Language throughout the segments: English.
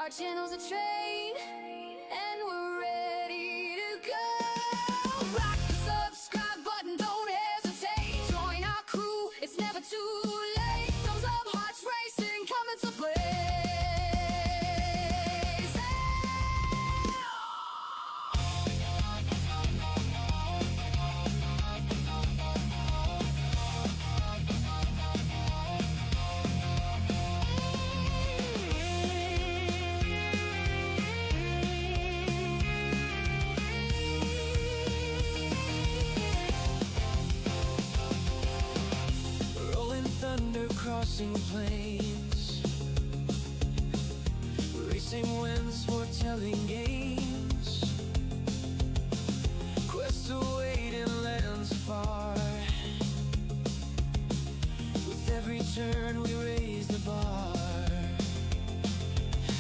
our channel's a train, and we're ready to go. Rock the subscribe button, don't hesitate. Join our crew, it's never too late. Thumbs up, hearts racing, coming to play. Crossing plains, racing winds, foretelling games, quests await in lands far. With every turn we raise the bar.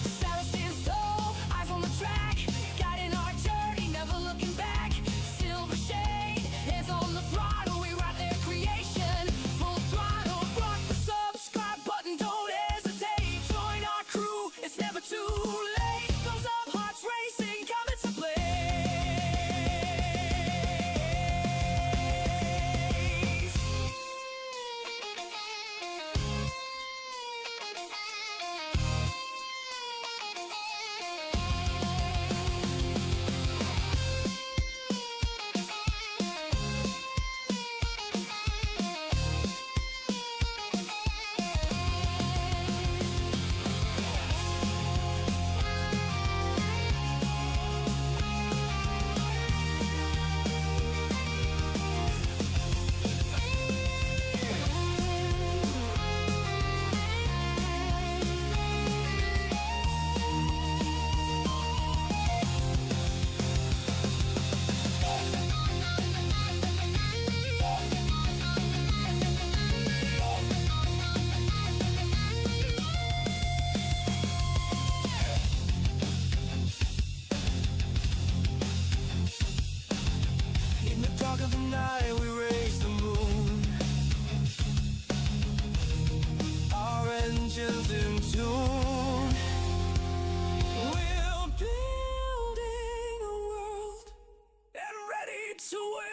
Saddle stands tall, eyes on the track, guiding our journey, never looking back. Silver shade, hands on the throttle, we ride their creation. Full throttle, rock the subscribe button, don't hesitate. Join our crew, it's never too late. Thumbs up, hearts racing, coming to play. In the dark of the night we raise the moon, our engines in tune. We're building a world and ready to win.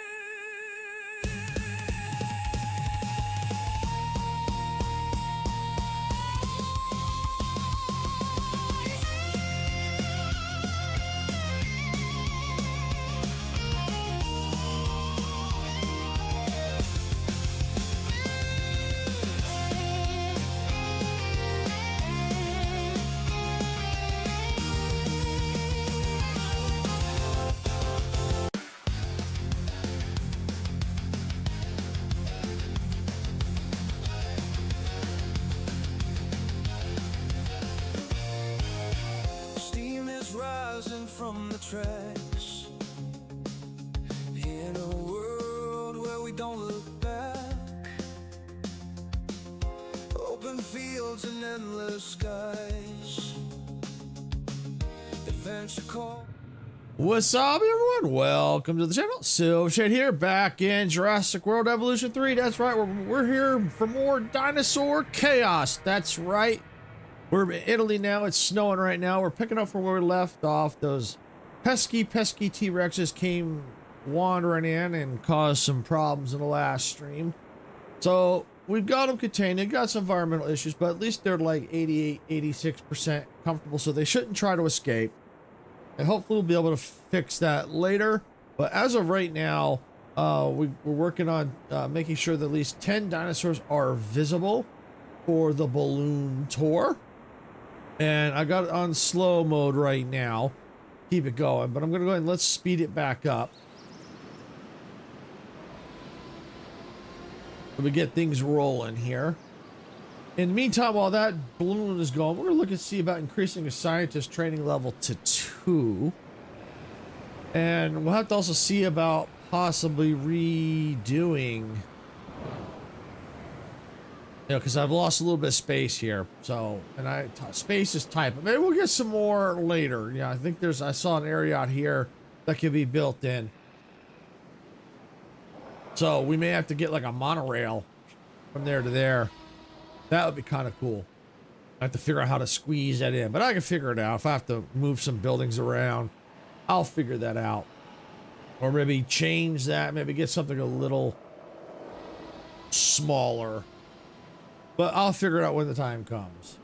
Steam is rising from the tracks in a world where we don't look back. Open fields and endless skies. Adventure call. What's up, everyone? Welcome to the channel. Silvershade here, back in Jurassic World Evolution 3. That's right, we're here for more dinosaur chaos. That's right. We're in Italy now. It's snowing right now. We're picking up from where we left off. Those pesky T-Rexes came wandering in and caused some problems in the last stream. So we've got them contained. They've got some environmental issues, but at least they're like 88, 86% comfortable, so they shouldn't try to escape. And hopefully we'll be able to fix that later. But as of right now, we're working on making sure that at least 10 dinosaurs are visible for the balloon tour. And I got it on slow mode right now. Keep it going, but I'm going to go ahead and let's speed it back up. So we get things rolling here. In the meantime, while that balloon is going, we're going to look and see about increasing a scientist training level to 2. And we'll have to also see about possibly redoing, because I've lost a little bit of space here. So, and space is tight, but maybe we'll get some more later. Yeah, I think I saw an area out here that could be built in. So we may have to get like a monorail from there to there. That would be kind of cool. I have to figure out how to squeeze that in, but I can figure it out. If I have to move some buildings around, I'll figure that out. Or maybe change that, maybe get something a little smaller. But I'll figure it out when the time comes.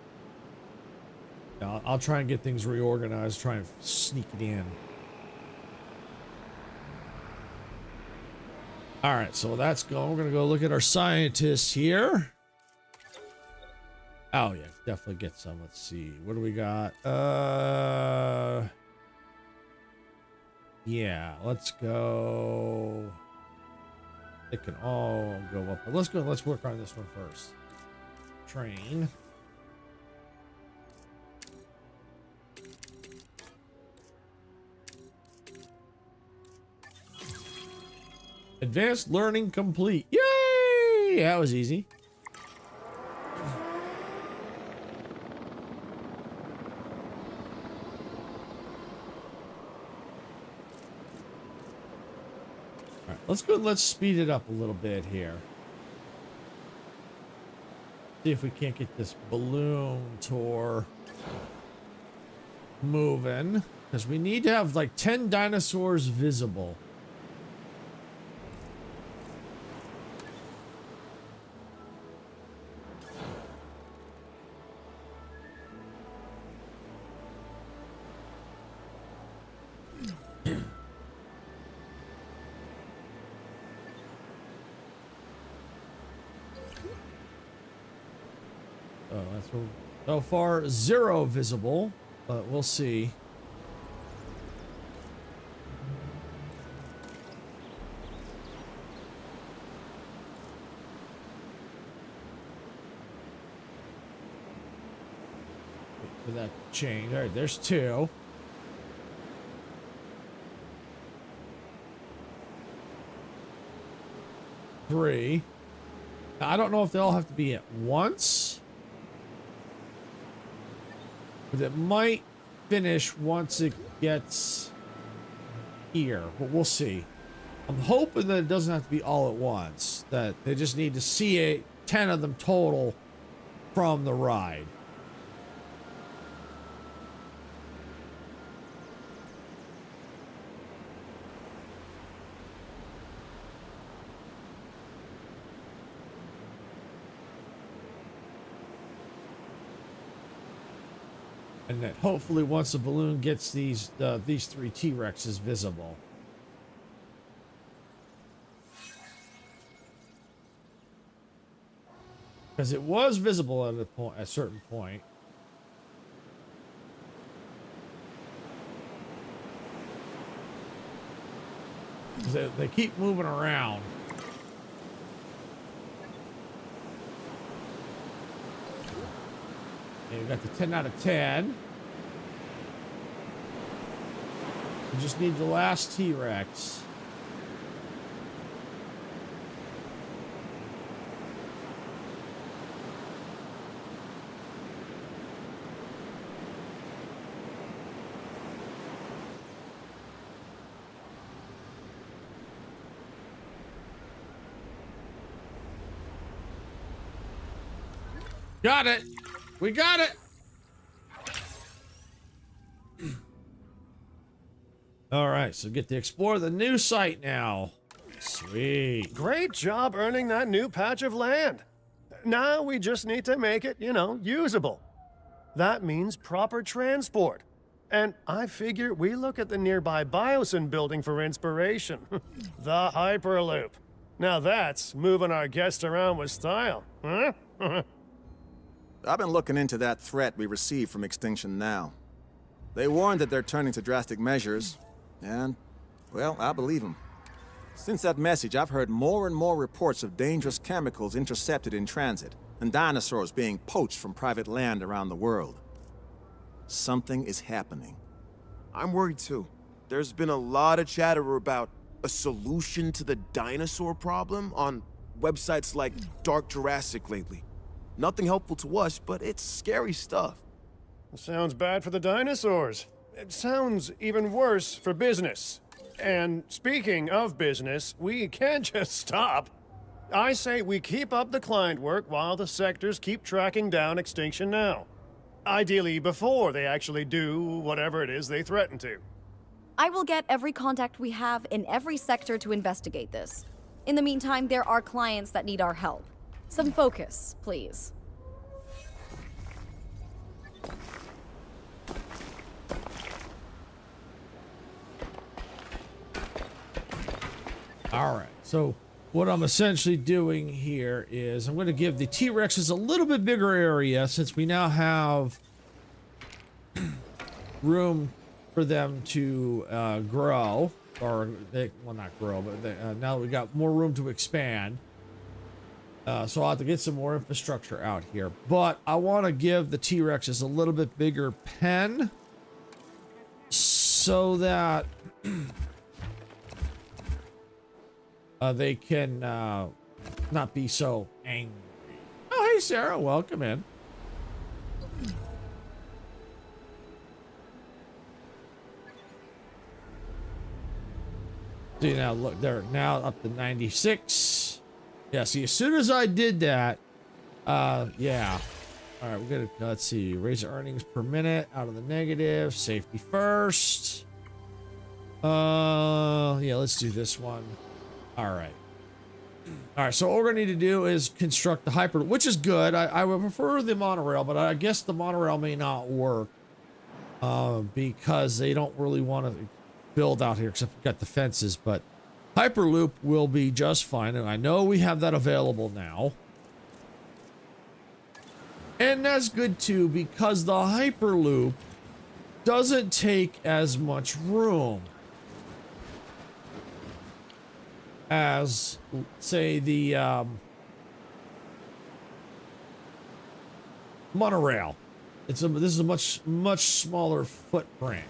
I'll try and get things reorganized, try and sneak it in. All right, so that's going. We're going to go look at our scientists here. Oh, yeah, definitely get some. Let's see. What do we got? Yeah, let's go. It can all go up. But let's work on this one first. Train. Advanced learning complete. Yay! That was easy. All right, let's go. Let's speed it up a little bit here. See if we can't get this balloon tour moving, because we need to have like 10 dinosaurs visible. Oh, that's so far 0 visible, but we'll see. Wait for that to change. All right, there's 2. Three. Now, I don't know if they all have to be at once. But it might finish once it gets here, but we'll see. I'm hoping that it doesn't have to be all at once, that they just need to see 10 of them total from the ride. And that hopefully once the balloon gets these 3 T-Rexes visible. Because it was visible at a certain point. They keep moving around. Okay, we got the 10 out of 10. We just need the last T-Rex. Got it. We got it. All right, so get to explore the new site now. Sweet. Great job earning that new patch of land. Now we just need to make it, usable. That means proper transport. And I figure we look at the nearby Biosyn building for inspiration. The Hyperloop. Now that's moving our guests around with style, huh? I've been looking into that threat we received from Extinction Now. They warned that they're turning to drastic measures, and, well, I believe them. Since that message, I've heard more and more reports of dangerous chemicals intercepted in transit, and dinosaurs being poached from private land around the world. Something is happening. I'm worried too. There's been a lot of chatter about a solution to the dinosaur problem on websites like Dark Jurassic lately. Nothing helpful to us, but it's scary stuff. Sounds bad for the dinosaurs. It sounds even worse for business. And speaking of business, we can't just stop. I say we keep up the client work while the sectors keep tracking down Extinction Now. Ideally, before they actually do whatever it is they threaten to. I will get every contact we have in every sector to investigate this. In the meantime, there are clients that need our help. Some focus, please. All right, so what I'm essentially doing here is I'm going to give the T-Rexes a little bit bigger area since we now have room for them to grow, or well, not grow, but now we got more room to expand. So I'll have to get some more infrastructure out here, but I want to give the T-Rexes a little bit bigger pen so that they can not be so angry. Oh, hey, Sarah, welcome in. See, now look, they're now up to 96. Yeah, see, as soon as I did that, yeah. All right, we're gonna, let's see, raise earnings per minute out of the negative, safety first. Yeah, let's do this one. All right. All right, so all we're gonna need to do is construct the hyper, which is good. I would prefer the monorail, but I guess the monorail may not work because they don't really want to build out here except we've got the fences, but Hyperloop will be just fine, and I know we have that available now. And that's good too, because the Hyperloop doesn't take as much room as, say, the monorail. This is a much smaller footprint.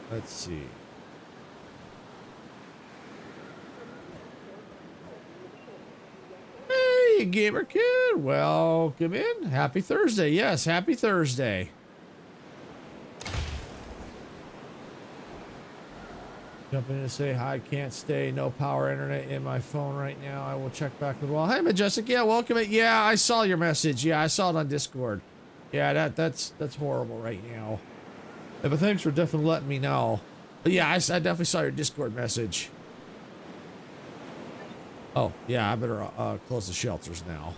Let's see. Hey, gamer kid, welcome in. Happy Thursday. Yes, happy Thursday. Jumping in to say hi. Can't stay. No power internet in my phone right now. I will check back with well. Hey, Majestic. Yeah, welcome in. Yeah, I saw your message. Yeah, I saw it on Discord. Yeah, that's horrible right now. Yeah, but thanks for definitely letting me know. But yeah, I definitely saw your Discord message. Oh, yeah, I better close the shelters now.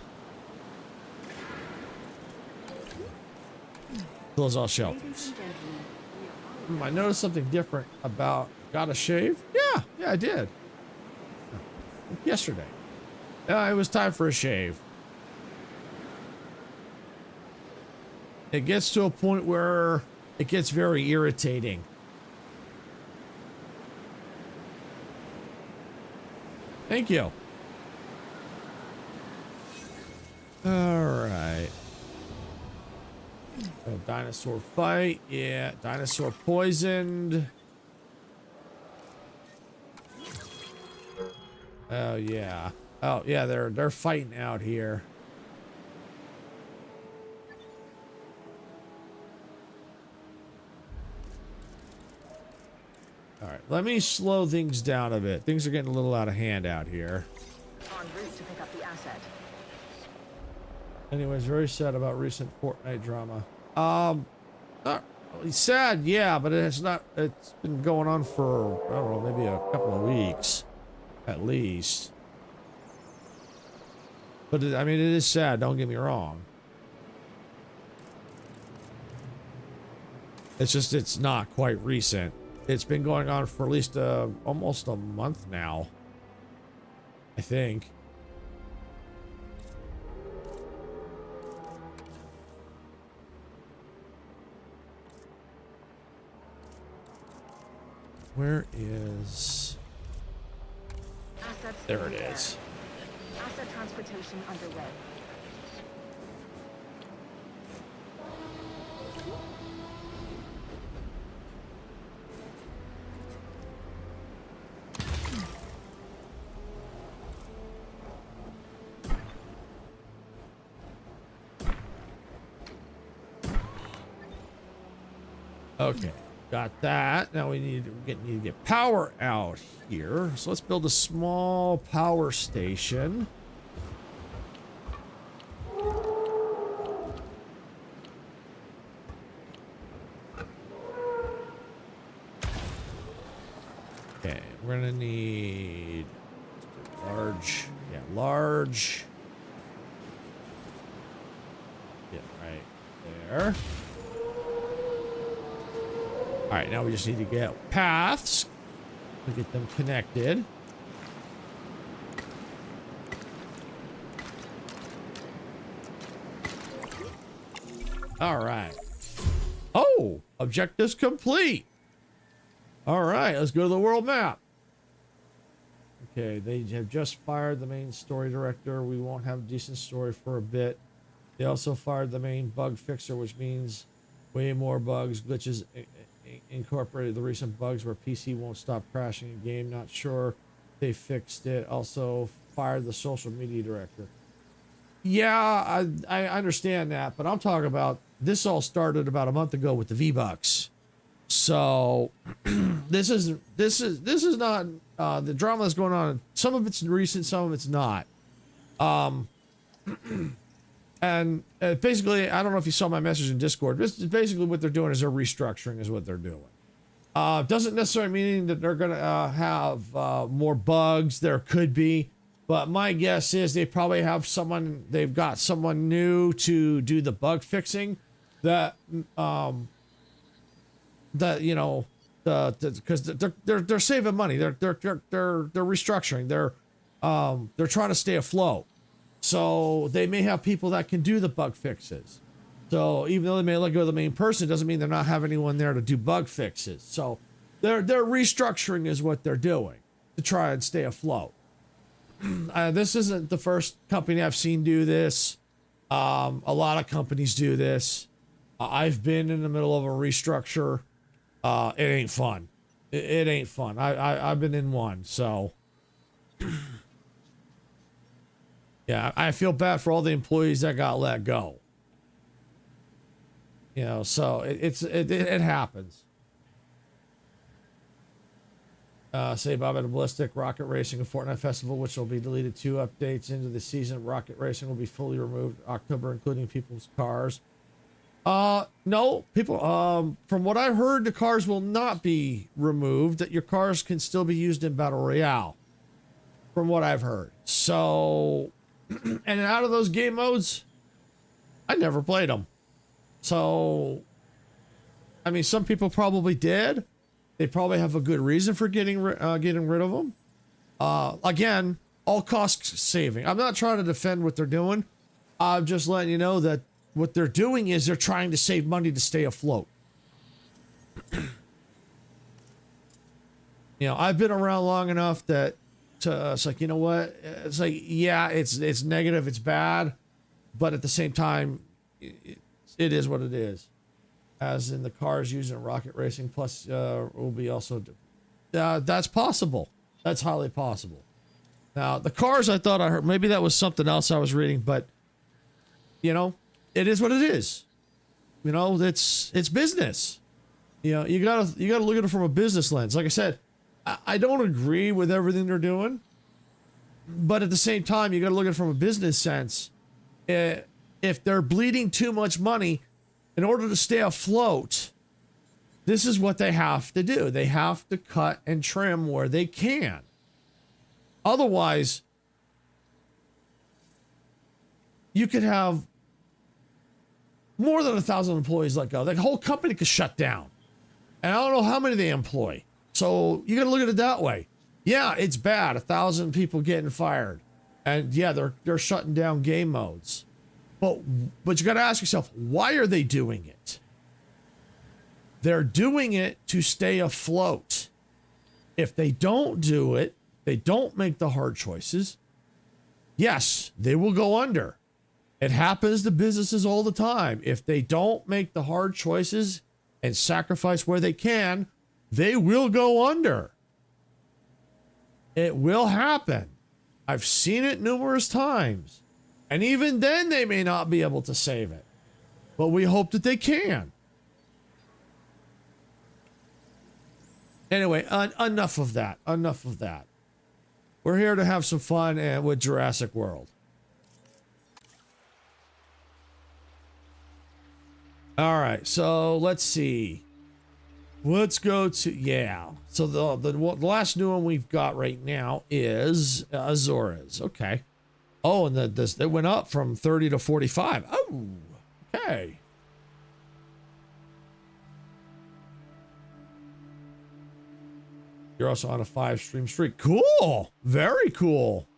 Close all shelters. I noticed something different about... Got a shave? Yeah, I did. Yesterday. Yeah, it was time for a shave. It gets to a point where it gets very irritating. Thank you. All right. Oh, dinosaur fight. Yeah, dinosaur poisoned. Oh yeah. Oh yeah, they're fighting out here. All right, let me slow things down a bit. Things are getting a little out of hand out here. En route to pick up the asset. Anyways, very sad about recent Fortnite drama. Not really sad, yeah, but it's been going on for, I don't know, maybe a couple of weeks. At least. But I mean, it is sad, don't get me wrong. It's just, it's not quite recent. It's been going on for at least almost a month now, I think. Where is... Assets There it in the air. is. Asset transportation underway. Okay, got that. Now we need to get power out here. So let's build a small power station. Okay, we're gonna need large, large. Yeah, right there. All right, now we just need to get paths to get them connected. All right. Oh, objectives complete. All right, let's go to the world map. Okay, they have just fired the main story director. We won't have a decent story for a bit. They also fired the main bug fixer, which means way more bugs, glitches, incorporated the recent bugs where PC won't stop crashing a game. Not sure they fixed it. Also fired the social media director. Yeah, I understand that, but I'm talking about this all started about a month ago with the V-Bucks. So this is not the drama that's going on. Some of it's recent, some of it's not. And basically, I don't know if you saw my message in Discord. Basically, what they're doing is they're restructuring, is what they're doing. Doesn't necessarily mean that they're going to have more bugs. There could be, but my guess is they probably have someone. They've got someone new to do the bug fixing. That because they're saving money. They're restructuring. They're trying to stay afloat. So they may have people that can do the bug fixes. So even though they may let go of the main person, it doesn't mean they're not having anyone there to do bug fixes. So they're restructuring is what they're doing to try and stay afloat. This isn't the first company I've seen do this. A lot of companies do this. I've been in the middle of a restructure. It ain't fun. It ain't fun. I've been in one, so yeah, I feel bad for all the employees that got let go. You know, so it happens. Say Bob at a Ballistic, Rocket Racing, and Fortnite Festival, which will be deleted. 2 updates into the season. Rocket Racing will be fully removed October, including people's cars. No, people, from what I've heard, the cars will not be removed, that your cars can still be used in Battle Royale, from what I've heard. So, and out of those game modes, I never played them. So, I mean, some people probably did. They probably have a good reason for getting rid of them. Again, all cost saving. I'm not trying to defend what they're doing. I'm just letting you know that what they're doing is they're trying to save money to stay afloat. You know, I've been around long enough that it's like, you know what? It's like, yeah, it's negative, it's bad, but at the same time, it is what it is. As in the cars using Rocket Racing Plus will be also, that's possible. That's highly possible. Now, the cars, I thought I heard, maybe that was something else I was reading, but, you know, it is what it is. You know, it's business. You know, you gotta look at it from a business lens. Like I said, I don't agree with everything they're doing, but at the same time, you gotta look at it from a business sense. If they're bleeding too much money, in order to stay afloat, this is what they have to do. They have to cut and trim where they can. Otherwise, you could have more than 1,000 employees let go. The whole company could shut down. And I don't know how many they employ. So you got to look at it that way. Yeah, it's bad. 1,000 people getting fired. And yeah, they're shutting down game modes. But you got to ask yourself, why are they doing it? They're doing it to stay afloat. If they don't do it, they don't make the hard choices, yes, they will go under. It happens to businesses all the time. If they don't make the hard choices and sacrifice where they can, they will go under. It will happen. I've seen it numerous times. And even then, they may not be able to save it. But we hope that they can. Anyway, enough of that. Enough of that. We're here to have some fun with Jurassic World. All right, so let's see. Let's go to, yeah. So the last new one we've got right now is Azores. Okay. Oh, and it went up from 30 to 45. Oh, okay. You're also on a 5-stream streak. Cool. Very cool.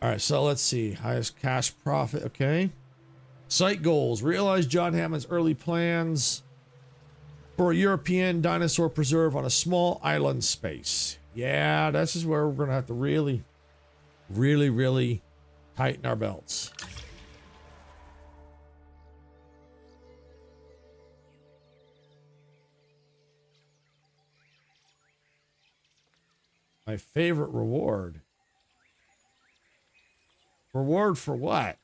All right, so let's see. Highest cash profit. Okay. Site goals. Realize John Hammond's early plans for a European dinosaur preserve on a small island space. Yeah, this is where we're going to have to really, really, really tighten our belts. My favorite reward. Reward for what?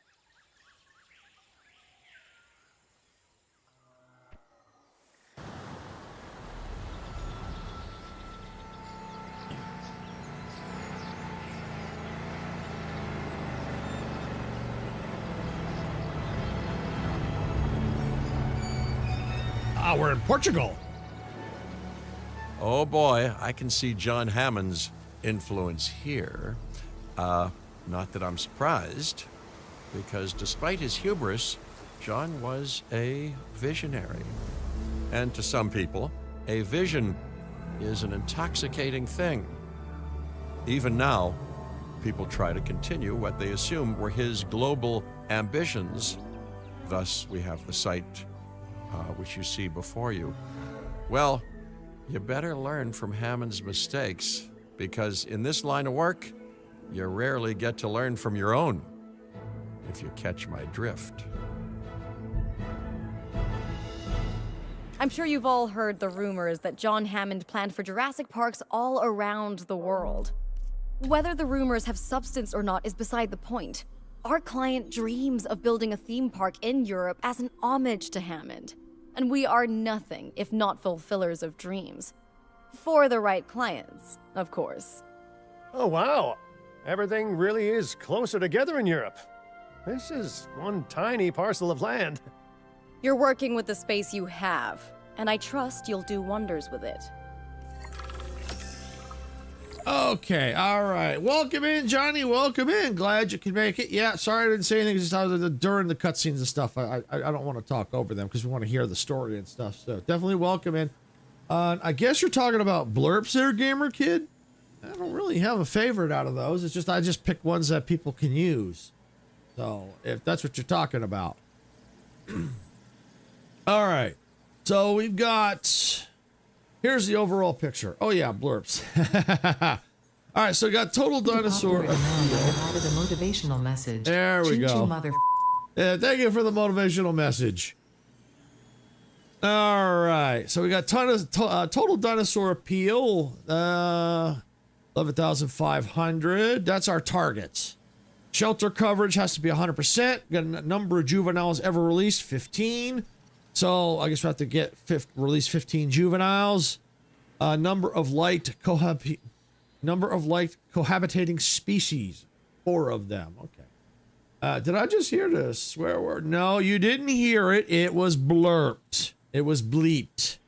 Ah, we're in Portugal. Oh boy, I can see John Hammond's influence here. Not that I'm surprised, because despite his hubris, John was a visionary. And to some people, a vision is an intoxicating thing. Even now, people try to continue what they assume were his global ambitions. Thus, we have the site which you see before you. Well, you better learn from Hammond's mistakes, because in this line of work, you rarely get to learn from your own, if you catch my drift. I'm sure you've all heard the rumors that John Hammond planned for Jurassic Parks all around the world. Whether the rumors have substance or not is beside the point. Our client dreams of building a theme park in Europe as an homage to Hammond. And we are nothing if not fulfillers of dreams. For the right clients, of course. Oh, wow. Everything really is closer together in Europe. This is one tiny parcel of land. You're working with the space you have, and I trust you'll do wonders with it. Okay, all right. Welcome in, Johnny. Welcome in. Glad you can make it. Yeah, sorry I didn't say anything just during the cutscenes and stuff. I don't want to talk over them because we want to hear the story and stuff. So definitely welcome in. I guess you're talking about blurps there, gamer kid. I don't really have a favorite out of those. It's just I just pick ones that people can use. So if that's what you're talking about. All right. So we've got... Here's the overall picture. Oh yeah, blurps. All right, so we got total dinosaur. Added a motivational message. There we go. Mother. Yeah, thank you for the motivational message. All right, so we got total dinosaur appeal. 11,500. That's our targets. Shelter coverage has to be 100%. Got a number of juveniles ever released, 15. So I guess we have to get release 15 juveniles. Number of light cohabitating species, 4 of them. Okay. Did I just hear the swear word? No, you didn't hear it. It was blurped. It was bleeped.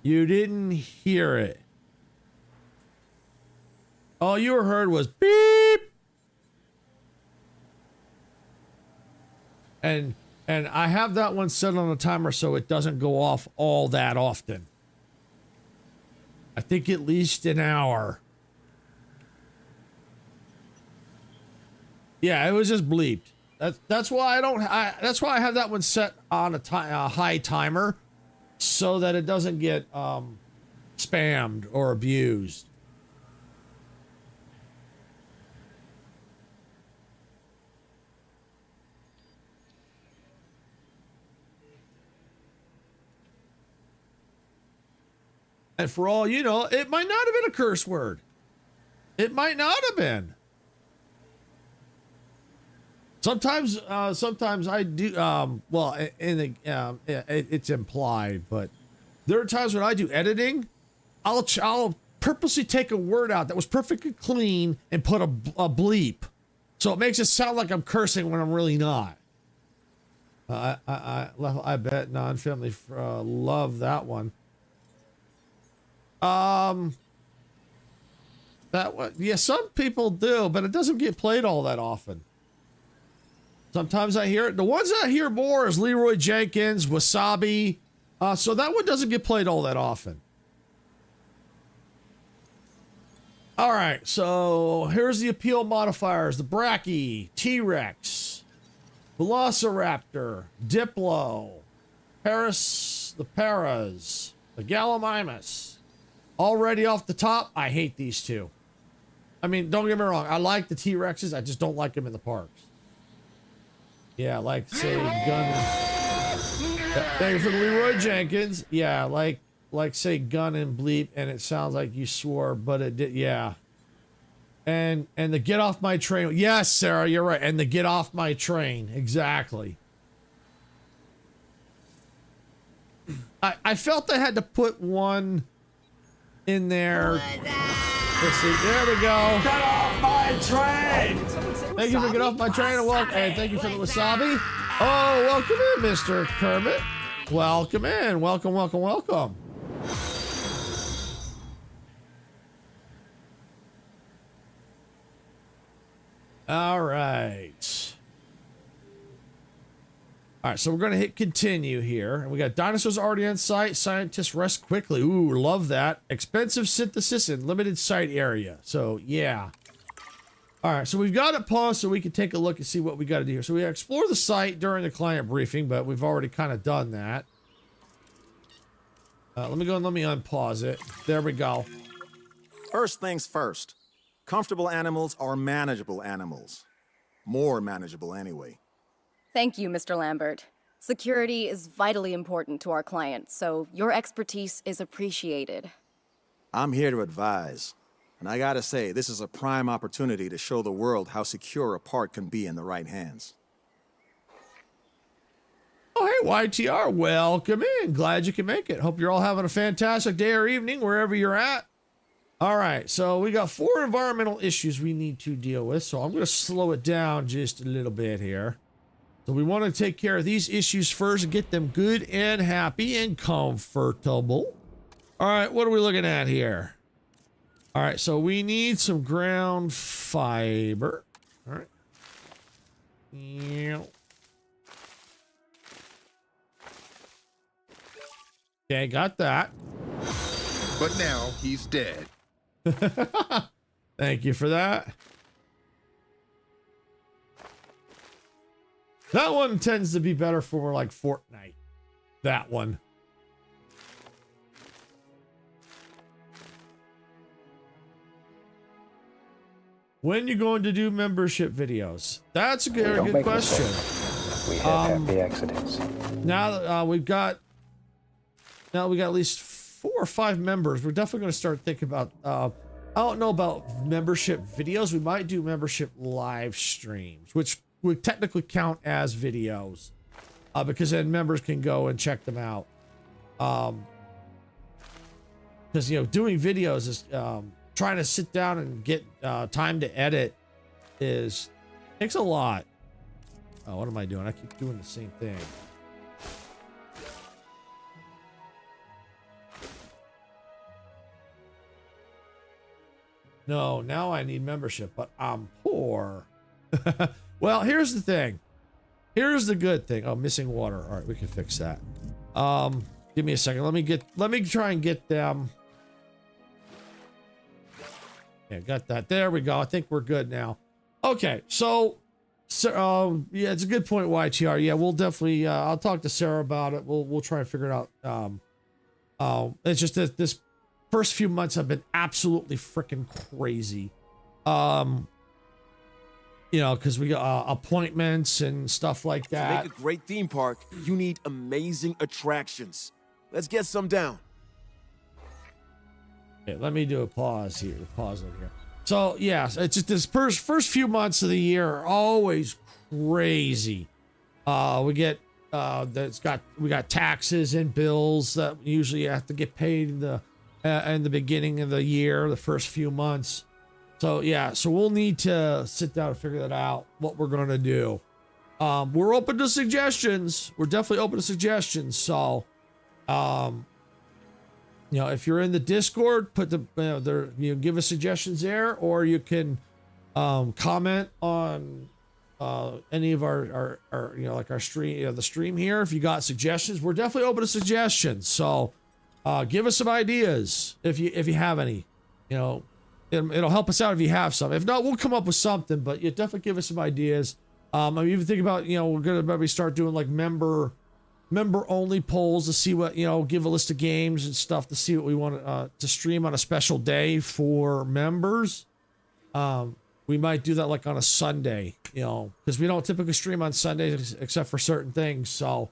You didn't hear it. All you heard was beep. And I have that one set on a timer so it doesn't go off all that often. I think at least an hour. Yeah, it was just bleeped. That's why that's why I have that one set on a high timer so that it doesn't get spammed or abused. And for all you know, it might not have been a curse word. It might not have been. Sometimes I do. Well, it's implied, but There are times when I do editing, I'll purposely take a word out that was perfectly clean and put a bleep. So it makes it sound like I'm cursing when I'm really not. I bet non-family love that one. That one, yeah, some people do, but it doesn't get played all that often. Sometimes I hear it. The ones that I hear more is Leroy Jenkins, Wasabi. So that one doesn't get played all that often. All right, so here's the appeal modifiers: the Brachy, T-Rex, Velociraptor, Diplo, Paras, the Paras, the Gallimimus. Already off the top, I hate these two. I mean, don't get me wrong, I like the T-Rexes, I just don't like them in the parks. Yeah, like, say, Gun. Thank you for the Leroy Jenkins. Yeah, like, say, Gun and Bleep, and it sounds like you swore, but it did, yeah. And the Get Off My Train. Yes, Sarah, you're right. And the Get Off My Train. Exactly. I felt I had to put one in there. Let's see. There we go. Get off my train! Thank you for Get Off My Train and welcome. And thank you for the wasabi. Oh, welcome in, Mr. Kermit. Welcome in. Welcome, welcome, welcome. All right. All right, so we're going to hit continue here. And we got dinosaurs already on site. Scientists rest quickly. Ooh, love that. Expensive synthesis in limited site area. So, yeah. All right, so we've got it paused so we can take a look and see what we got to do here. So we explore the site during the client briefing, but we've already kind of done that. Let me go and let me unpause it. There we go. First things first. Comfortable animals are manageable animals. More manageable anyway. Thank you, Mr. Lambert. Security is vitally important to our clients, so your expertise is appreciated. I'm here to advise. And I gotta say, this is a prime opportunity to show the world how secure a park can be in the right hands. Oh, hey, YTR, welcome in. Glad you can make it. Hope you're all having a fantastic day or evening, wherever you're at. All right, so we got 4 environmental issues we need to deal with, so I'm going to slow it down just a little bit here. So we want to take care of these issues first and get them good and happy and comfortable. All right, what are we looking at here? All right, so we need some ground fiber. All right. Yeah. Okay, got that. But now he's dead. Thank you for that. That one tends to be better for like Fortnite. That one. When you going to do membership videos? That's a good question. We have happy accidents. Now we got at least 4 or 5 members. We're definitely going to start thinking about. I don't know about membership videos. We might do membership live streams, which would technically count as videos, because then members can go and check them out. Because doing videos is trying to sit down and get time to edit takes a lot. Oh, what am I doing? I keep doing the same thing. No, now I need membership, but I'm poor. Well, here's the thing. Here's the good thing. Oh, missing water. All right, we can fix that. Give me a second. Let me try and get them. Yeah, got that. There we go. I think we're good now. Okay, so yeah, it's a good point, YTR. Yeah, we'll definitely I'll talk to Sarah about it. We'll try and figure it out. It's just that this first few months have been absolutely freaking crazy. Because we got appointments and stuff like that. To make a great theme park, you need amazing attractions. Let's get some down. Okay, let me do a pause here. Pause it here. So yeah, it's just this first few months of the year are always crazy. We get we got taxes and bills that usually have to get paid in the beginning of the year, the first few months. So yeah, so we'll need to sit down and figure that out, what we're gonna do. We're open to suggestions. We're definitely open to suggestions. So, if you're in the Discord, put give us suggestions there, or you can comment on any of our like our stream, the stream here. If you got suggestions, we're definitely open to suggestions. So, give us some ideas if you have any. It'll help us out if you have some. If not, we'll come up with something. But you definitely give us some ideas. I'm even thinking about we're gonna maybe start doing like member only polls to see what give a list of games and stuff to see what we want to stream on a special day for members. We might do that like on a Sunday, because we don't typically stream on Sundays except for certain things. So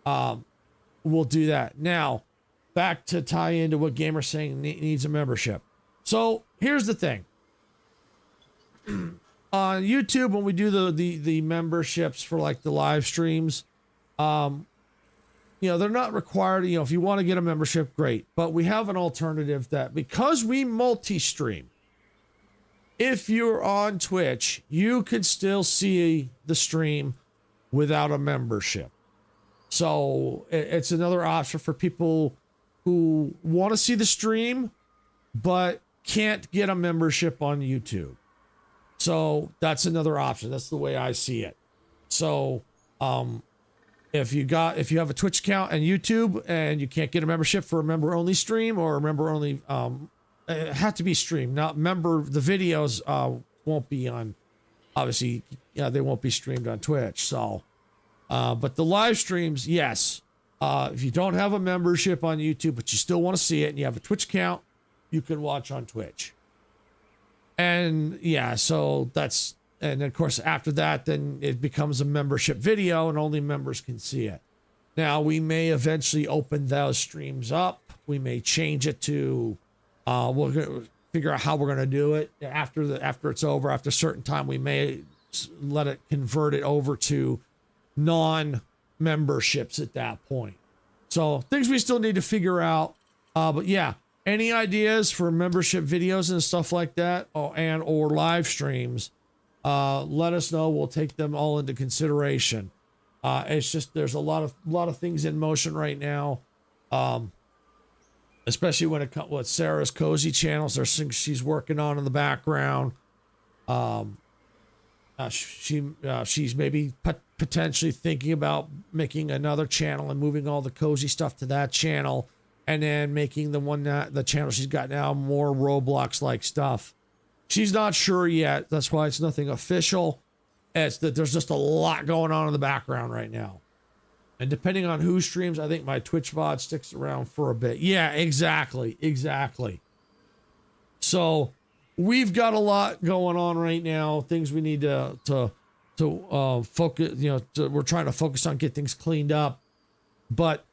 we'll do that. Now, back to tie into what Gamer's saying needs a membership. So here's the thing. On YouTube, when we do the memberships for like the live streams, they're not required. If you want to get a membership, great. But we have an alternative that, because we multi-stream, if you're on Twitch, you can still see the stream without a membership. So it's another option for people who want to see the stream, but can't get a membership on YouTube. So that's another option. That's the way I see it. So, if you have a Twitch account and YouTube and you can't get a membership for a member only stream or a member only, it had to be streamed, not member. The videos won't be on, obviously, they won't be streamed on Twitch. So, but the live streams, yes. If you don't have a membership on YouTube, but you still want to see it and you have a Twitch account, you can watch on Twitch. And yeah, so and of course after that, then it becomes a membership video and only members can see it. Now we may eventually open those streams up. We may change it to, we're gonna figure out how we're gonna do it after it's over. After a certain time, we may let it convert it over to non-memberships at that point. So things we still need to figure out. But yeah. Any ideas for membership videos and stuff like that, or live streams, let us know. We'll take them all into consideration. It's just there's a lot of things in motion right now, especially when it comes with Sarah's cozy channels. There's things she's working on in the background. She's maybe potentially thinking about making another channel and moving all the cozy stuff to that channel. And then making the channel she's got now more Roblox-like stuff. She's not sure yet. That's why it's nothing official. It's that there's just a lot going on in the background right now. And depending on who streams, I think my Twitch VOD sticks around for a bit. Yeah, exactly. So we've got a lot going on right now. Things we need to focus. We're trying to focus on get things cleaned up, but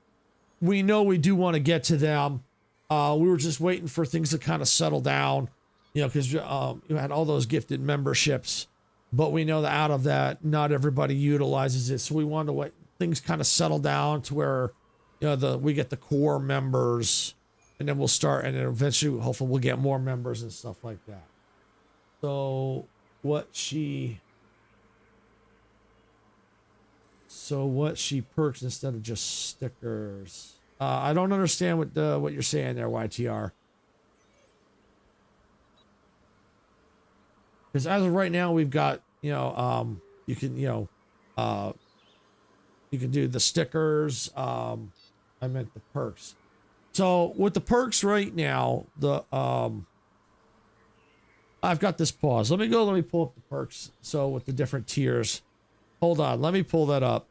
we know we do want to get to them. We were just waiting for things to kind of settle down, because you had all those gifted memberships, but we know that out of that, not everybody utilizes it. So we wanted to let things kind of settle down to where, we get the core members, and then we'll start, and then eventually, hopefully, we'll get more members and stuff like that. So what she perks instead of just stickers. I don't understand what you're saying there, YTR. Because as of right now, we've got you can do the stickers. I meant the perks. So with the perks right now, I've got this pause. Let me pull up the perks. So with the different tiers, hold on. Let me pull that up.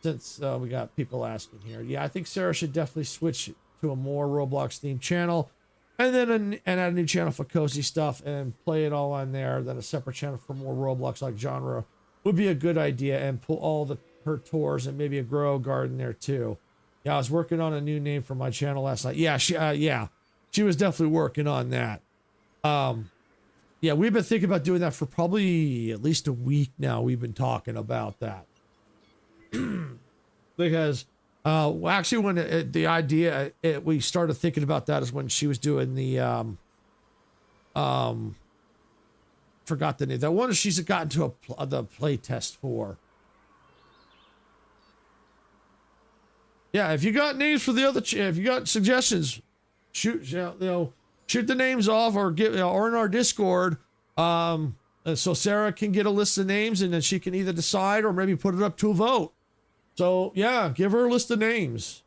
Since we got people asking here. Yeah, I think Sarah should definitely switch to a more Roblox themed channel, and then add a new channel for cozy stuff and play it all on there. Then a separate channel for more Roblox like genre would be a good idea, and pull all her tours and maybe a grow garden there too. Yeah, I was working on a new name for my channel last night. Yeah, she was definitely working on that. Yeah, we've been thinking about doing that for probably at least a week now. We've been talking about that. because actually when the idea we started thinking about that is when she was doing the forgot the name, that one she's gotten to the play test for. Yeah, if you got names for the other, if you got suggestions, shoot shoot the names off or or in our Discord, so Sarah can get a list of names and then she can either decide or maybe put it up to a vote. So yeah, give her a list of names.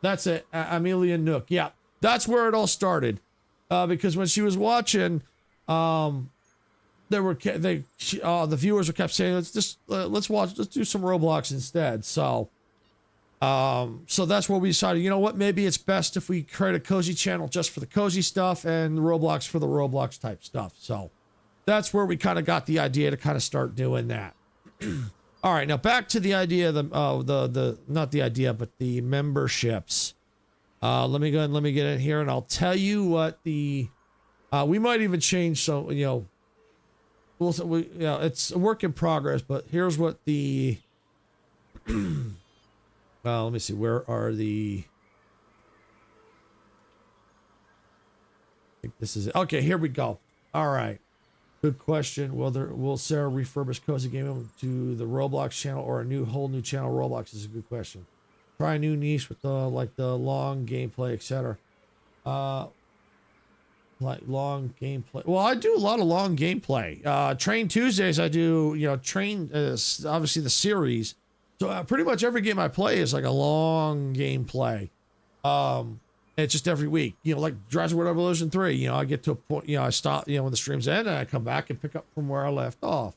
That's it, Amelia Nook. Yeah, that's where it all started, because when she was watching, the viewers were kept saying, let's do some Roblox instead. So that's where we decided, you know what, maybe it's best if we create a cozy channel just for the cozy stuff and Roblox for the Roblox type stuff. So that's where we kind of got the idea to kind of start doing that. All right, now back to the idea of not the idea, but the memberships. Let me go and let me get in here and I'll tell you what we might even change. So, it's a work in progress, but here's what the, well, let me see. Where are the, I think this is it. Okay, here we go. All right. Good question. Will Sarah refurbish Cozy Gaming to the Roblox channel or a whole new channel? Roblox is a good question. Try a new niche with the long gameplay, etc. Like long gameplay. Well, I do a lot of long gameplay. Train Tuesdays, I do, Train, obviously the series. So pretty much every game I play is like a long gameplay. It's just every week, like Jurassic World Evolution 3, I get to a point, I stop, when the stream's end and I come back and pick up from where I left off.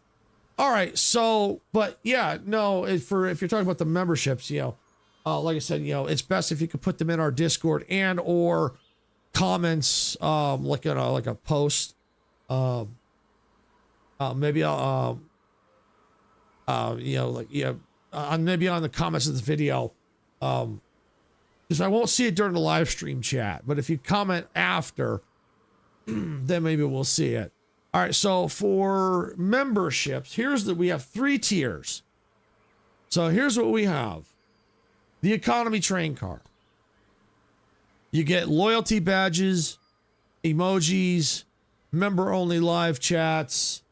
All right. So, but yeah, no, if you're talking about the memberships, like I said, it's best if you could put them in our Discord and or comments, like a post, maybe maybe on the comments of the video, because I won't see it during the live stream chat, but if you comment after, then maybe we'll see it. All right, so for memberships, we have 3 tiers. So here's what we have. The economy train car. You get loyalty badges, emojis, member-only live chats,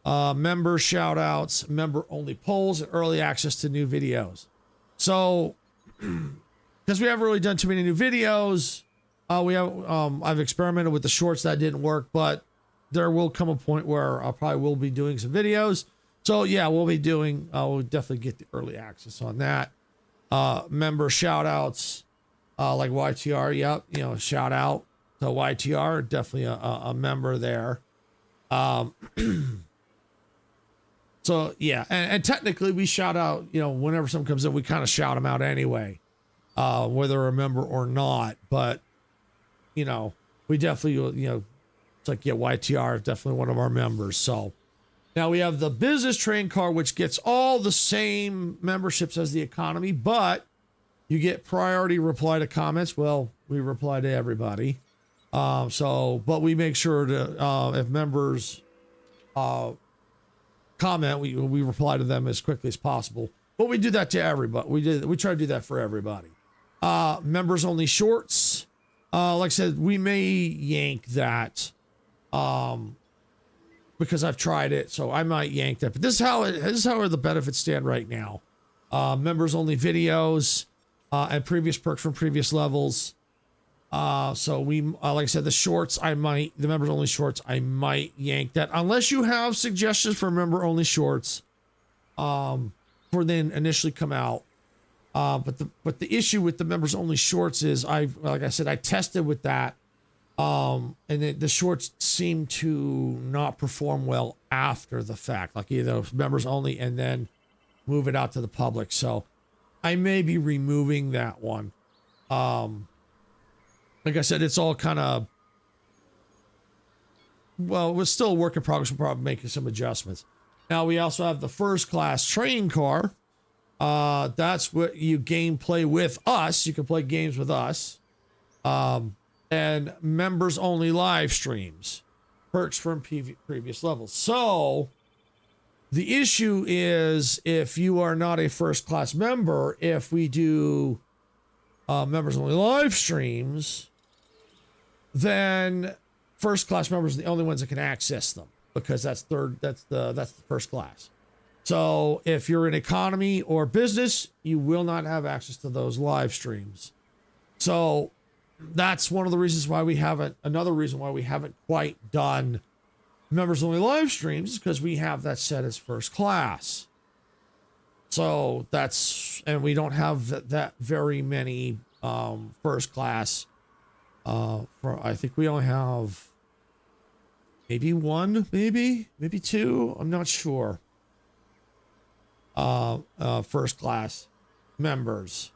member shout-outs, member-only polls, and early access to new videos. So, because we haven't really done too many new videos, I've experimented with the shorts. That didn't work, but there will come a point where I probably will be doing some videos. So yeah, we'll definitely get the early access on that. Member shout-outs, like YTR, yep, shout out to YTR, definitely a member there. So yeah, and technically we shout out, whenever someone comes in, we kind of shout them out anyway, whether they're a member or not. But we definitely, it's like, yeah, YTR is definitely one of our members. So now we have the business train car, which gets all the same memberships as the economy, but you get priority reply to comments. Well, we reply to everybody. But we make sure to, if members comment, we reply to them as quickly as possible. But we do that to everybody. We try to do that for everybody. Members only shorts. Like I said, we may yank that because I've tried it, so I might yank that. But this is how the benefits stand right now. Members only videos and previous perks from previous levels. So we, like I said, the members only shorts, I might yank that unless you have suggestions for member only shorts, for then initially come out. But the issue with the members only shorts is like I said, I tested with that. And the shorts seem to not perform well after the fact, like either members only and then move it out to the public. So I may be removing that one. Like I said, it's all kind of, well, we're still a work in progress. We're probably making some adjustments. Now we also have the first class train car. That's what you gameplay with us. You can play games with us. And members only live streams, perks from previous levels. So The issue is if you are not a first class member, if we do members only live streams, then first class members are the only ones that can access them because that's the first class. So if you're in economy or business, you will not have access to those live streams. So that's one of the reasons why another reason why we haven't quite done members only live streams is because we have that set as first class. So and we don't have that very many first class. I think we only have maybe one, maybe two. I'm not sure. First class members.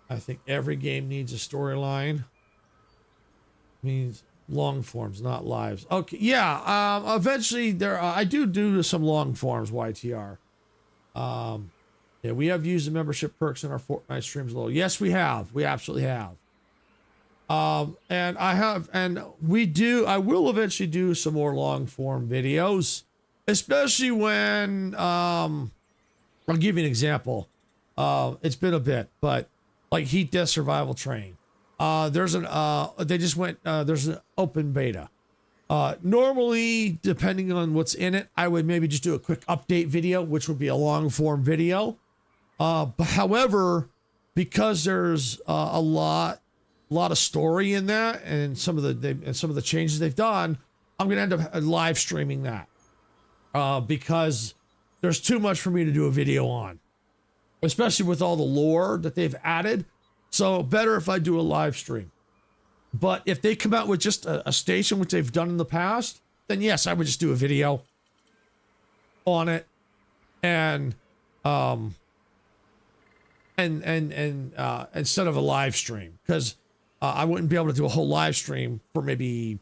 I think every game needs a storyline. Means long forms, not lives. Okay, yeah. Eventually, I do some long forms. YTR. Yeah, we have used the membership perks in our Fortnite streams a little. Yes, we have. We absolutely have. And we do. I will eventually do some more long form videos, especially when I'll give you an example. It's been a bit, but like Heat Death Survival Train. There's an open beta. Normally, depending on what's in it, I would maybe just do a quick update video, which would be a long form video. But however, because there's a lot of story in that, and some of the changes they've done, I'm gonna end up live streaming that because there's too much for me to do a video on, especially with all the lore that they've added. So better if I do a live stream. But if they come out with just a station, which they've done in the past, then yes, I would just do a video on it, and instead of a live stream, because I wouldn't be able to do a whole live stream for maybe,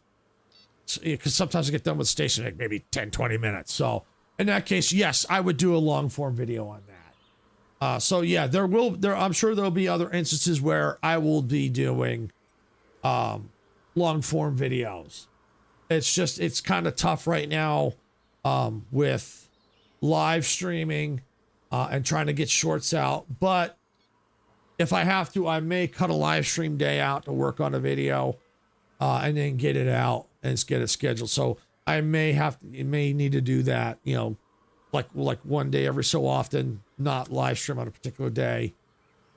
because sometimes I get done with station like maybe 10, 20 minutes. So in that case, yes, I would do a long form video on that. So yeah, I'm sure there'll be other instances where I will be doing long form videos. It's kind of tough right now with live streaming and trying to get shorts out. But if I have to, I may cut a live stream day out to work on a video and then get it out and get it scheduled. So I may need to do that, like one day every so often, not live stream on a particular day,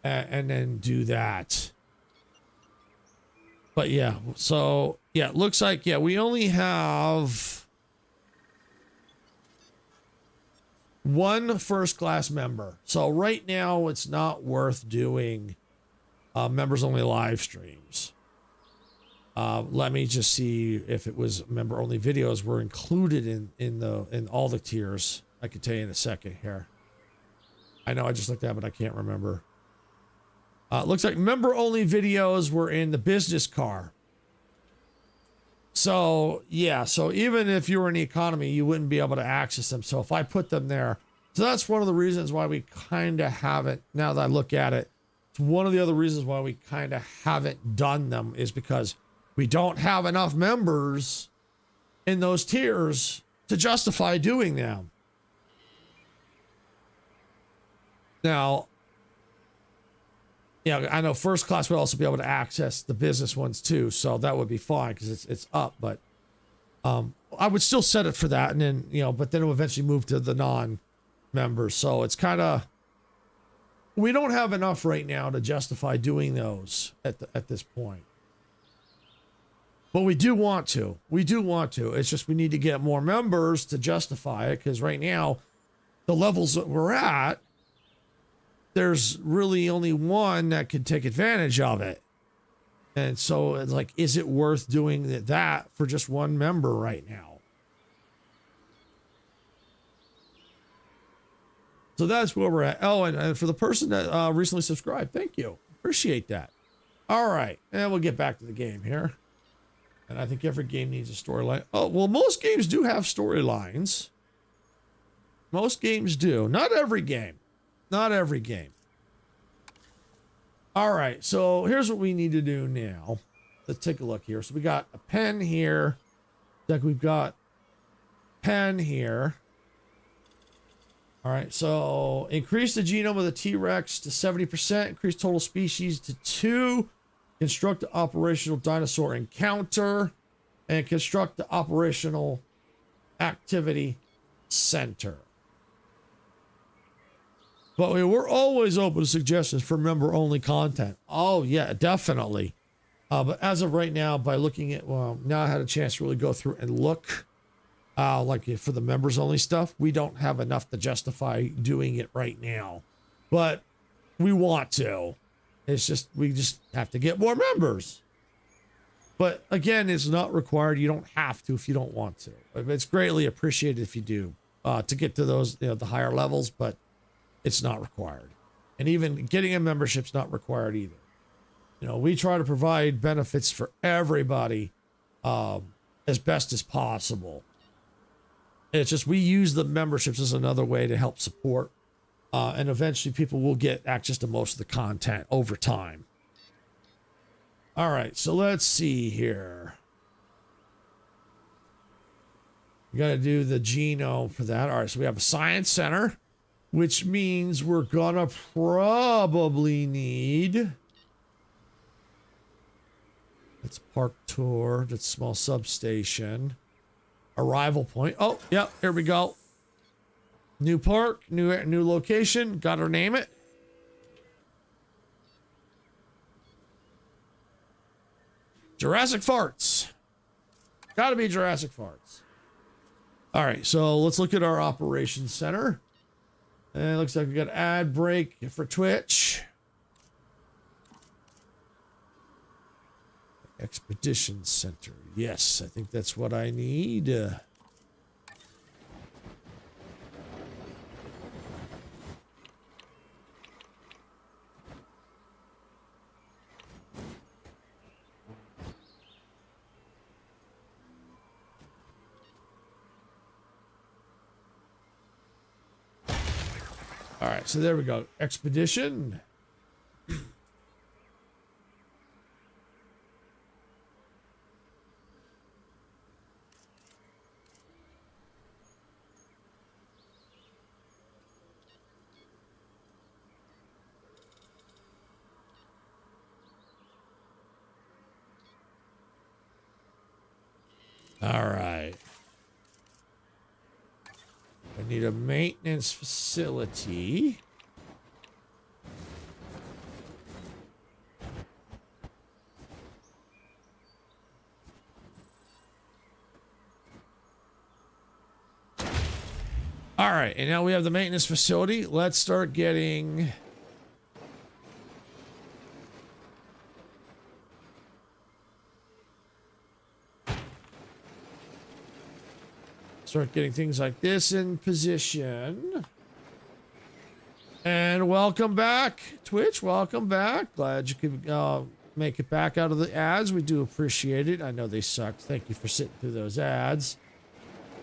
and then do that. But yeah, so yeah, it looks like, yeah, we only have one first class member. So right now it's not worth doing members only live streams. Let me just see if it was member only videos were included in all the tiers. I can tell you in a second here. I know I just looked at it, but I can't remember. Looks like member only videos were in the business car. So yeah, so even if you were in the economy, you wouldn't be able to access them. So if I put them there, so that's one of the reasons why we kind of haven't, now that I look at it, it's one of the other reasons why we kind of haven't done them is because we don't have enough members in those tiers to justify doing them. Now, yeah, I know first class would also be able to access the business ones too, so that would be fine because it's up. But I would still set it for that, and then but then it will eventually move to the non-members. So it's kind of, we don't have enough right now to justify doing those at this point. But we do want to. We do want to. It's just we need to get more members to justify it, because right now, the levels that we're at, there's really only one that can take advantage of it. And so it's like, is it worth doing that for just one member right now? So that's where we're at. Oh, and for the person that recently subscribed, thank you. Appreciate that. All right. And we'll get back to the game here. And I think every game needs a storyline. Oh, well, most games do have storylines. Most games do. Not every game. Not every game. All right, so here's what we need to do now. Let's take a look here. So we got a pen here. Like we've got pen here. All right, so increase the genome of the T-Rex to 70%, increase total species to 2, construct the operational dinosaur encounter, and construct the operational activity center. But we're always open to suggestions for member-only content. Oh, yeah, definitely. But as of right now, by looking at, well, now I had a chance to really go through and look. Like for the members only stuff, we don't have enough to justify doing it right now, but we want to. It's just, we just have to get more members. But again, it's not required. You don't have to if you don't want to. It's greatly appreciated if you do, to get to those, the higher levels, but it's not required. And even getting a membership's not required either. We try to provide benefits for everybody, as best as possible. It's just we use the memberships as another way to help support, and eventually people will get access to most of the content over time. All right, so let's see here. We got to do the genome for that. All right, so we have a science center, which means we're gonna probably need. That's park tour. That's small substation. Arrival point. Oh, yep, here we go. New park, new location. Got to name it. Jurassic Farts. Got to be Jurassic Farts. All right, so let's look at our operations center. And it looks like we got an ad break for Twitch. Expedition Center. Yes, I think that's what I need. All right, so there we go. Expedition. All right. I need a maintenance facility. All right, and now we have the maintenance facility. Let's start getting... Start getting things like this in position. And welcome back, Twitch. Welcome back. Glad you could make it back out of the ads. We do appreciate it. I know they sucked. Thank you for sitting through those ads.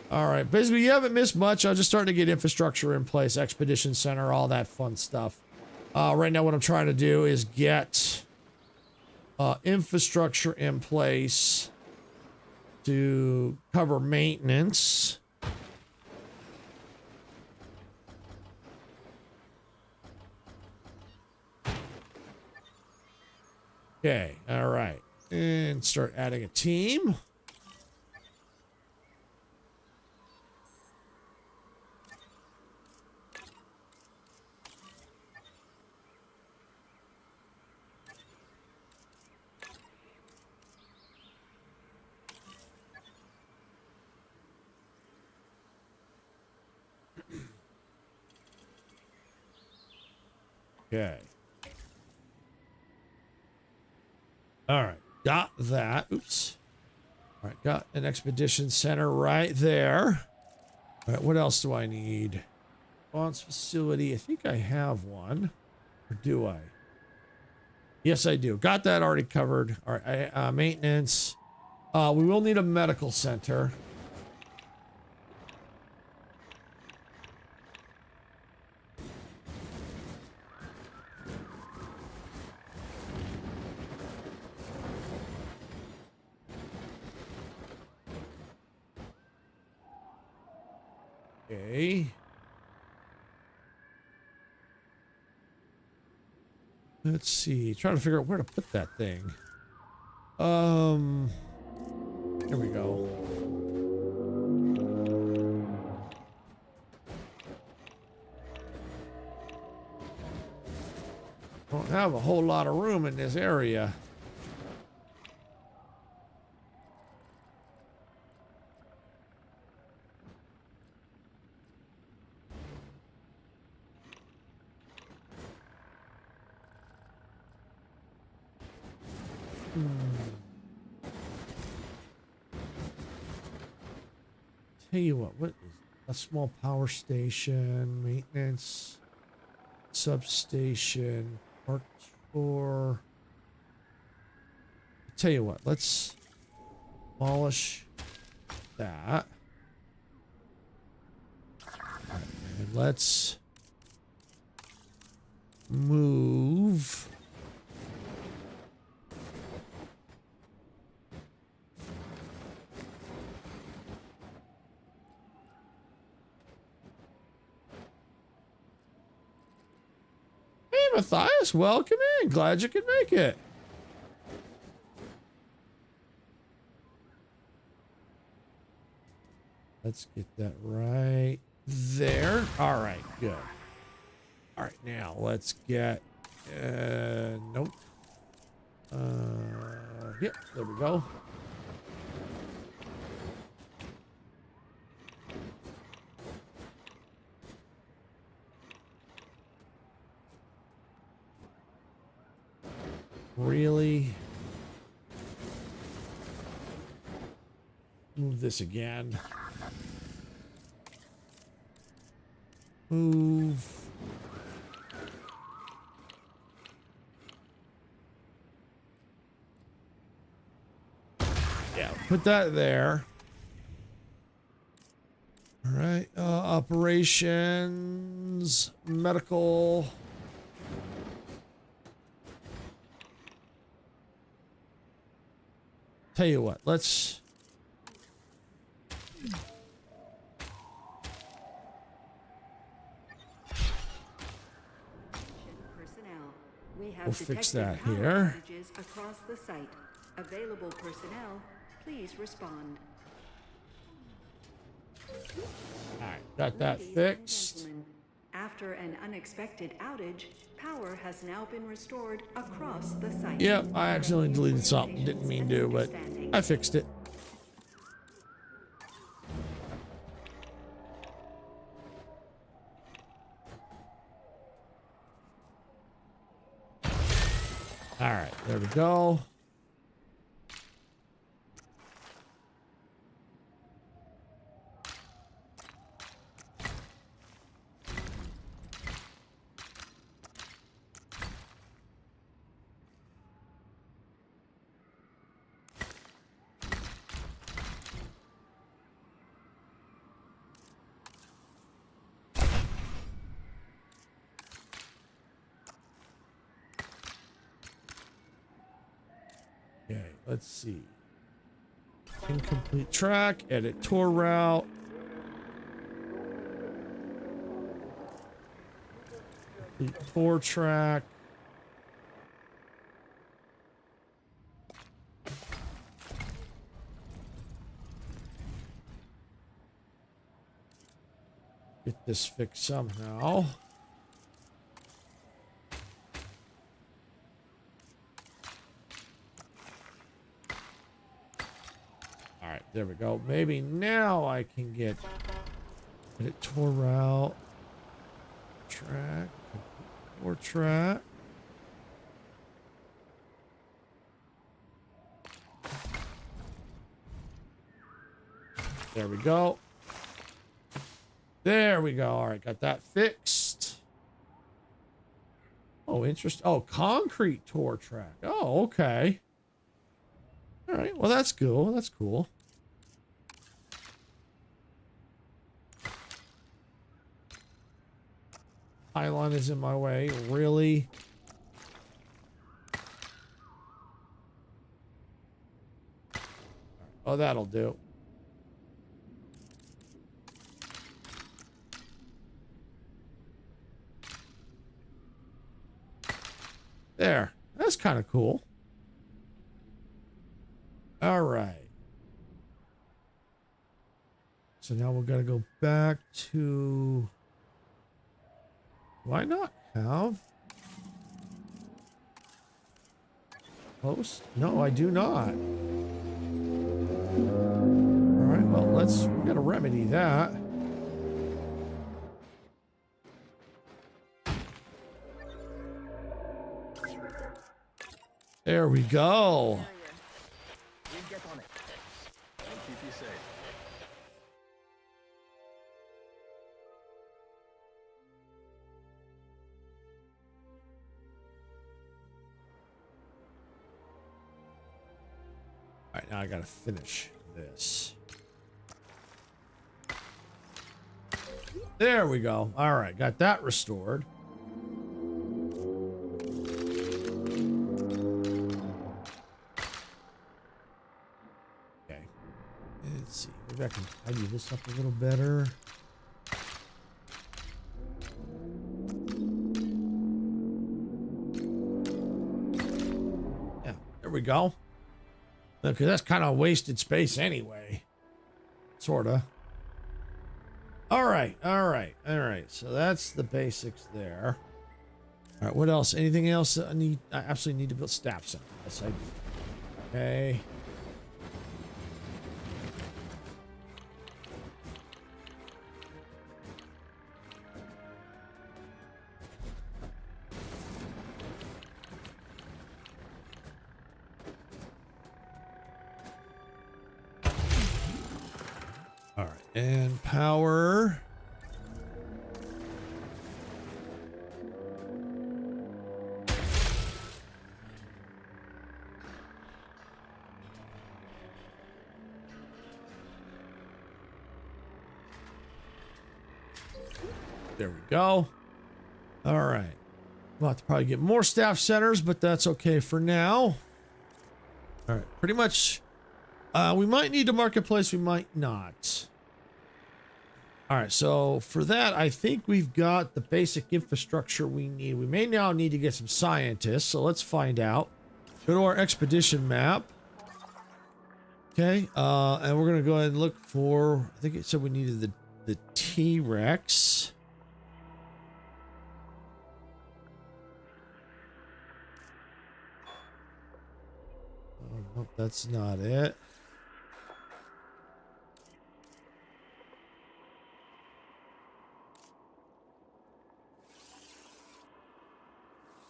All right. Basically, you haven't missed much. I'm just starting to get infrastructure in place, Expedition Center, all that fun stuff. Right now, what I'm trying to do is get infrastructure in place to cover maintenance. Okay, all right. And start adding a team. Okay. All right. Got that. Oops. All right. Got an expedition center right there. All right. What else do I need? Response facility. I think I have one. Or do I? Yes, I do. Got that already covered. All right. Maintenance. We will need a medical center. Okay. Let's see. Trying to figure out where to put that thing. Here we go. Don't have a whole lot of room in this area. Tell you what is a small power station, maintenance, substation, park tour. Tell you what, let's demolish that. And let's move. Matthias, welcome in. Glad you could make it. Let's get that right there. All right, good. All right, now let's get, nope. Yep, there we go. Really? Move this again. Move. Yeah, put that there. All right, operations, medical. Tell you what, let's we'll fix that here. Across the site. Available personnel, please respond. All right, got that fixed. After an unexpected outage, power has now been restored across the site. Yep, I accidentally deleted something. Didn't mean to, but I fixed it. All right, there we go. Okay, let's see. Incomplete track, edit tour route. Complete tour track. Get this fixed somehow. All right, there we go. Maybe now I can get edit tour route, track, or track. There we go. There we go. All right, got that fixed. Oh, interesting. Oh, concrete tour track. Oh, okay. All right. Well, that's cool. That's cool. Pylon is in my way. Really? Oh, that'll do. There. That's kind of cool. All right. So now we're going to go back to... Why not have... Post? No, I do not. All right, well, we got to remedy that. There we go. Get on it. I'll keep you safe. All right, now I got to finish this. There we go. All right, got that restored. Let's see. Maybe I can tidy this up a little better. Yeah, there we go. Okay, that's kind of wasted space anyway. Sorta. All right. So that's the basics there. All right, what else? Anything else that I need? I absolutely need to build staff center. Yes, I do. Okay. All right, and power. There we go. All right. We'll have to probably get more staff centers, but that's okay for now. All right, pretty much. We might need a marketplace, we might not. All right, so for that, I think we've got the basic infrastructure we need. We may now need to get some scientists, so let's find out. Go to our expedition map. Okay, and we're gonna go ahead and look for, I think it said we needed the T-Rex. Oh, nope, that's not it.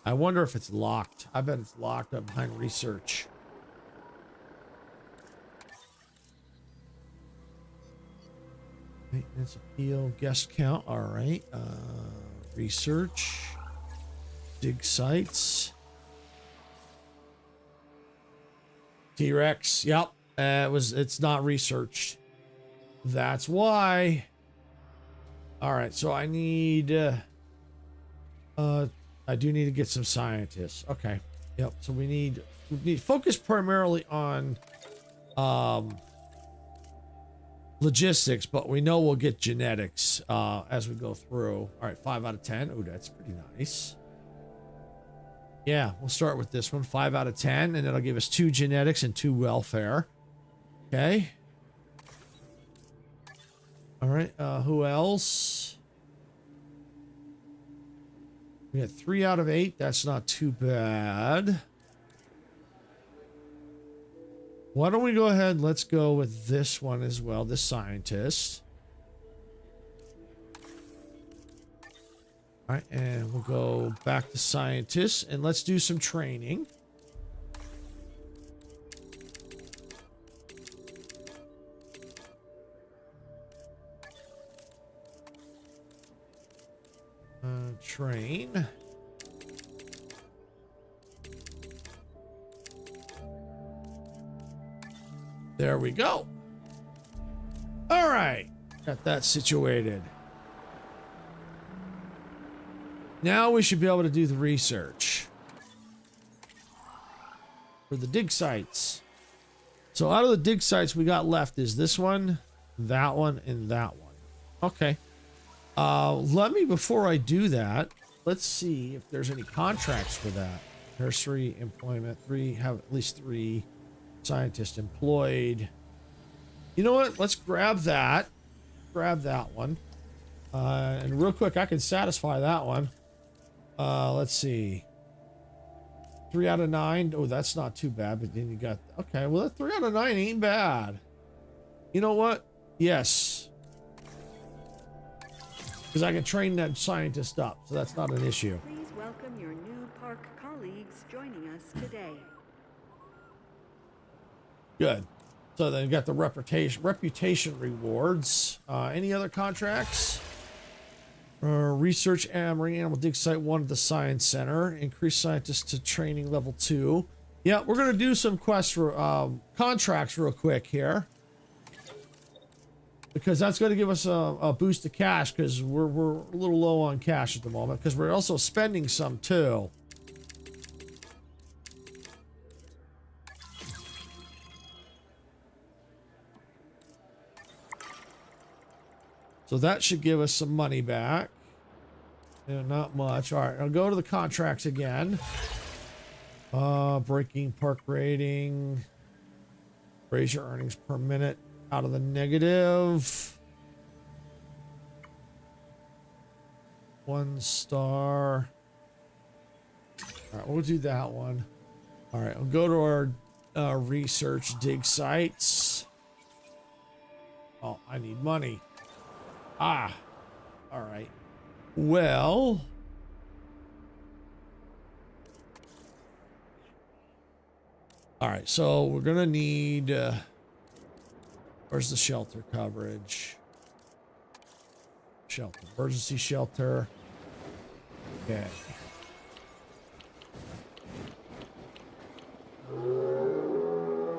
I wonder if it's locked. I bet it's locked up behind research. Maintenance appeal, guest count. All right. Research. Dig sites. T-Rex. Yep. It's not researched. That's why. All right. So I need, I do need to get some scientists. Okay. Yep. So we need focus primarily on logistics, but we know we'll get genetics as we go through. All right, 5 out of 10. Oh, that's pretty nice. Yeah, we'll start with this one, 5 out of 10, and that'll give us 2 genetics and 2 welfare. Okay. All right, who else? We got 3 out of 8. That's not too bad. Why don't we go ahead and let's go with this one as well, this scientist. All right, and we'll go back to scientists and let's do some training. Train. There we go. All right. Got that situated. Now we should be able to do the research for the dig sites. So out of the dig sites we got left is this one, and that one. Okay. Let me, before I do that, let's see if there's any contracts for that. Nursery employment. Have at least 3 scientists employed. You know what? Let's grab that. Grab that one. And real quick, I can satisfy that one. Let's see. 3 out of 9. Oh, that's not too bad. But then you got, okay, well, that 3 out of 9 ain't bad. You know what? Yes. Because I can train that scientist up, so that's not an issue. Please welcome your new park colleagues joining us today. Good. So then you got the reputation rewards. Any other contracts? Research marine animal dig site 1 at the science center. Increase scientists to training level 2. Yeah, we're gonna do some quests for contracts real quick here, because that's going to give us a boost of cash, because we're a little low on cash at the moment, because we're also spending some too. So that should give us some money back. Yeah, not much. All right, I'll go to the contracts again. Breaking park rating. Raise your earnings per minute out of the negative. 1 star. All right, we'll do that one. All right, I'll go to our research dig sites. Oh, I need money. Ah, all right. Well, all right. So we're gonna need. Where's the shelter coverage? Shelter, emergency shelter. Okay. All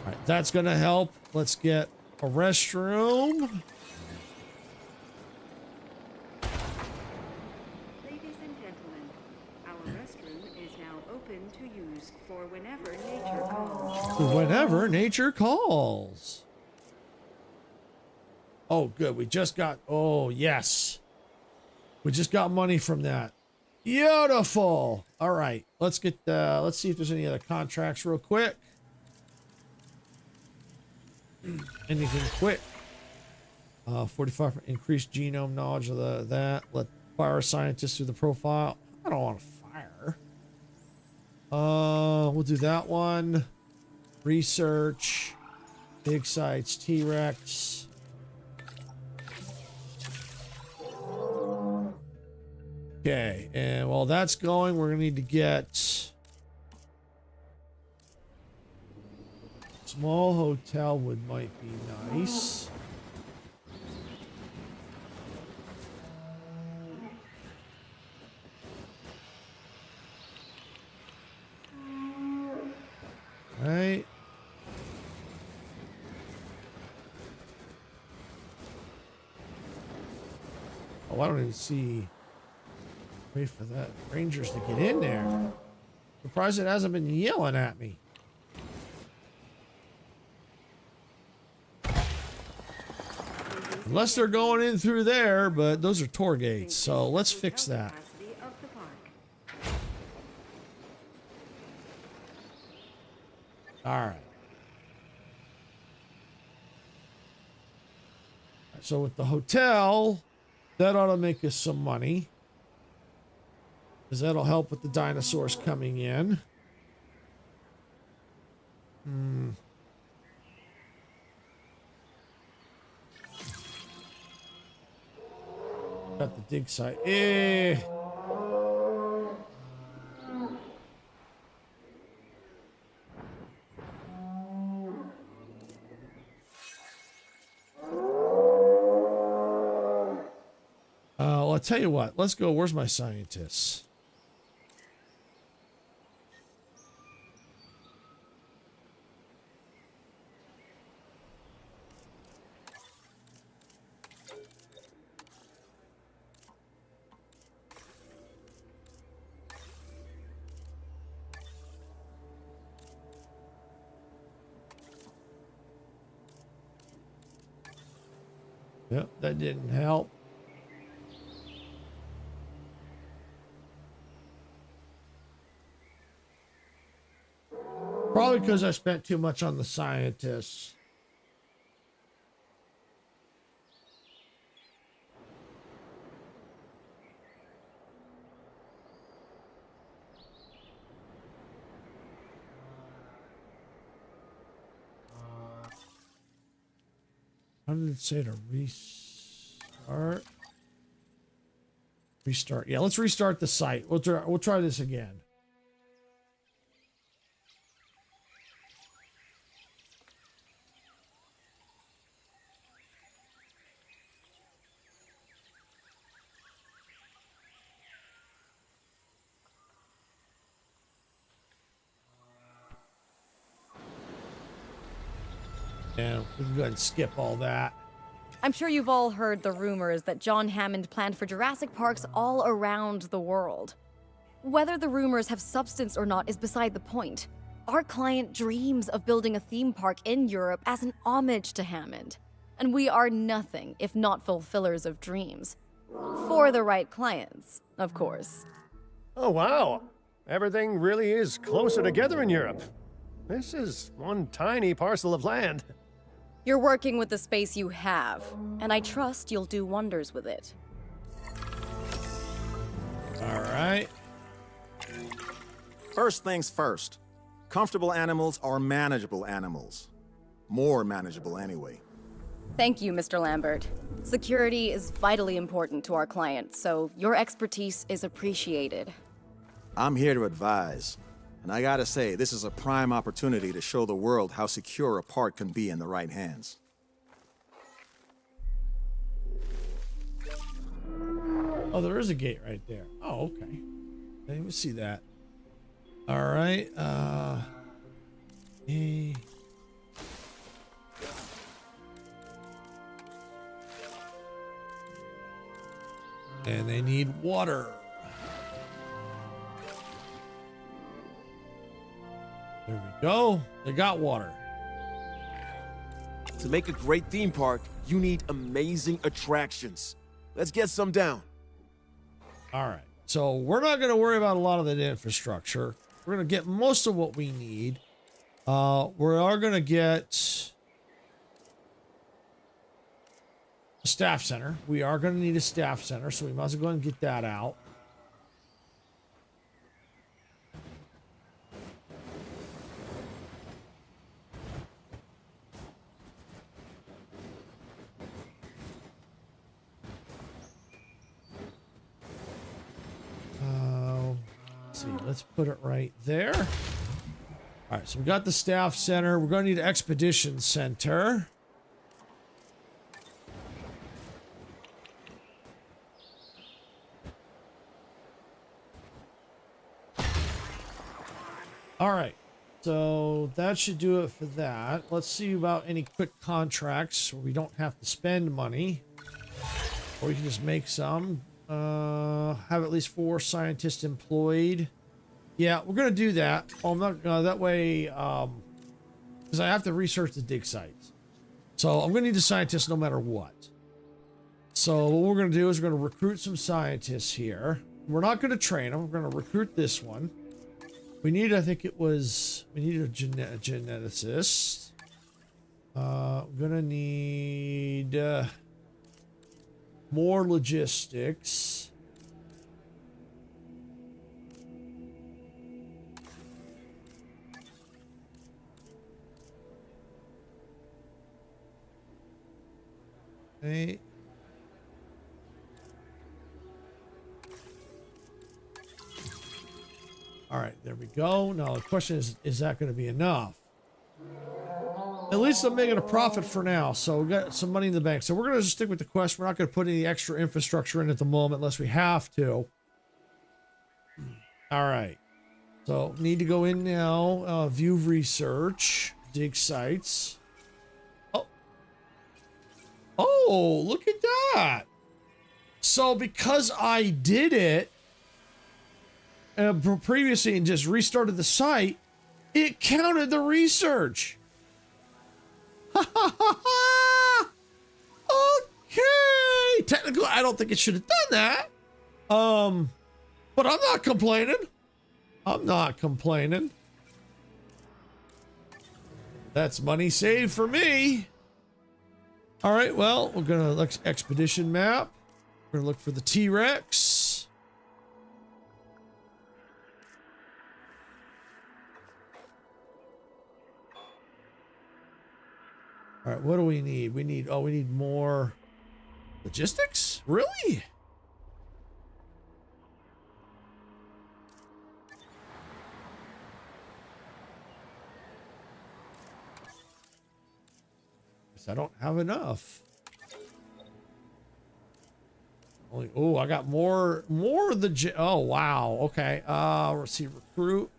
right, that's gonna help. Let's get a restroom. Ladies and gentlemen, our restroom is now open to use for whenever nature calls. Whenever nature calls. Oh, good. We just got, oh, yes. We just got money from that. Beautiful. All right. Let's get, let's see if there's any other contracts real quick. Anything quick. 45 increased genome knowledge of that. Let fire scientists through the profile. I don't want to fire. We'll do that one. Research. Big sites. T-Rex. Okay, and while that's going, we're gonna need to get small hotel might be nice. Right. Oh, I don't even see. Wait for that rangers to get in there. Surprised it hasn't been yelling at me. Unless they're going in through there, but those are tour gates, so let's fix that. All right. So with the hotel, that ought to make us some money, because that'll help with the dinosaurs coming in. Got the dig site. Well, I'll tell you what. Let's go. Where's my scientists? Yep, that didn't help. Probably because I spent too much on the scientists. How did it say to restart? Restart. Yeah, let's restart the site. We'll try this again. And we can go ahead and skip all that. I'm sure you've all heard the rumors that John Hammond planned for Jurassic Parks all around the world. Whether the rumors have substance or not is beside the point. Our client dreams of building a theme park in Europe as an homage to Hammond. And we are nothing if not fulfillers of dreams. For the right clients, of course. Oh, wow. Everything really is closer together in Europe. This is one tiny parcel of land. You're working with the space you have, and I trust you'll do wonders with it. All right. First things first. Comfortable animals are manageable animals. More manageable anyway. Thank you, Mr. Lambert. Security is vitally important to our clients, so your expertise is appreciated. I'm here to advise. And I gotta say, this is a prime opportunity to show the world how secure a park can be in the right hands. Oh, there is a gate right there. Oh, okay. I didn't even see that. All right. And they need water. There we go. They got water. To make a great theme park, you need amazing attractions. Let's get some down. All right. So we're not going to worry about a lot of that infrastructure. We're going to get most of what we need. We are going to get a staff center. We are going to need a staff center, so we might as well go ahead and get that out. Let's put it right there. All right, so we got the staff center. We're going to need an expedition center. All right, so that should do it for that. Let's see about any quick contracts where we don't have to spend money, or we can just make some. Have at least 4 scientists employed. Yeah, we're gonna do that. I'm not that way, because I have to research the dig sites. So I'm gonna need a scientist no matter what. So what we're gonna do is we're gonna recruit some scientists here. We're not gonna train them. We're gonna recruit this one. We need, I think it was, we need a geneticist. We're gonna need more logistics. Okay. All right, there we go. Now the question is that going to be enough? At least I'm making a profit for now, so we got some money in the bank. So we're going to just stick with the quest. We're not going to put any extra infrastructure in at the moment unless we have to. All right. So need to go in now, view research, dig sites. Oh, look at that. So because I did it previously and just restarted the site, it counted the research. Okay. Technically, I don't think it should have done that. But I'm not complaining. I'm not complaining. That's money saved for me. All right, well, we're gonna look expedition map. We're gonna look for the T-Rex. All right, what do we need? We need more logistics? Really? Guess I don't have enough. Oh, I got more of the oh wow. Okay. Let's see, recruit.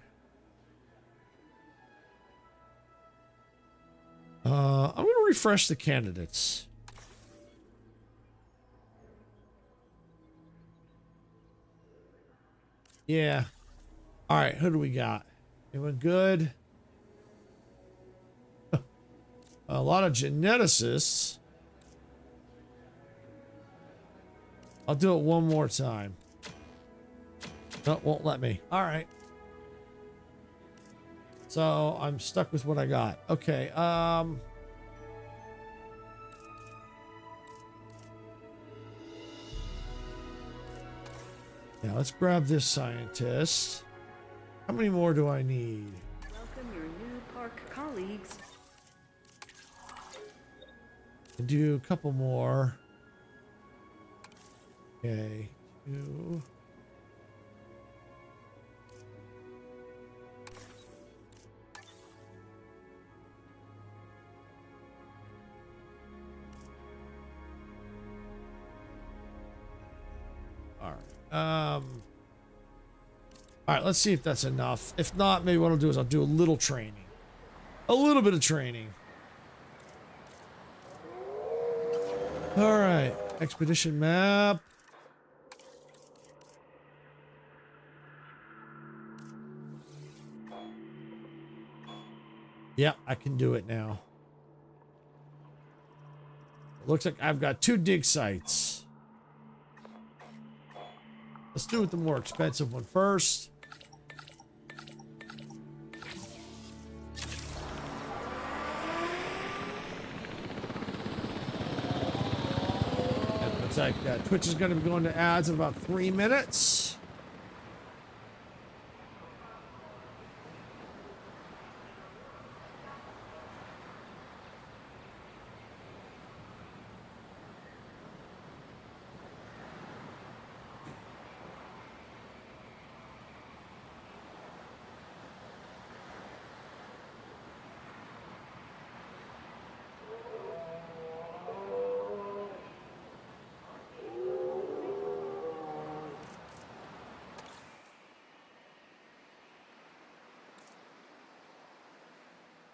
I'm gonna refresh the candidates. Yeah. All right, who do we got? Anyone good? A lot of geneticists. I'll do it one more time. No, won't let me. All right. So I'm stuck with what I got. Okay. Yeah, let's grab this scientist. How many more do I need? Welcome your new park colleagues. Do a couple more. Okay. 2. All right, let's see if that's enough. If not, maybe what I'll do is I'll do a little training. A little bit of training. All right, expedition map. Yeah, I can do it now. It looks like I've got 2 dig sites. Let's do it the more expensive one first. It looks like Twitch is going to be going to ads in about 3 minutes.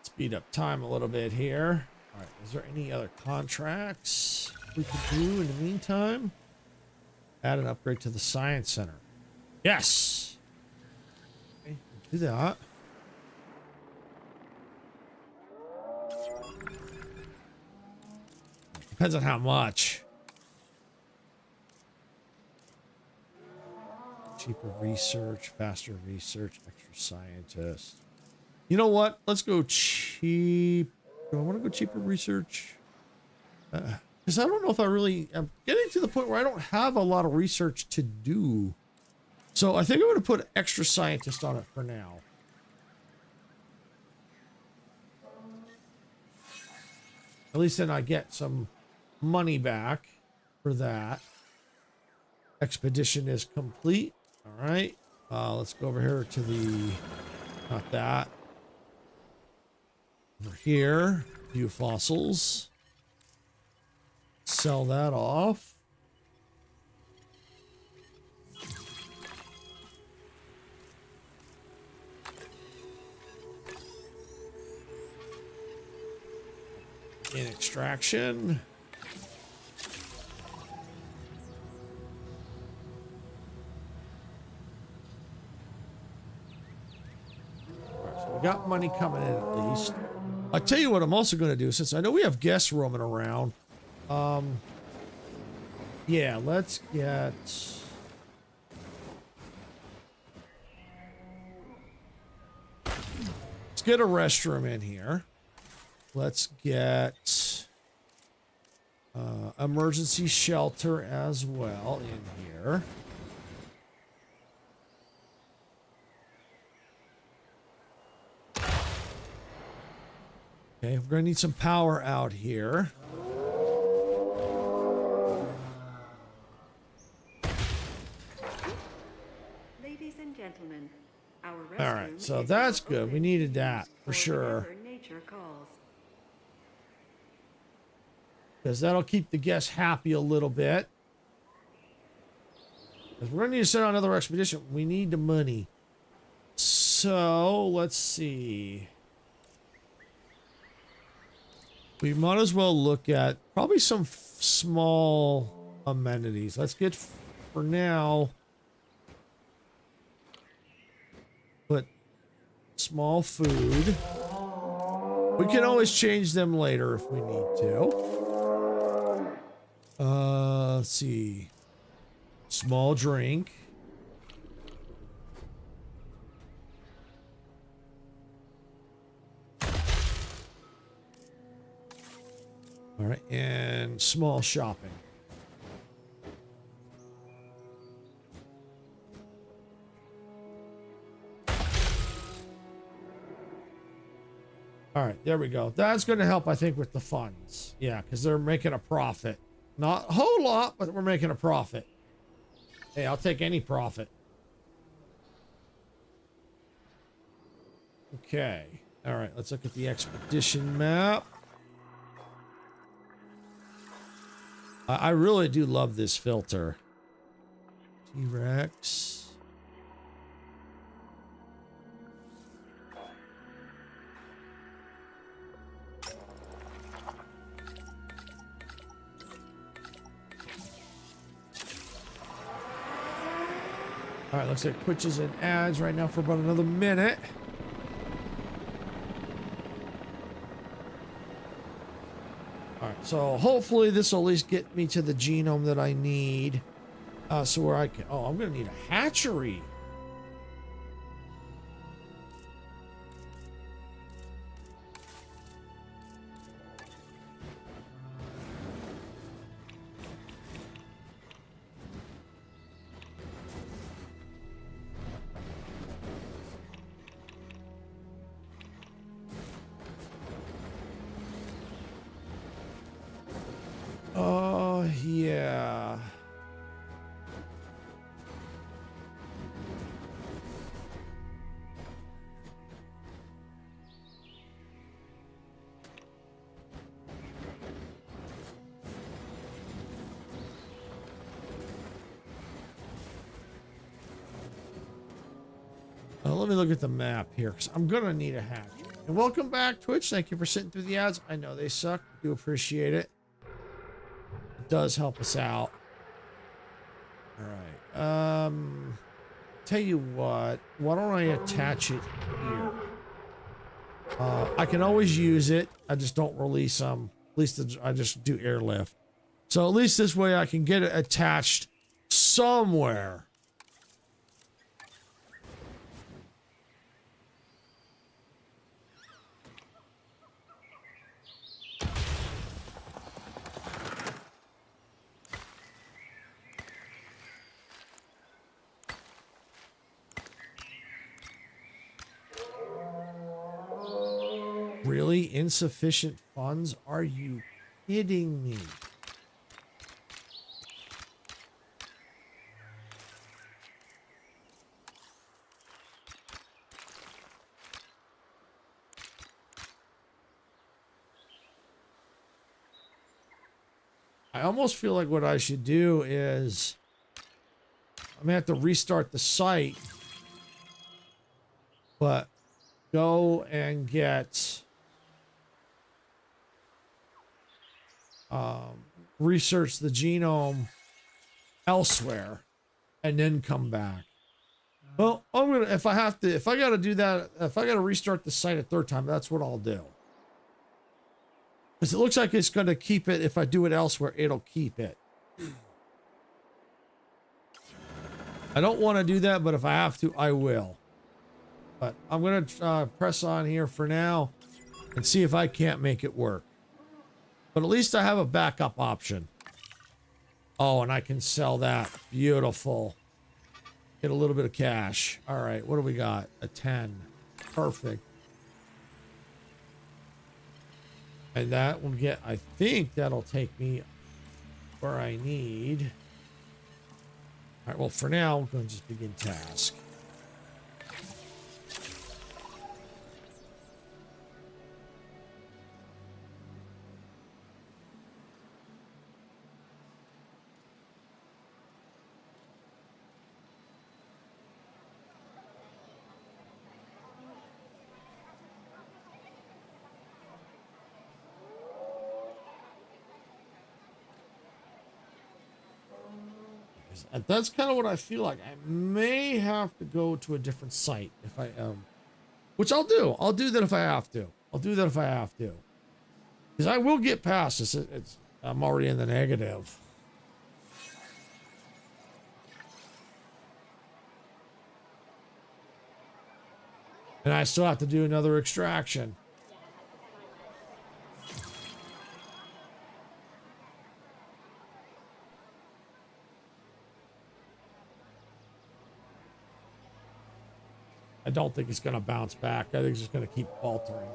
Speed up time a little bit here. All right, is there any other contracts we could do in the meantime? Add an upgrade to the science center. Yes. Okay, do that. Depends on how much. Cheaper research, faster research, extra scientists. You know what? Let's go cheap. Do I want to go cheaper research? Because I don't know if I really... I'm getting to the point where I don't have a lot of research to do. So I think I'm going to put extra scientist on it for now. At least then I get some money back for that. Expedition is complete. All right. Let's go over here to the... Not that. Over here, view fossils. Sell that off. In extraction. All right, so we got money coming in at least. I'll tell you what I'm also going to do, since I know we have guests roaming around. Yeah, let's get... Let's get a restroom in here. let's get emergency shelter as well in here. Okay, we're gonna need some power out here. Ladies and gentlemen, our All right, restroom so is that's now good. We open needed to that use for sure. whenever nature calls. Because that'll keep the guests happy a little bit. Because we're gonna need to send out another expedition. We need the money. So let's see. We might as well look at probably some small amenities. Let's get, for now, put small food. We can always change them later if we need to. Let's see. Small drink. All right, and small shopping. All right, there we go. That's going to help, I think, with the funds. Yeah, because they're making a profit. Not a whole lot, but we're making a profit. Hey, I'll take any profit. Okay. All right, let's look at the expedition map. I really do love this filter. T-Rex. All right, looks like Twitch is in ads right now for about another minute. All right, so hopefully this will at least get me to the genome that I need. So where I can, oh, I'm going to need a hatchery. Oh, yeah. Let me look at the map here, because I'm going to need a hatchery. And welcome back, Twitch. Thank you for sitting through the ads. I know they suck. I do appreciate it. It does help us out. All right. Tell you what. Why don't I attach it here? I can always use it. I just don't release them. At least I just do airlift. So at least this way I can get it attached somewhere. Really? Insufficient funds? Are you kidding me? I almost feel like what I should do is I'm gonna have to restart the site, but go and get research the genome elsewhere and then come back. Well, I'm gonna, if I gotta do that, if I gotta restart the site a third time, that's what I'll do. Because it looks like it's gonna keep it. If I do it elsewhere, it'll keep it. I don't want to do that, but if I have to, I will. But I'm gonna press on here for now. and see if I can't make it work. But at least I have a backup option. Oh, and I can sell that. Beautiful. Get a little bit of cash. All right, what do we got? A 10. Perfect. And that will get, I think that'll take me where I need. All right, well, for now, I'm going to just begin task. That's kind of what I feel like. I may have to go to a different site if I which I'll do. I'll do that if I have to. I'll do that if I have to. Because I will get past this. I'm already in the negative. And I still have to do another extraction. I don't think it's going to bounce back. I think it's just going to keep faltering.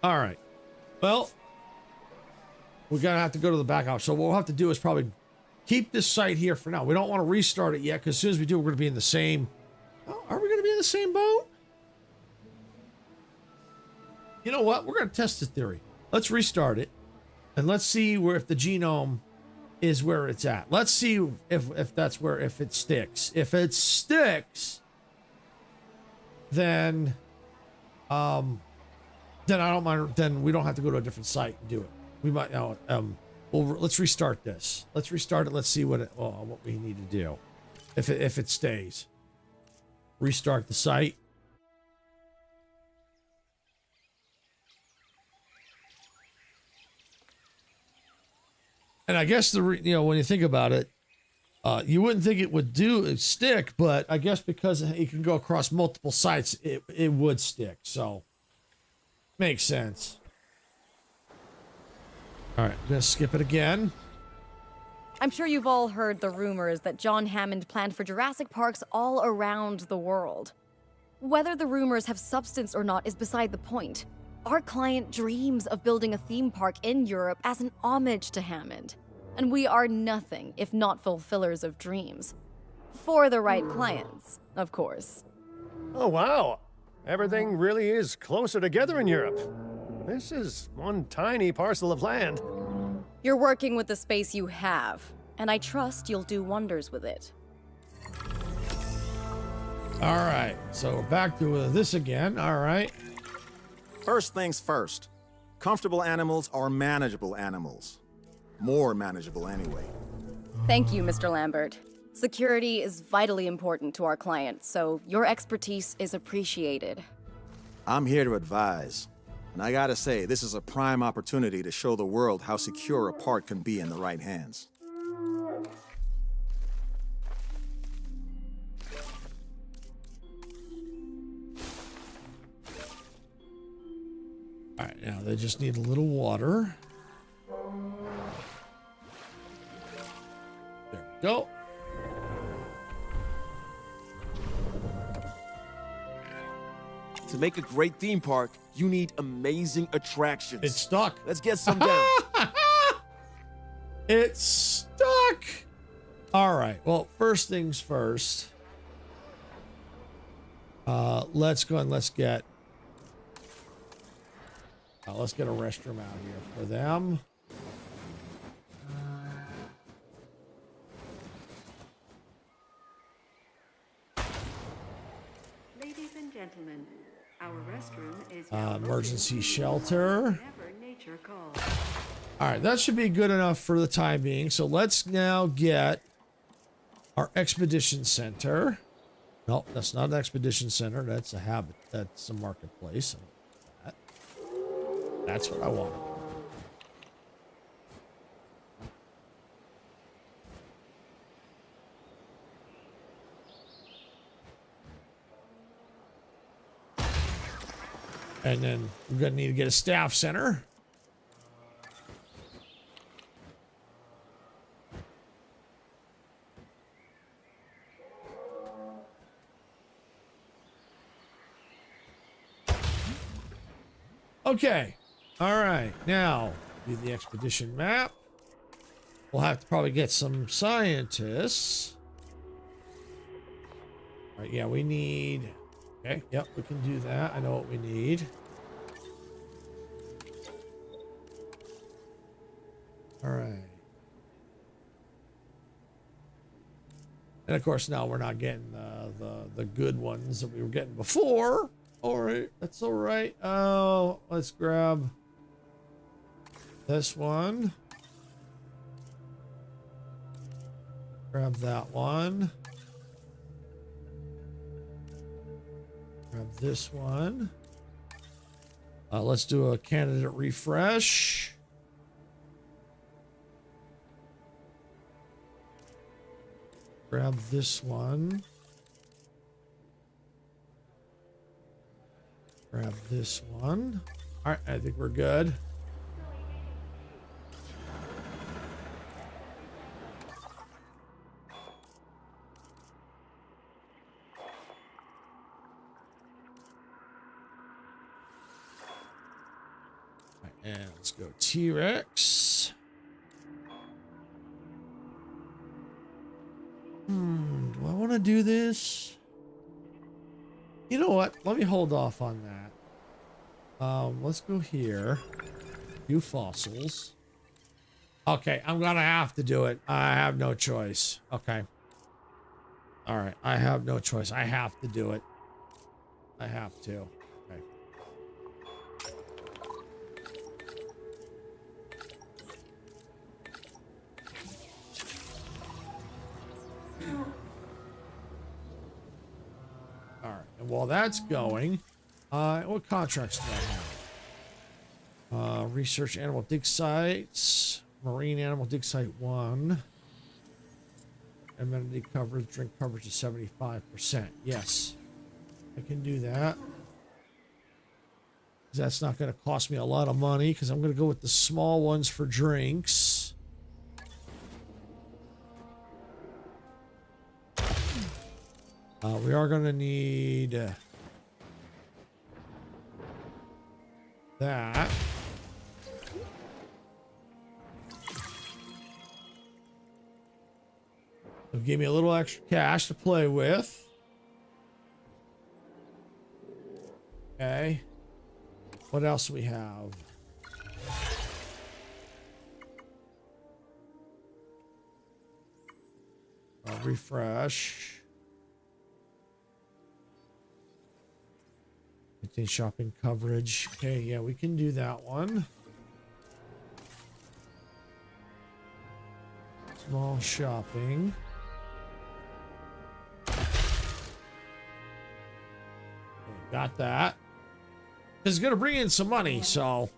All right. Well, we're going to have to go to the backup. So what we'll have to do is probably keep this site here for now. We don't want to restart it yet because as soon as we do, we're going to be in the same... Oh, are we going to be in the same boat? You know what? We're going to test the theory. Let's restart it. And let's see where if the genome... is where it's at. Let's see if that's where, if it sticks. If it sticks, then I don't mind. Then we don't have to go to a different site and do it. We might now. Well, let's restart this. Let's restart it. Let's see what we need to do. If it stays, restart the site. And I guess when you think about it, you wouldn't think it would stick, but I guess because it can go across multiple sites, it would stick. So makes sense. All right, I'm gonna skip it again. I'm sure you've all heard the rumors that John Hammond planned for Jurassic Parks all around the world. Whether the rumors have substance or not is beside the point. Our client dreams of building a theme park in Europe as an homage to Hammond. And we are nothing if not fulfillers of dreams. For the right clients, of course. Oh, wow. Everything really is closer together in Europe. This is one tiny parcel of land. You're working with the space you have, and I trust you'll do wonders with it. All right, so we're back to this again. All right. First things first. Comfortable animals are manageable animals. More manageable anyway. Thank you, Mr. Lambert. Security is vitally important to our client, so your expertise is appreciated. I'm here to advise. And I gotta say, this is a prime opportunity to show the world how secure a park can be in the right hands. All right, now they just need a little water. There we go. To make a great theme park, you need amazing attractions. It's stuck. Let's get some down. It's stuck. All right. Well, first things first. Let's go and let's get a restroom out here for them. Ladies and gentlemen, our restroom is now Emergency open shelter. whenever nature calls. All right, that should be good enough for the time being. So let's now get our expedition center. No, that's not an expedition center. That's a habit. That's a marketplace. That's what I want. And then we're going to need to get a staff center. Okay. All right. Now, do the expedition map. We'll have to probably get some scientists. All right. Yeah, we need... Okay. Yep, we can do that. I know what we need. All right. And of course, now we're not getting the good ones that we were getting before. All right, that's all right. Oh, let's grab this one. Grab that one. Grab this one. Let's do a candidate refresh. Grab this one. Grab this one. All right, I think we're good. All right, and let's go T-Rex. Do I want to do this? You know what? Let me hold off on that. Let's go here. View fossils. Okay, I'm gonna have to do it. I have no choice. Okay. All right, I have no choice. I have to do it. I have to. Okay. All right, and while that's going, what contracts do I have? Research animal dig sites, marine animal dig site 1, amenity coverage, drink coverage is 75%. Yes, I can do that. That's not going to cost me a lot of money because I'm going to go with the small ones for drinks. We are going to need that. It'll give me a little extra cash to play with. Okay. What else do we have? Refresh. Maintain shopping coverage. Okay, yeah, we can do that one. Small shopping. Okay, got that. It's gonna bring in some money, so.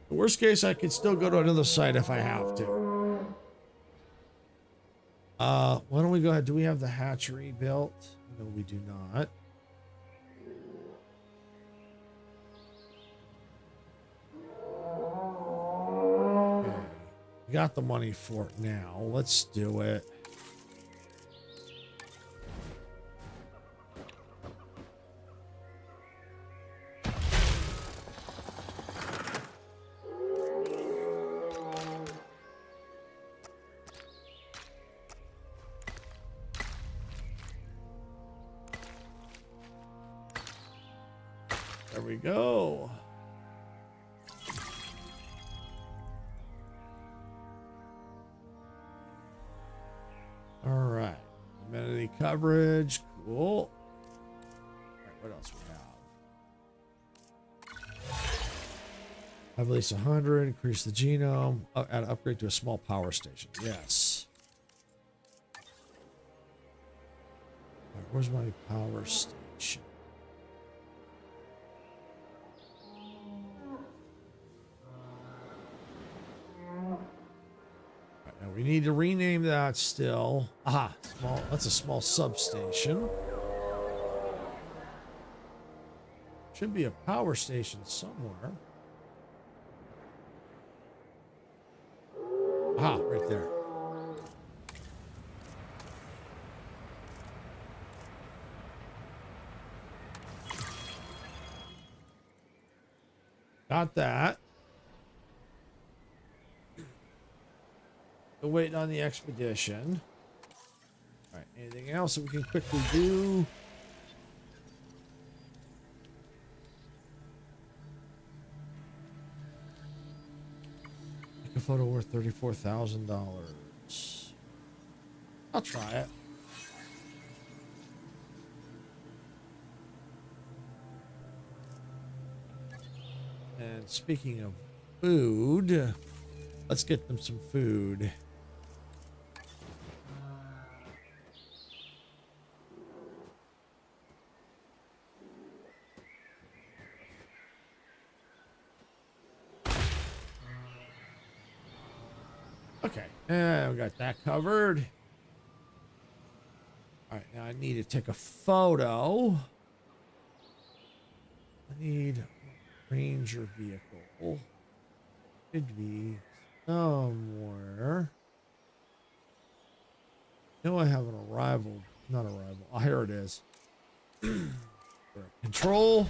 The worst case, I could still go to another site if I have to. Why don't we go ahead? Do we have the hatchery built? No, we do not. Okay. We got the money for it now. Let's do it. There we go. All right. Amenity coverage. Cool. All right, what else we have? Have at least 100. Increase the genome. Add upgrade to a small power station. Yes. All right, where's my power station? we need to rename that still. Aha, small. That's a small substation. Should be a power station somewhere. Aha, right there. Got that. Still waiting on the expedition. All right, anything else that we can quickly do? Take a photo worth $34,000. I'll try it. And speaking of food, let's get them some food. Okay, and we got that covered. All right, now I need to take a photo. I need Ranger vehicle. Should be somewhere. No, I have an arrival. Not arrival. Oh, here it is. Control.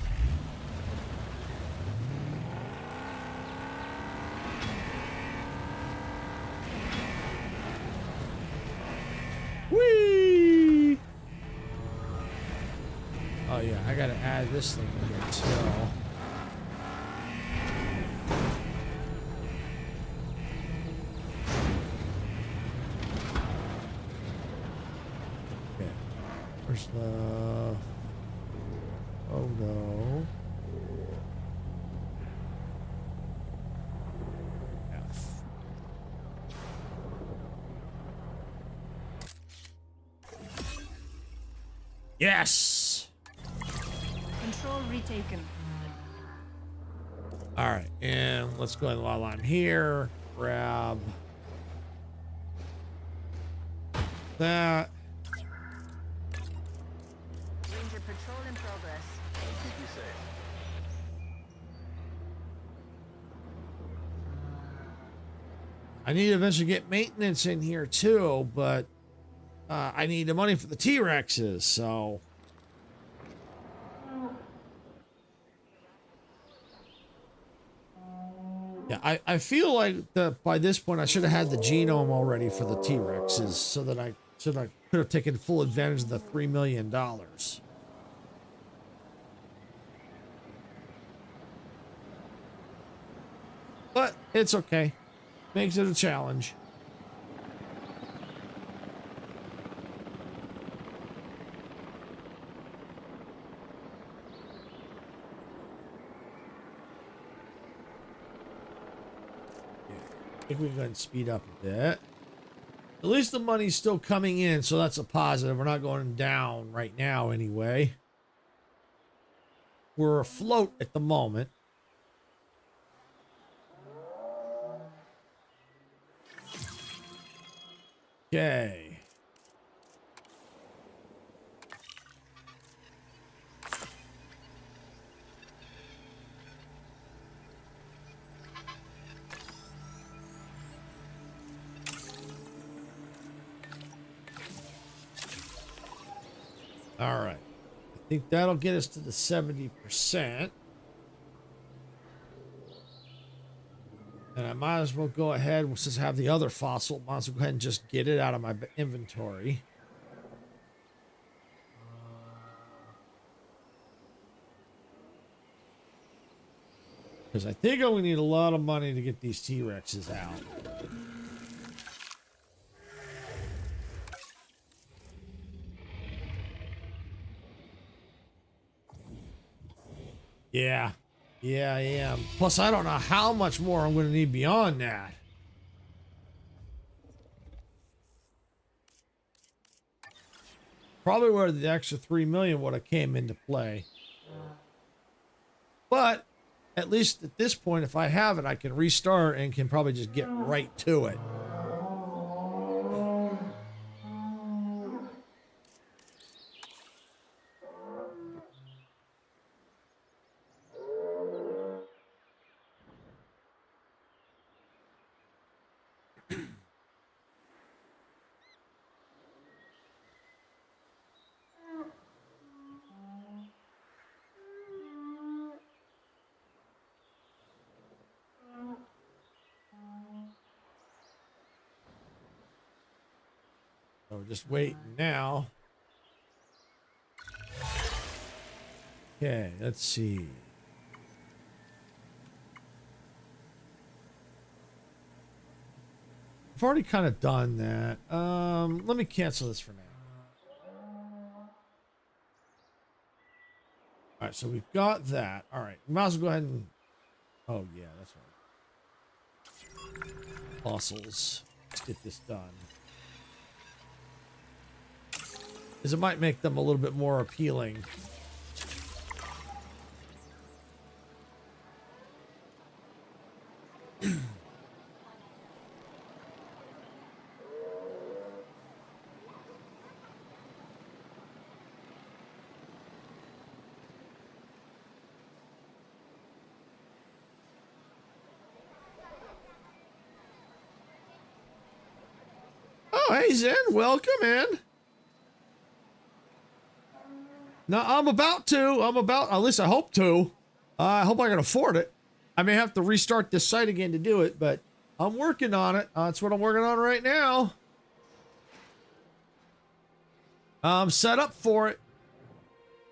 Whee! Oh yeah, I gotta add this thing in here too. Where's the photo? F. Yes. Control retaken. All right, and let's go ahead while I'm here. Grab that. Ranger patrol in progress. Keep you safe. I need to eventually get maintenance in here too, but I need the money for the T-Rexes, so. Yeah, I feel like that by this point I should have had the genome already for the T-Rexes so that I could have taken full advantage of the $3 million. But it's okay. Makes it a challenge. I think we can go ahead and speed up a bit. At least the money's still coming in, so that's a positive. We're not going down right now anyway. We're afloat at the moment. Okay. All right. I think that'll get us to the 70%. And I might as well go ahead, since I have the other fossil, might as well go ahead and just get it out of my inventory. Because I think I'm going to need a lot of money to get these T-Rexes out. Yeah. Yeah, I am. Plus, I don't know how much more I'm going to need beyond that. Probably where the extra 3 million would have came into play. But at least at this point, if I have it, I can restart and can probably just get right to it. we're just waiting now. Okay, let's see. I've already kind of done that. Let me cancel this for now. All right, so we've got that. All right, we might as well go ahead and... Oh, yeah, that's right. Fossils. Let's get this done. Because it might make them a little bit more appealing. Hey Zen, welcome in. No, I'm about to. At least I hope to. I hope I can afford it. I may have to restart this site again to do it, but I'm working on it. That's what I'm working on right now. I'm set up for it.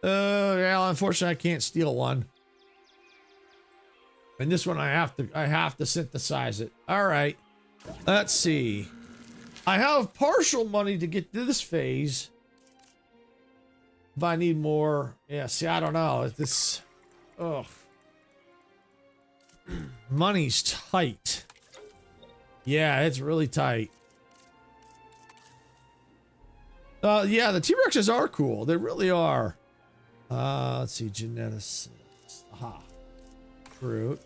Yeah, unfortunately, I can't steal one. And this one, I have to synthesize it. All right. Let's see. I have partial money to get to this phase. But I need more. Yeah, see, I don't know. This... Ugh. Money's tight. Yeah, it's really tight. Yeah, the T-Rexes are cool. They really are. Let's see. Geneticists. Aha. Fruit.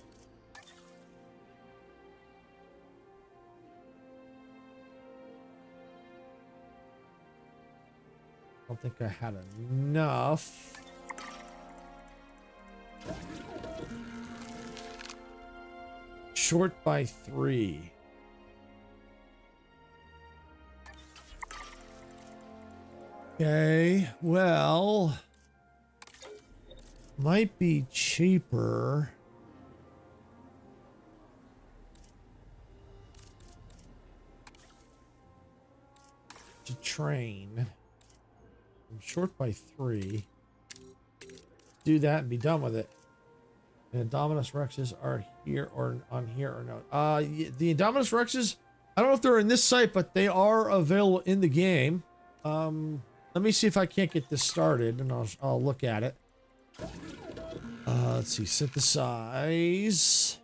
I don't think I had enough. Short by 3. Okay, well, might be cheaper. To train. I'm short by 3. Do that and be done with it. The Indominus Rexes are here or on here or no. The Indominus Rexes, I don't know if they're in this site, but they are available in the game. Let me see if I can't get this started and I'll look at it. Let's see, synthesize.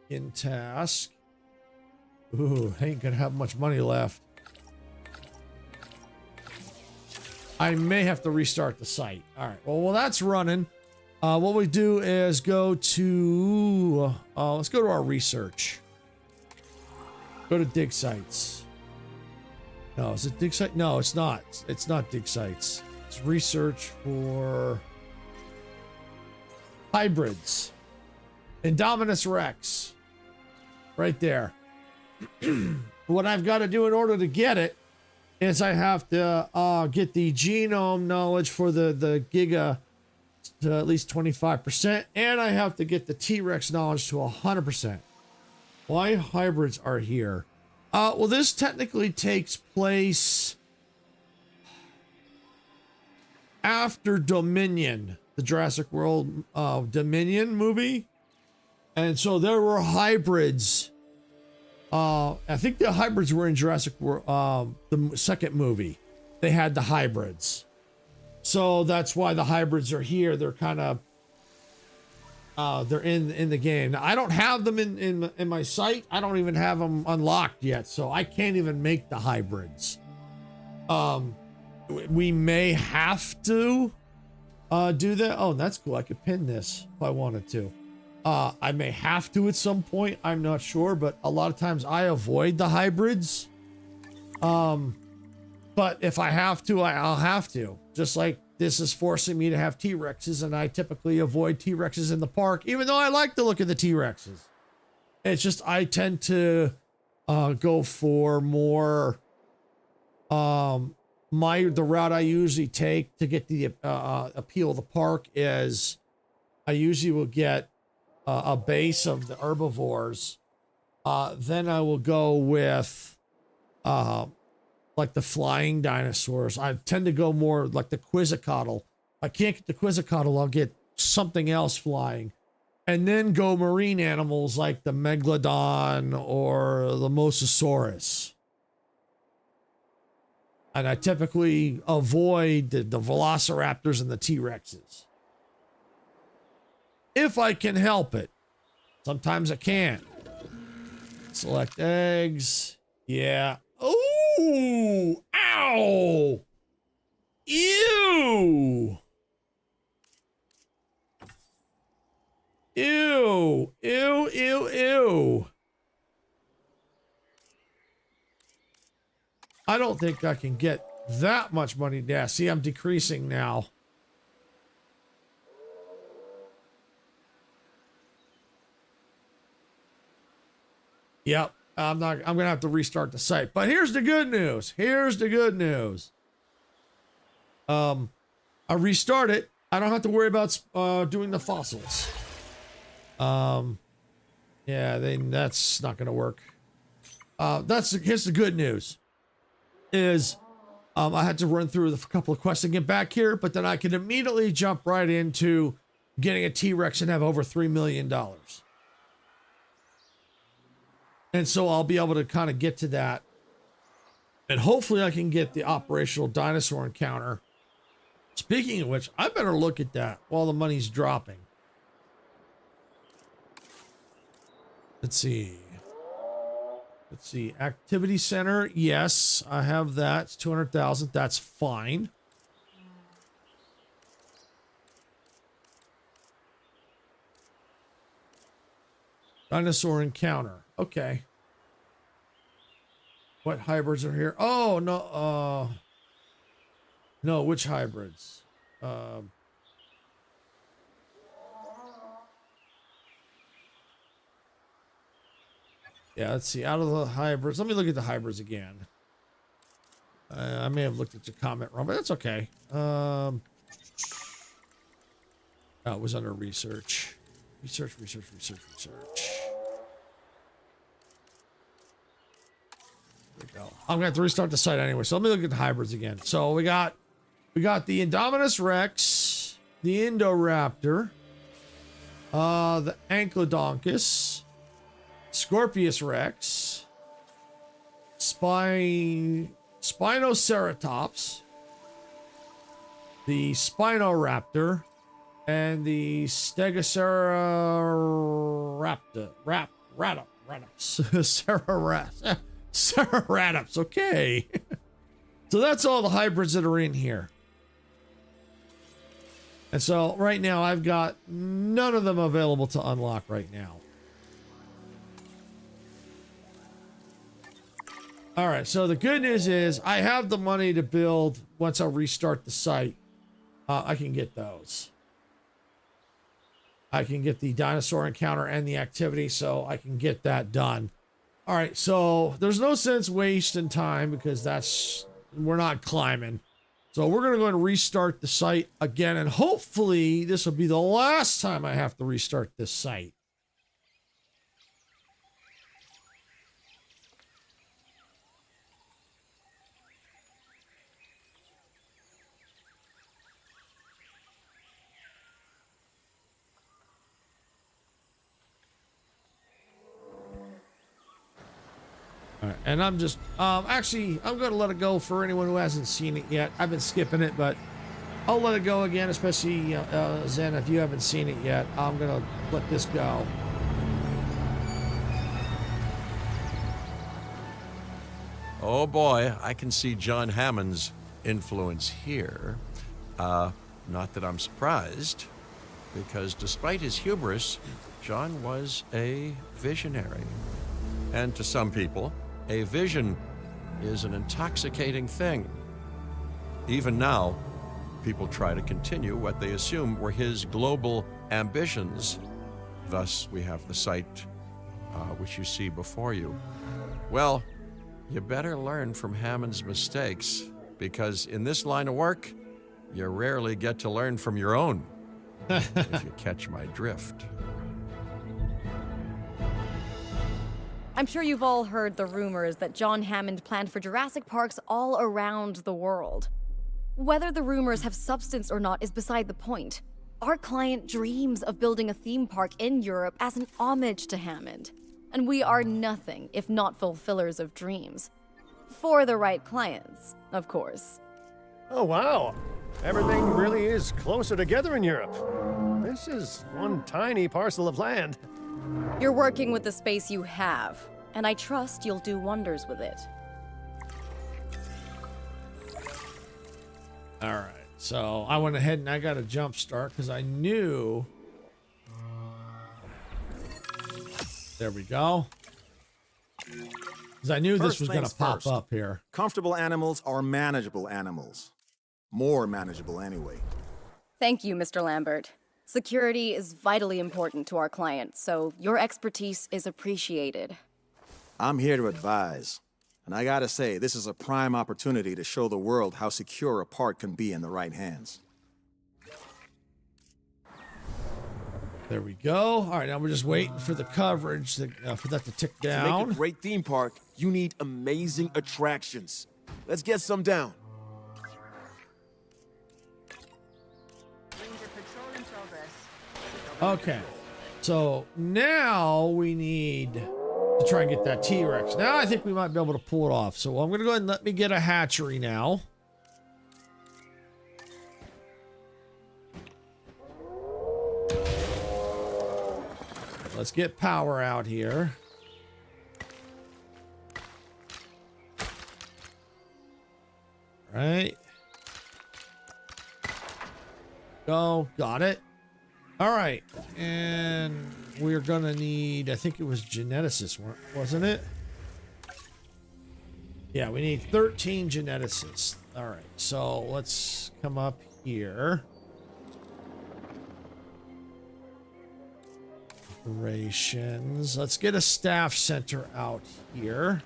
In task. Ooh, ain't gonna have much money left. I may have to restart the site. All right. Well, while that's running, what we do is go to, let's go to our research. Go to dig sites. No, is it dig site? No, it's not. It's not dig sites. It's research for hybrids. Indominus Rex. Right there. What I've got to do in order to get it is I have to get the genome knowledge for the Giga to at least 25%, and I have to get the T-Rex knowledge to 100%. Why hybrids are here? Well, this technically takes place after Dominion, the Jurassic World Dominion movie, and so there were hybrids. I think the hybrids were in Jurassic World, the second movie. They had the hybrids. So that's why the hybrids are here. They're kind of, they're in the game. Now, I don't have them in my site. I don't even have them unlocked yet. So I can't even make the hybrids. We may have to do that. Oh, that's cool. I could pin this if I wanted to. I may have to at some point. I'm not sure, but a lot of times I avoid the hybrids. But if I have to, I'll have to. Just like this is forcing me to have T-Rexes, and I typically avoid T-Rexes in the park, even though I like the look of the T-Rexes. It's just I tend to go for more. The route I usually take to get the appeal of the park is I usually will get a base of the herbivores. Then I will go with like the flying dinosaurs. I tend to go more like the Quetzalcoatl. If I can't get the Quetzalcoatl, I'll get something else flying. And then go marine animals like the Megalodon or the Mosasaurus. And I typically avoid the Velociraptors and the T-Rexes. If I can help it. Sometimes I can't. Select eggs. Yeah. Ooh! Ow! Ew! Ew! Ew, ew, ew. I don't think I can get that much money. Yeah, see, I'm decreasing now. Yep, I'm gonna have to restart the site. But here's the good news. Here's the good news. I restart it. I don't have to worry about doing the fossils. Yeah, that's not gonna work. Here's the good news. Is I had to run through a couple of quests to get back here, but then I can immediately jump right into getting a T-Rex and have over $3 million. And so I'll be able to kind of get to that. And hopefully I can get the operational dinosaur encounter. Speaking of which, I better look at that while the money's dropping. Let's see. Let's see. Activity center. Yes, I have that. It's 200,000. That's fine. Dinosaur encounter. Okay. What hybrids are here? Oh, no. No, which hybrids? Yeah, let's see. Out of the hybrids. Let me look at the hybrids again. I may have looked at your comment wrong, but that's okay. Oh, it was under research. Research. There we go. I'm gonna have to restart the site anyway, so let me look at the hybrids again. So we got the Indominus Rex, the Indoraptor, the Ankylodontus, Scorpius Rex, Spinoceratops, the Spinoraptor, and the Stegoceratops. Ceratops. Okay. So that's all the hybrids that are in here. And so right now I've got none of them available to unlock right now. All right, so the good news is I have the money to build. Once I restart the site, I can get those. I can get the dinosaur encounter and the activity, so I can get that done. All right, so there's no sense wasting time because we're not climbing. So we're going to go and restart the site again, and hopefully this will be the last time I have to restart this site. All right, and I'm just, actually, I'm going to let it go for anyone who hasn't seen it yet. I've been skipping it, but I'll let it go again, especially Zen, if you haven't seen it yet. I'm going to let this go. Oh boy, I can see John Hammond's influence here. Not that I'm surprised, because despite his hubris, John was a visionary. And to some people, a vision is an intoxicating thing. Even now, people try to continue what they assume were his global ambitions. Thus, we have the site which you see before you. Well, you better learn from Hammond's mistakes, because in this line of work, you rarely get to learn from your own, if you catch my drift. I'm sure you've all heard the rumors that John Hammond planned for Jurassic Parks all around the world. Whether the rumors have substance or not is beside the point. Our client dreams of building a theme park in Europe as an homage to Hammond. And we are nothing if not fulfillers of dreams. For the right clients, of course. Oh, wow. Everything really is closer together in Europe. This is one tiny parcel of land. You're working with the space you have, and I trust you'll do wonders with it. All right. So I went ahead and I got a jump start because I knew. There we go. Because I knew this was going to pop up here. Comfortable animals are manageable animals. More manageable anyway. Thank you, Mr. Lambert. Security is vitally important to our client, so your expertise is appreciated. I'm here to advise. And I gotta say, this is a prime opportunity to show the world how secure a park can be in the right hands. There we go. All right, now we're just waiting for the coverage for that to tick down. To make a great theme park, you need amazing attractions. Let's get some down. Ranger patrol in progress. Okay, so now we need to try and get that T-Rex. Now I think we might be able to pull it off. So I'm going to go ahead and let me get a hatchery now. Let's get power out here. Right. Go. Got it. All right. And we're going to need, I think it was geneticists, wasn't it? Yeah, we need 13 geneticists. All right. So let's come up here. Operations. Let's get a staff center out here.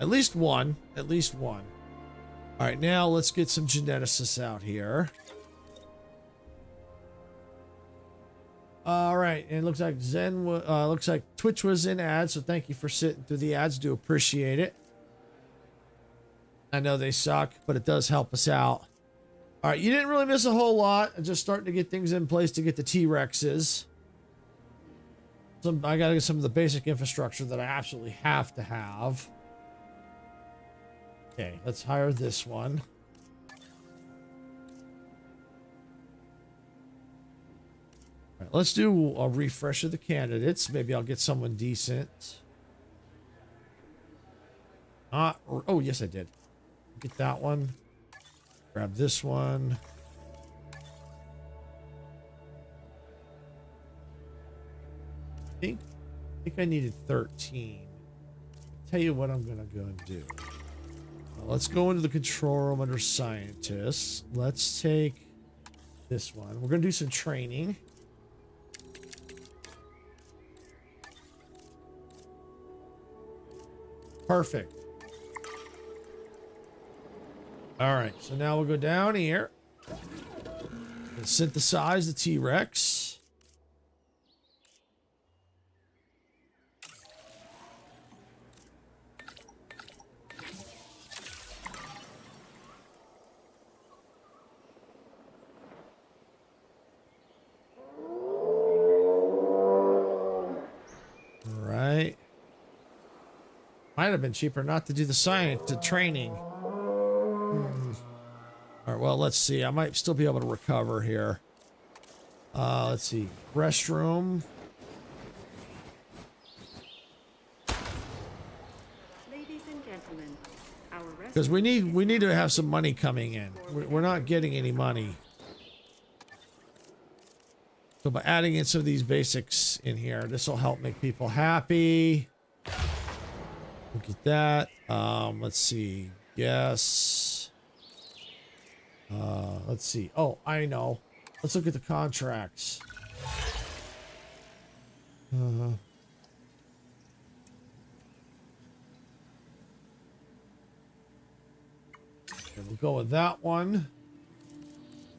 At least one. At least one. All right, now let's get some geneticists out here. All right, and it looks like looks like Twitch was in ads, so thank you for sitting through the ads. Do appreciate it. I know they suck, but it does help us out. All right, you didn't really miss a whole lot. I'm just starting to get things in place to get the T-Rexes. I got to get some of the basic infrastructure that I absolutely have to have. Okay, let's hire this one. All right, let's do a refresh of the candidates. Maybe I'll get someone decent. Oh, yes, I did. Get that one. Grab this one. I think I needed 13. Tell you what I'm gonna go and do. Let's go into the control room under scientists. Let's take this one. We're gonna do some training. Perfect. All right, so now we'll go down here and synthesize the T-Rex. All right. Might have been cheaper not to do the science to training. All right, well, let's see. I might still be able to recover here. Let's see. Restroom. Ladies and gentlemen, our Because we need to have some money coming in. We're not getting any money. So by adding in some of these basics in here, this will help make people happy. Look at that. Let's see. Yes. Let's see. Oh, I know. Let's look at the contracts. There we'll go with that one.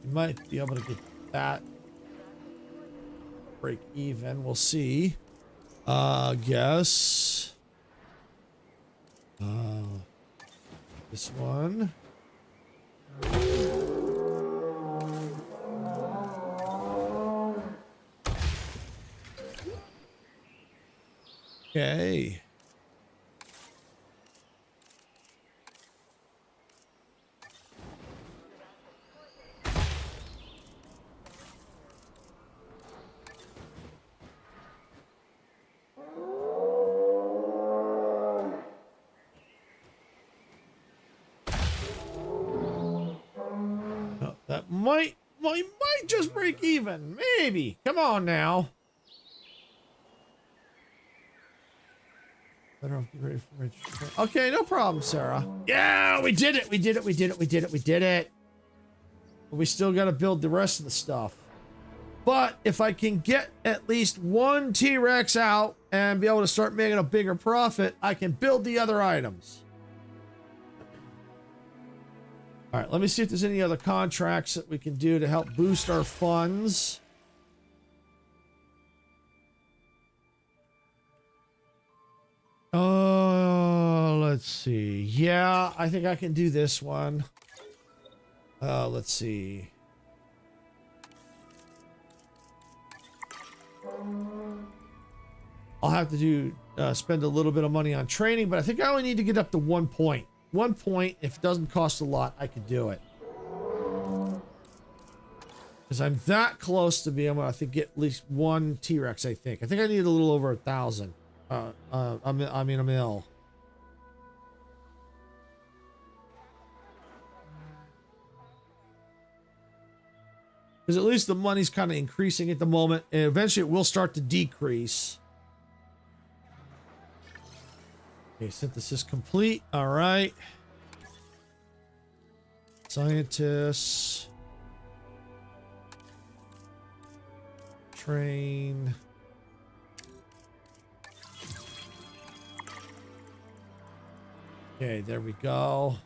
We might be able to get that break even. We'll see. Guess. This one. Okay. That might just break even. Maybe. Come on now. Better off get ready for Rich. Okay, no problem, Sarah. Yeah, we did it. We did it. We did it. We did it. We did it. But we still got to build the rest of the stuff. But if I can get at least one T-Rex out and be able to start making a bigger profit, I can build the other items. All right, let me see if there's any other contracts that we can do to help boost our funds. Let's see. Yeah, I think I can do this one. Let's see. I'll have to do spend a little bit of money on training, but I think I only need to get up to 1 point. 1 point, if it doesn't cost a lot, I could do it. Because I'm that close to being able to get at least one T-Rex, I think. I think I need a little over 1,000. I mean a mil. Because at least the money's kind of increasing at the moment, and eventually it will start to decrease. Okay, synthesis complete. All right. Scientists. Train. Okay, there we go.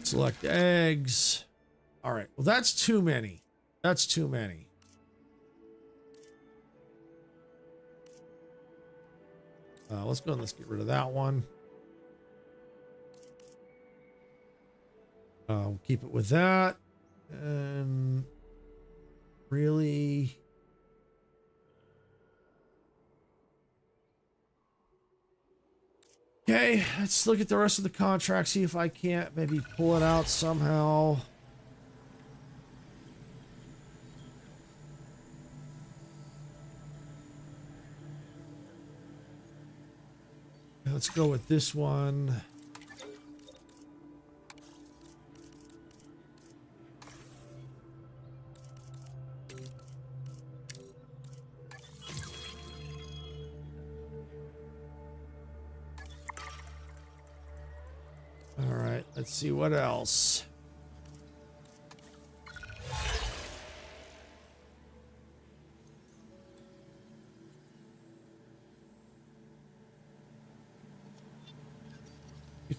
Select eggs. All right. Well, that's too many. That's too many. Let's go and let's get rid of that one. We'll keep it with that. And really... Okay, let's look at the rest of the contract, see if I can't maybe pull it out somehow. Let's go with this one. All right, let's see what else.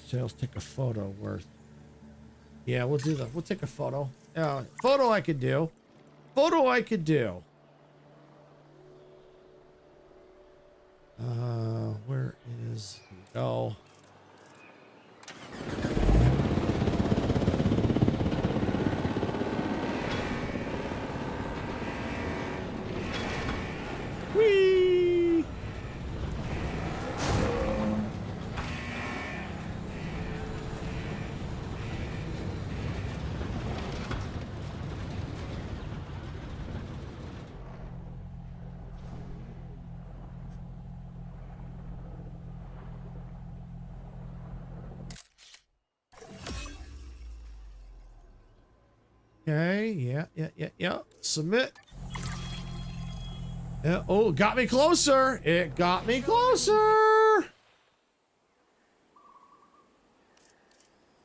Sales take a photo worth. Yeah, we'll do that. We'll take a photo. Photo I could do. Photo I could do. Where is go? Whee! Okay, yeah. Submit. Yeah, oh, it got me closer. It got me closer.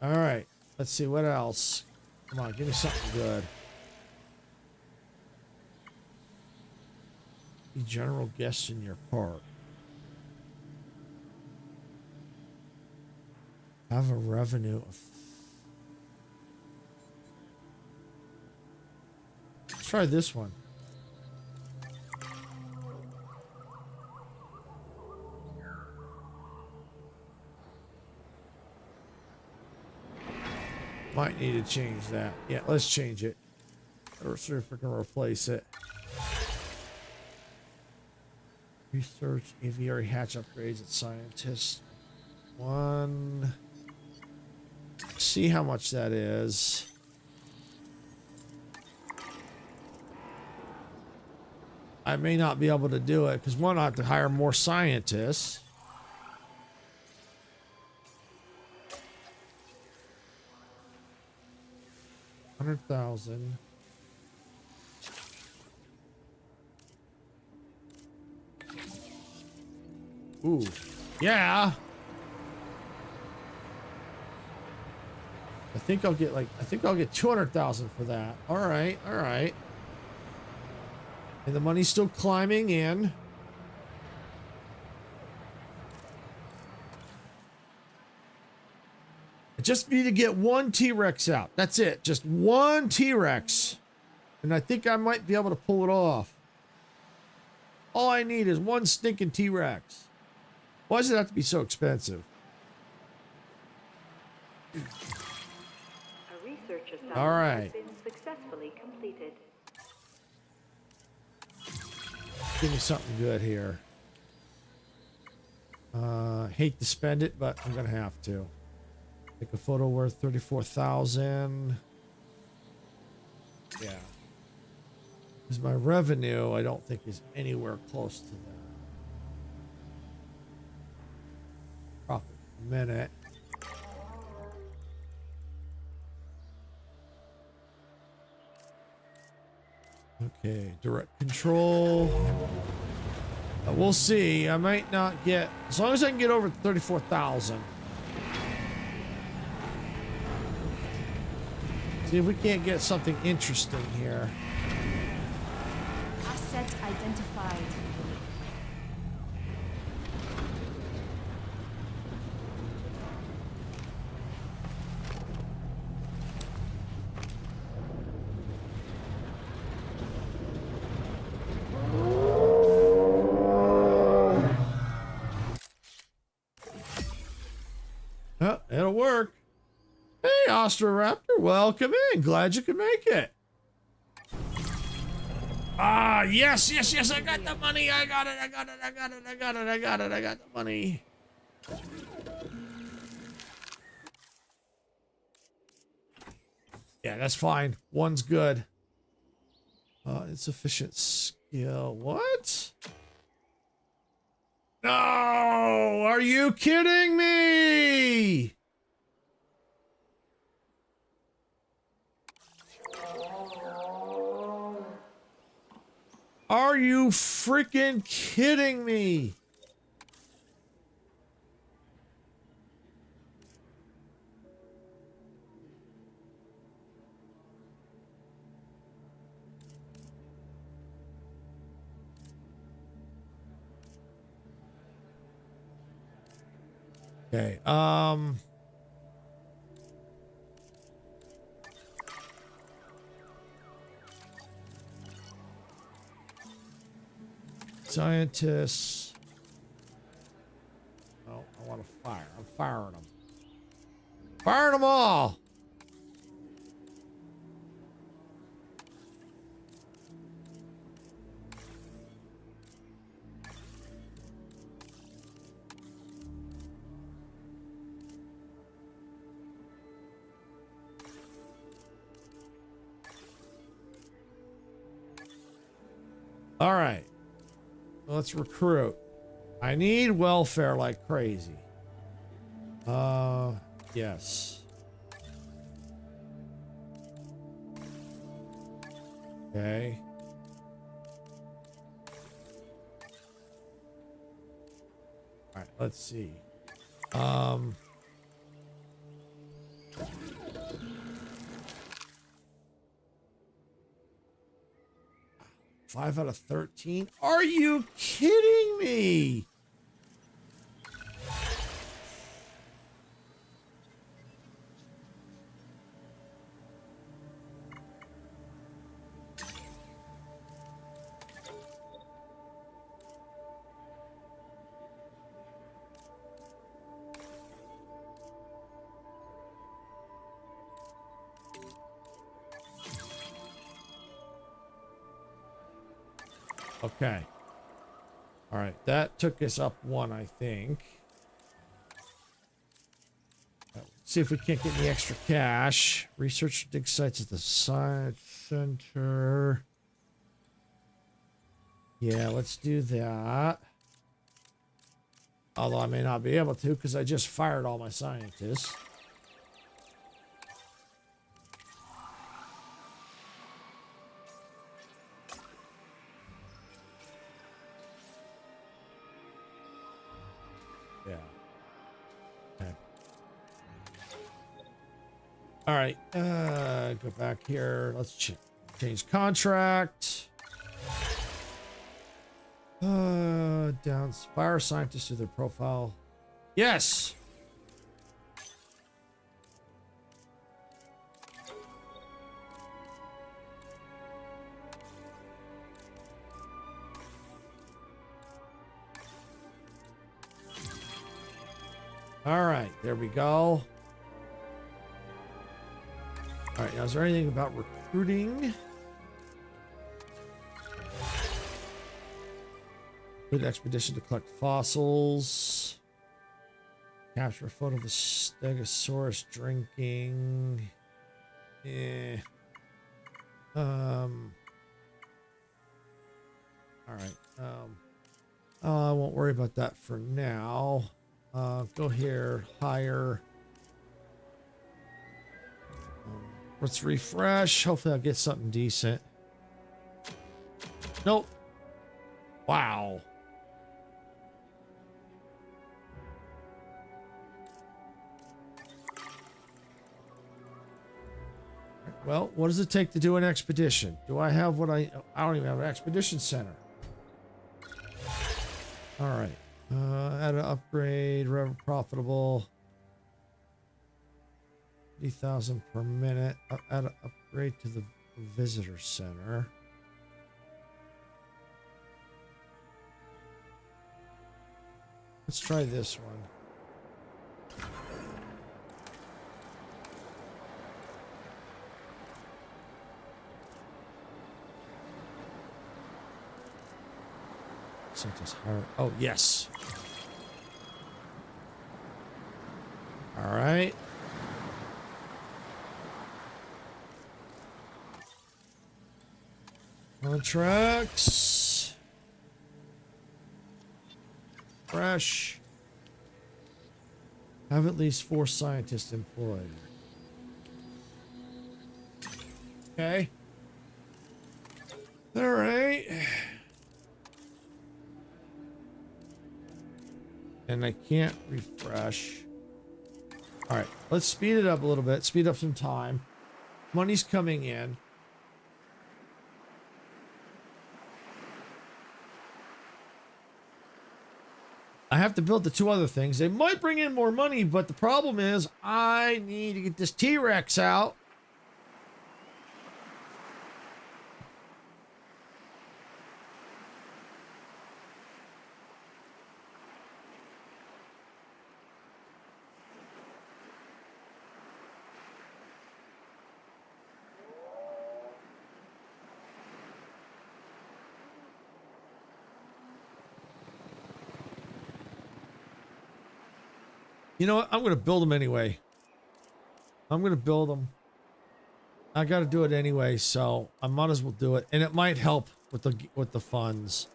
All right, let's see what else. Come on, give me something good. Be general guests in your park. Have a revenue of... Let's try this one. Might need to change that. Yeah, let's change it. Or see if we can replace it. Research, aviary hatch upgrades, and scientists. One. See how much that is. I may not be able to do it because one, I have to hire more scientists. $100,000. Ooh, yeah. I think I'll get 200,000 for that. All right, all right. And the money's still climbing in. I just need to get one T-Rex out. That's it. Just one T-Rex. And I think I might be able to pull it off. All I need is one stinking T-Rex. Why does it have to be so expensive? A research assignment All right. has been successfully completed. Give me something good here. Hate to spend it, but I'm gonna have to. Take a photo worth 34,000. Yeah. Because my revenue, I don't think is anywhere close to that. Profit per minute. Okay, direct control. We'll see. I might not get, as long as I can get over 34,000. See if we can't get something interesting here. Asset identified. Oh, it'll work. Hey, Ostroraptor, welcome in. Glad you could make it. Ah, yes, yes, yes. I got the money. I got it. I got it. I got it. I got it. I got it. I got the money. Yeah, that's fine. One's good. Insufficient skill. What? No! Are you kidding me? Are you freaking kidding me? Okay, scientists. Oh, I want to fire. I'm firing them. Firing them all. All right. Let's recruit. I need welfare like crazy. Yes. Okay. All right, let's see. 5 out of 13? Are you kidding me? Okay. All right, that took us up one, I think. See if we can't get any extra cash. Research dig sites at the science center. Yeah, let's do that. Although I may not be able to because I just fired all my scientists. Yeah. Okay. All right. Go back here. Let's change contract. Down. Fire scientists to their profile. Yes. All right, there we go. All right, now is there anything about recruiting? Lead expedition to collect fossils. Capture a photo of the Stegosaurus drinking. All right. I won't worry about that for now. Go here, hire. Let's refresh. Hopefully I'll get something decent. Nope. Wow. Well, what does it take to do an expedition? Do I have what I don't even have an expedition center. All right. Add an upgrade, revenue profitable. 50,000 per minute. Add an upgrade to the visitor center. Let's try this one. Oh, yes. All right. Contracts. Fresh. Have at least 4 scientists employed. Okay. All right. And I can't refresh. All right, let's speed it up a little bit. Speed up some time. Money's coming in. I have to build the 2 other things. They might bring in more money, but the problem is I need to get this T-Rex out. You know what? I'm going to build them anyway. I'm going to build them. I got to do it anyway, so I might as well do it. And it might help with the funds.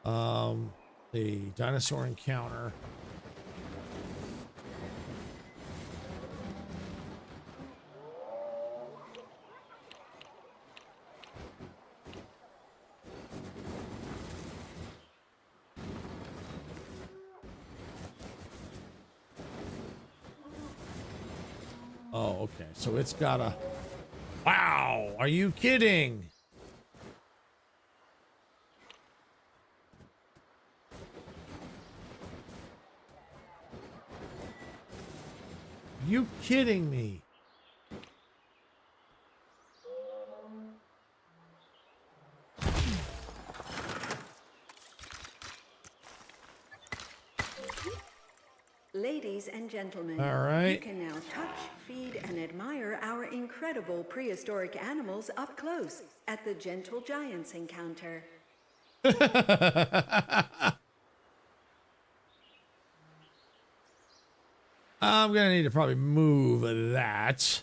The dinosaur encounter. Oh, okay. So it's got a... Wow! Are you kidding? You kidding me? Ladies and gentlemen, All right. you can now touch, feed, and admire our incredible prehistoric animals up close at the Gentle Giants encounter. I'm gonna need to probably move that.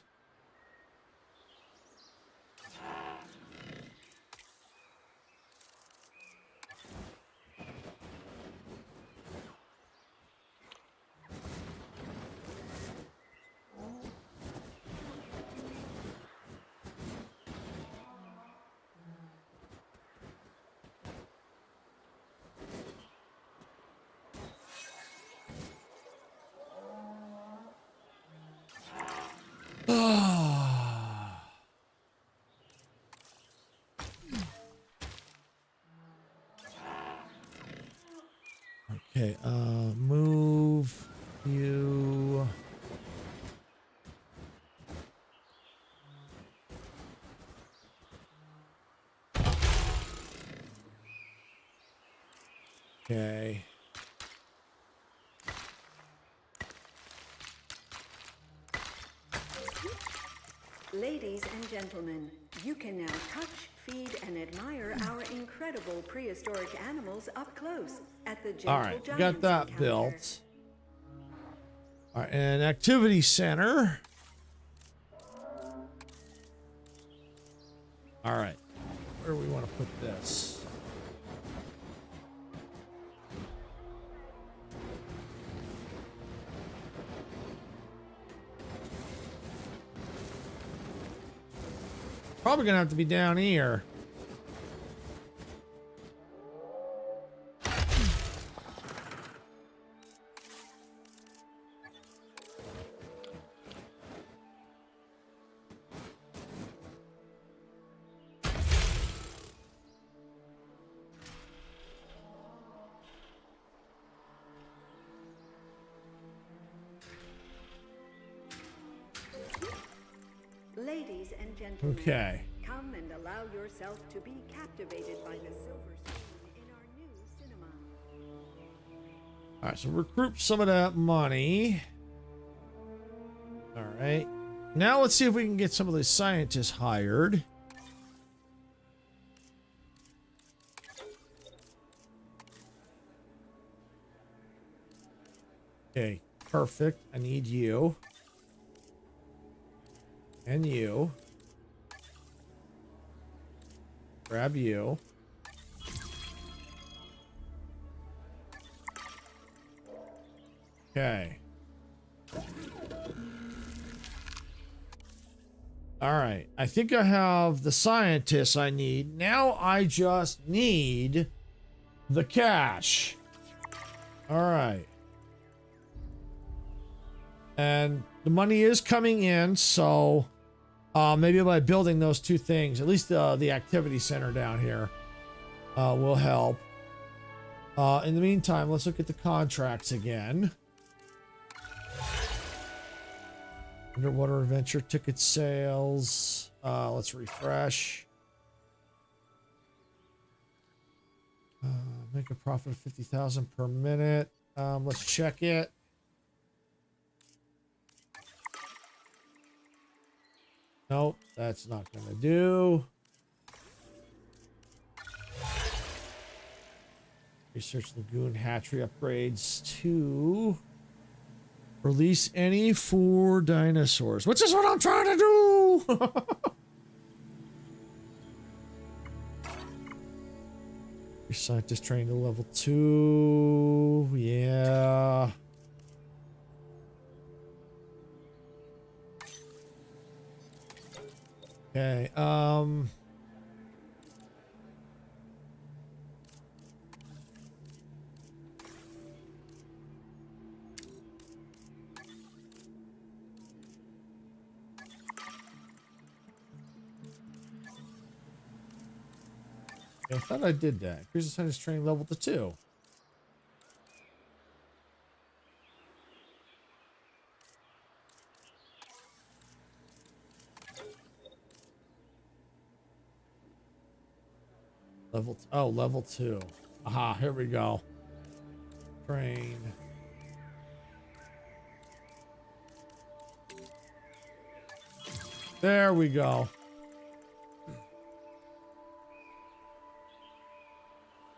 Okay, move you. Okay. Ladies and gentlemen, you can now touch, feed, and admire our incredible prehistoric animals up close at the Gentle All right, Giants got that encounter. built. All right, and activity center. All right, where do we want to put this? Probably gonna have to be down here. Ladies and gentlemen, Okay. come and allow yourself to be captivated by the silver screen in our new cinema. All right, so recruit some of that money. All right. Now let's see if we can get some of these scientists hired. Okay, perfect. I need you. And you. Grab you. Okay. All right. I think I have the scientists I need. Now I just need the cash. All right. And the money is coming in, so maybe by building those two things, at least the activity center down here will help. In the meantime, let's look at the contracts again. Underwater adventure ticket sales. Let's refresh. Make a profit of 50,000 per minute. Let's check it. Nope, that's not gonna do. Research lagoon hatchery upgrades to release any 4 dinosaurs, which is what I'm trying to do. Your scientist training to level 2. Yeah. Okay, I thought I did that. Here's the scientist training level to 2. Level 2. Aha, here we go. Train. There we go.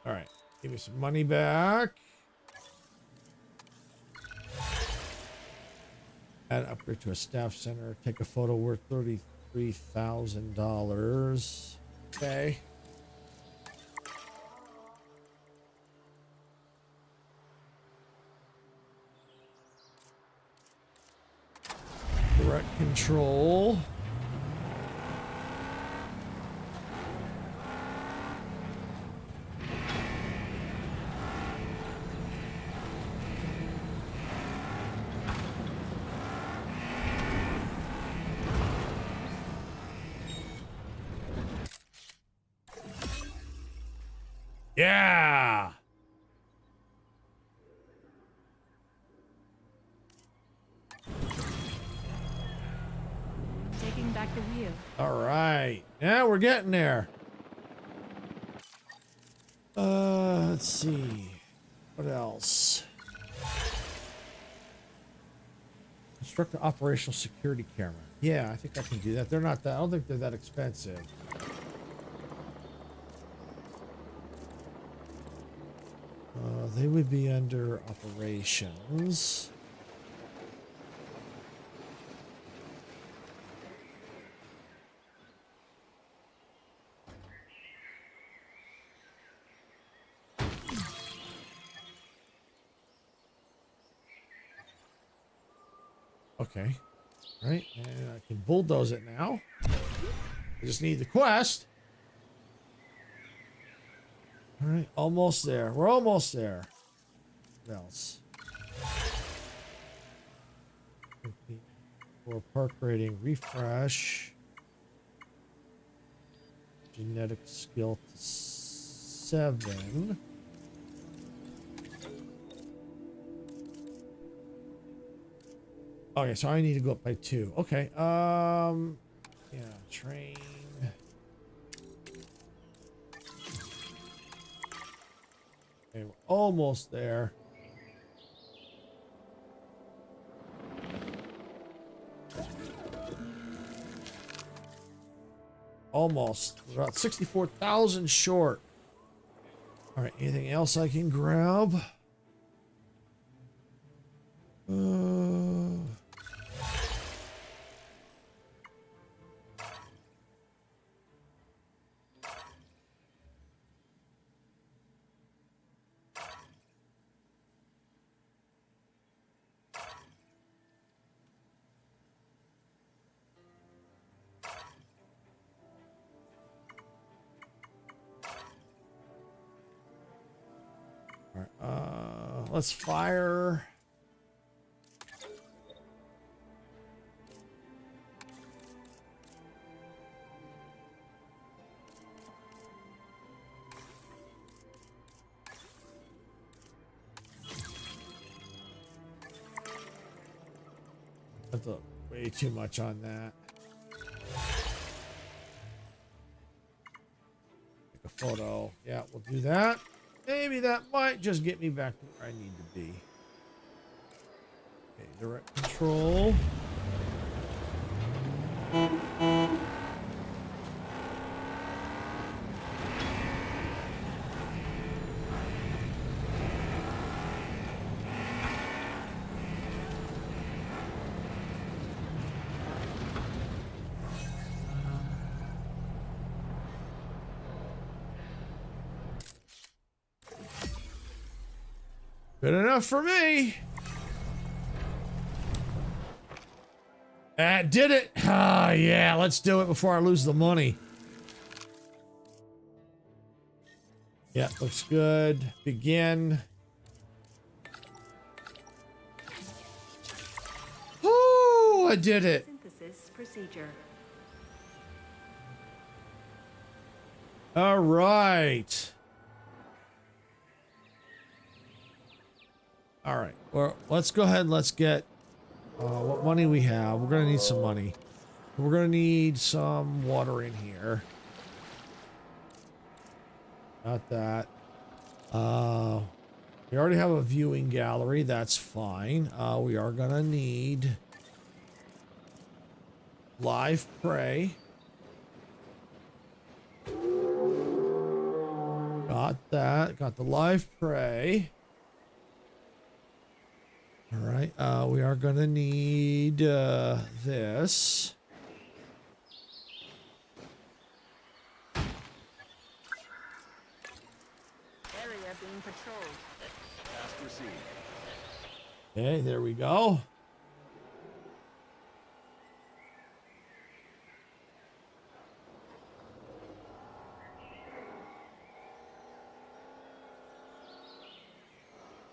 All right. Give me some money back. Add upgrade to a staff center. Take a photo worth $33,000. Okay. Direct control. Yeah. Taking back the wheel. All right. Yeah, we're getting there. Let's see. What else? Construct an operational security camera. Yeah, I think I can do that. They're not that, I don't think they're that expensive. They would be under operations. Okay. All right. And I can bulldoze it now. I just need the quest. All right. Almost there. We're almost there. What else? For park rating, refresh. Genetic skill to 7. Okay, so I need to go up by 2. Okay. Yeah, train. Okay, we're almost there. Almost. We're about 64,000 short. All right, anything else I can grab? Let's fire. That's way too much on that. Take a photo. Yeah, we'll do that. Maybe that might just get me back to where I need to be. Okay, direct control. Good enough for me. That did it. Ah, yeah, let's do it before I lose the money. Yeah, looks good. Begin. Oh, I did it. Synthesis procedure. All right. All right. Well, let's go ahead and let's get what money we have. We're going to need some money. We're going to need some water in here. Not that. We already have a viewing gallery. That's fine. We are going to need Live prey. Got that. Got the live prey. All right. We are going to need this. Area being patrolled. Task received. Okay, there we go.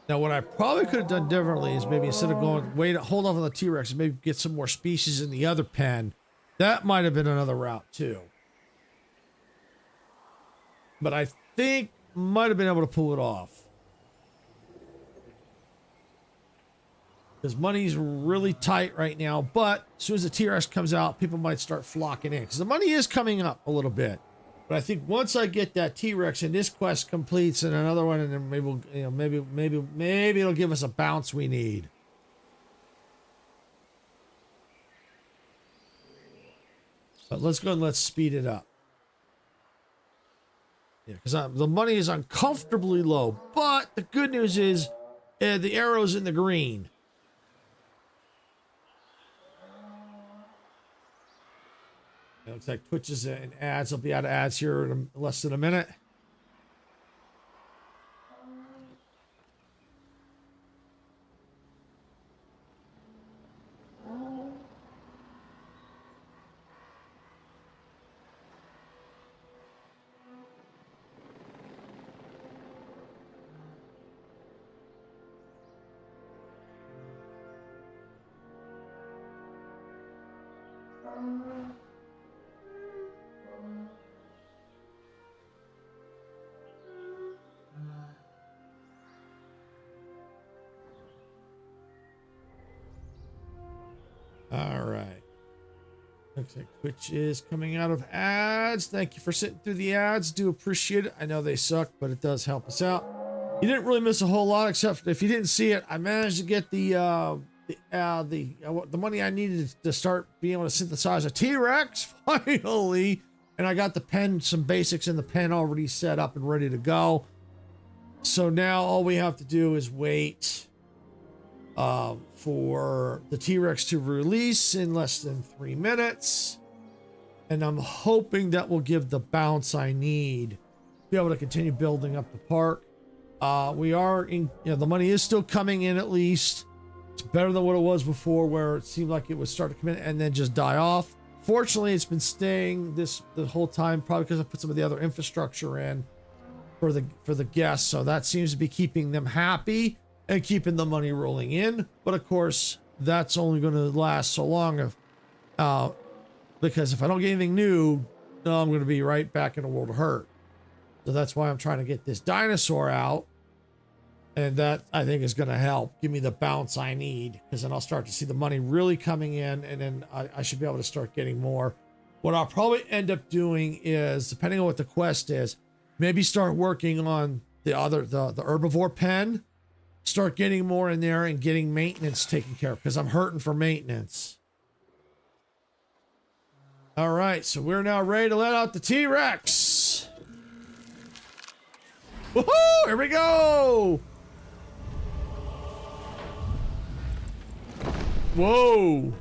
Now, what I probably could have done differently is maybe instead of going, hold off on the T-Rex, maybe get some more species in the other pen. That might have been another route too. But I think might have been able to pull it off. Because money's really tight right now, but as soon as the T-Rex comes out, people might start flocking in. Because the money is coming up a little bit. But I think once I get that T-Rex and this quest completes and another one, and then maybe we'll, you know, maybe it'll give us a bounce we need. But let's go and let's speed it up. Yeah, because the money is uncomfortably low. But the good news is the arrow's in the green. It looks like Twitches and ads. I'll be out of ads here in less than a minute. All right. Looks like Twitch is coming out of ads. Thank you for sitting through the ads. Do appreciate it. I know they suck, but it does help us out. You didn't really miss a whole lot, except if you didn't see it, I managed to get the money I needed to start being able to synthesize a T-Rex finally, and I got the pen, some basics in the pen already set up and ready to go. So now all we have to do is wait for the T-Rex to release in less than 3 minutes, and I'm hoping that will give the bounce I need to be able to continue building up the park. We are in, the money is still coming in. At least it's better than what it was before, where it seemed like it would start to come in and then just die off. Fortunately, it's been staying the whole time, probably because I put some of the other infrastructure in for the guests, so that seems to be keeping them happy and keeping the money rolling in. But of course, that's only going to last so long because if I don't get anything new, I'm going to be right back in a world of hurt. So that's why I'm trying to get this dinosaur out, and that I think is going to help give me the bounce I need, because then I'll start to see the money really coming in, and then I should be able to start getting more. What I'll probably end up doing is, depending on what the quest is, maybe start working on the herbivore pen. Start getting more in there and getting maintenance taken care of, because I'm hurting for maintenance. All right, so we're now ready to let out the T-Rex. Woohoo! Here we go! Whoa!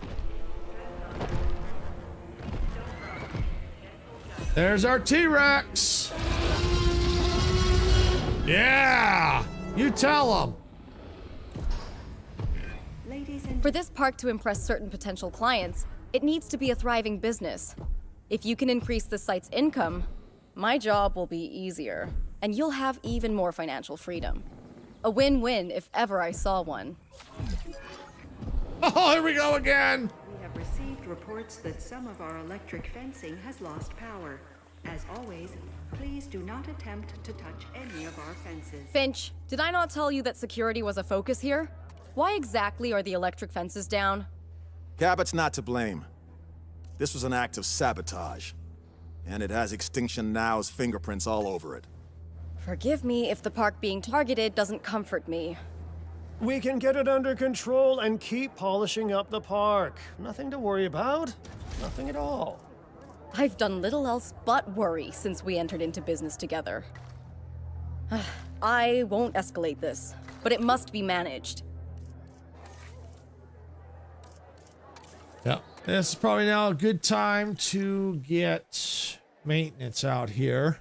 There's our T-Rex. Yeah! You tell them. For this park to impress certain potential clients, it needs to be a thriving business. If you can increase the site's income, my job will be easier, and you'll have even more financial freedom. A win-win if ever I saw one. Oh, here we go again! We have received reports that some of our electric fencing has lost power. As always, please do not attempt to touch any of our fences. Finch, did I not tell you that security was a focus here? Why exactly are the electric fences down? Cabot's not to blame. This was an act of sabotage, and it has Extinction Now's fingerprints all over it. Forgive me if the park being targeted doesn't comfort me. We can get it under control and keep polishing up the park. Nothing to worry about. Nothing at all. I've done little else but worry since we entered into business together. I won't escalate this, but it must be managed. Yeah, this is probably now a good time to get maintenance out here.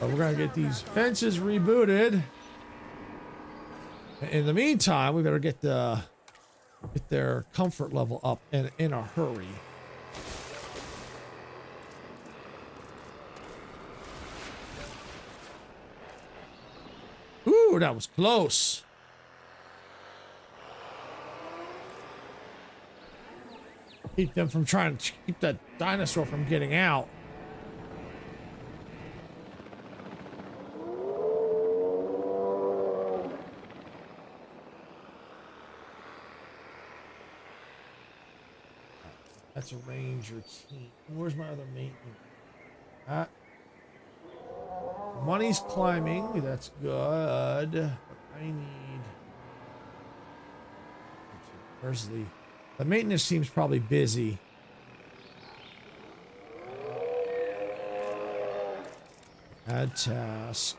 We're gonna get these fences rebooted. In the meantime, we better get their comfort level up in a hurry. Ooh, that was close. Keep them from trying to keep that dinosaur from getting out. That's a ranger team. Where's my other maintenance? Money's climbing. That's good. But I need. Where's the maintenance team's probably busy. Add task.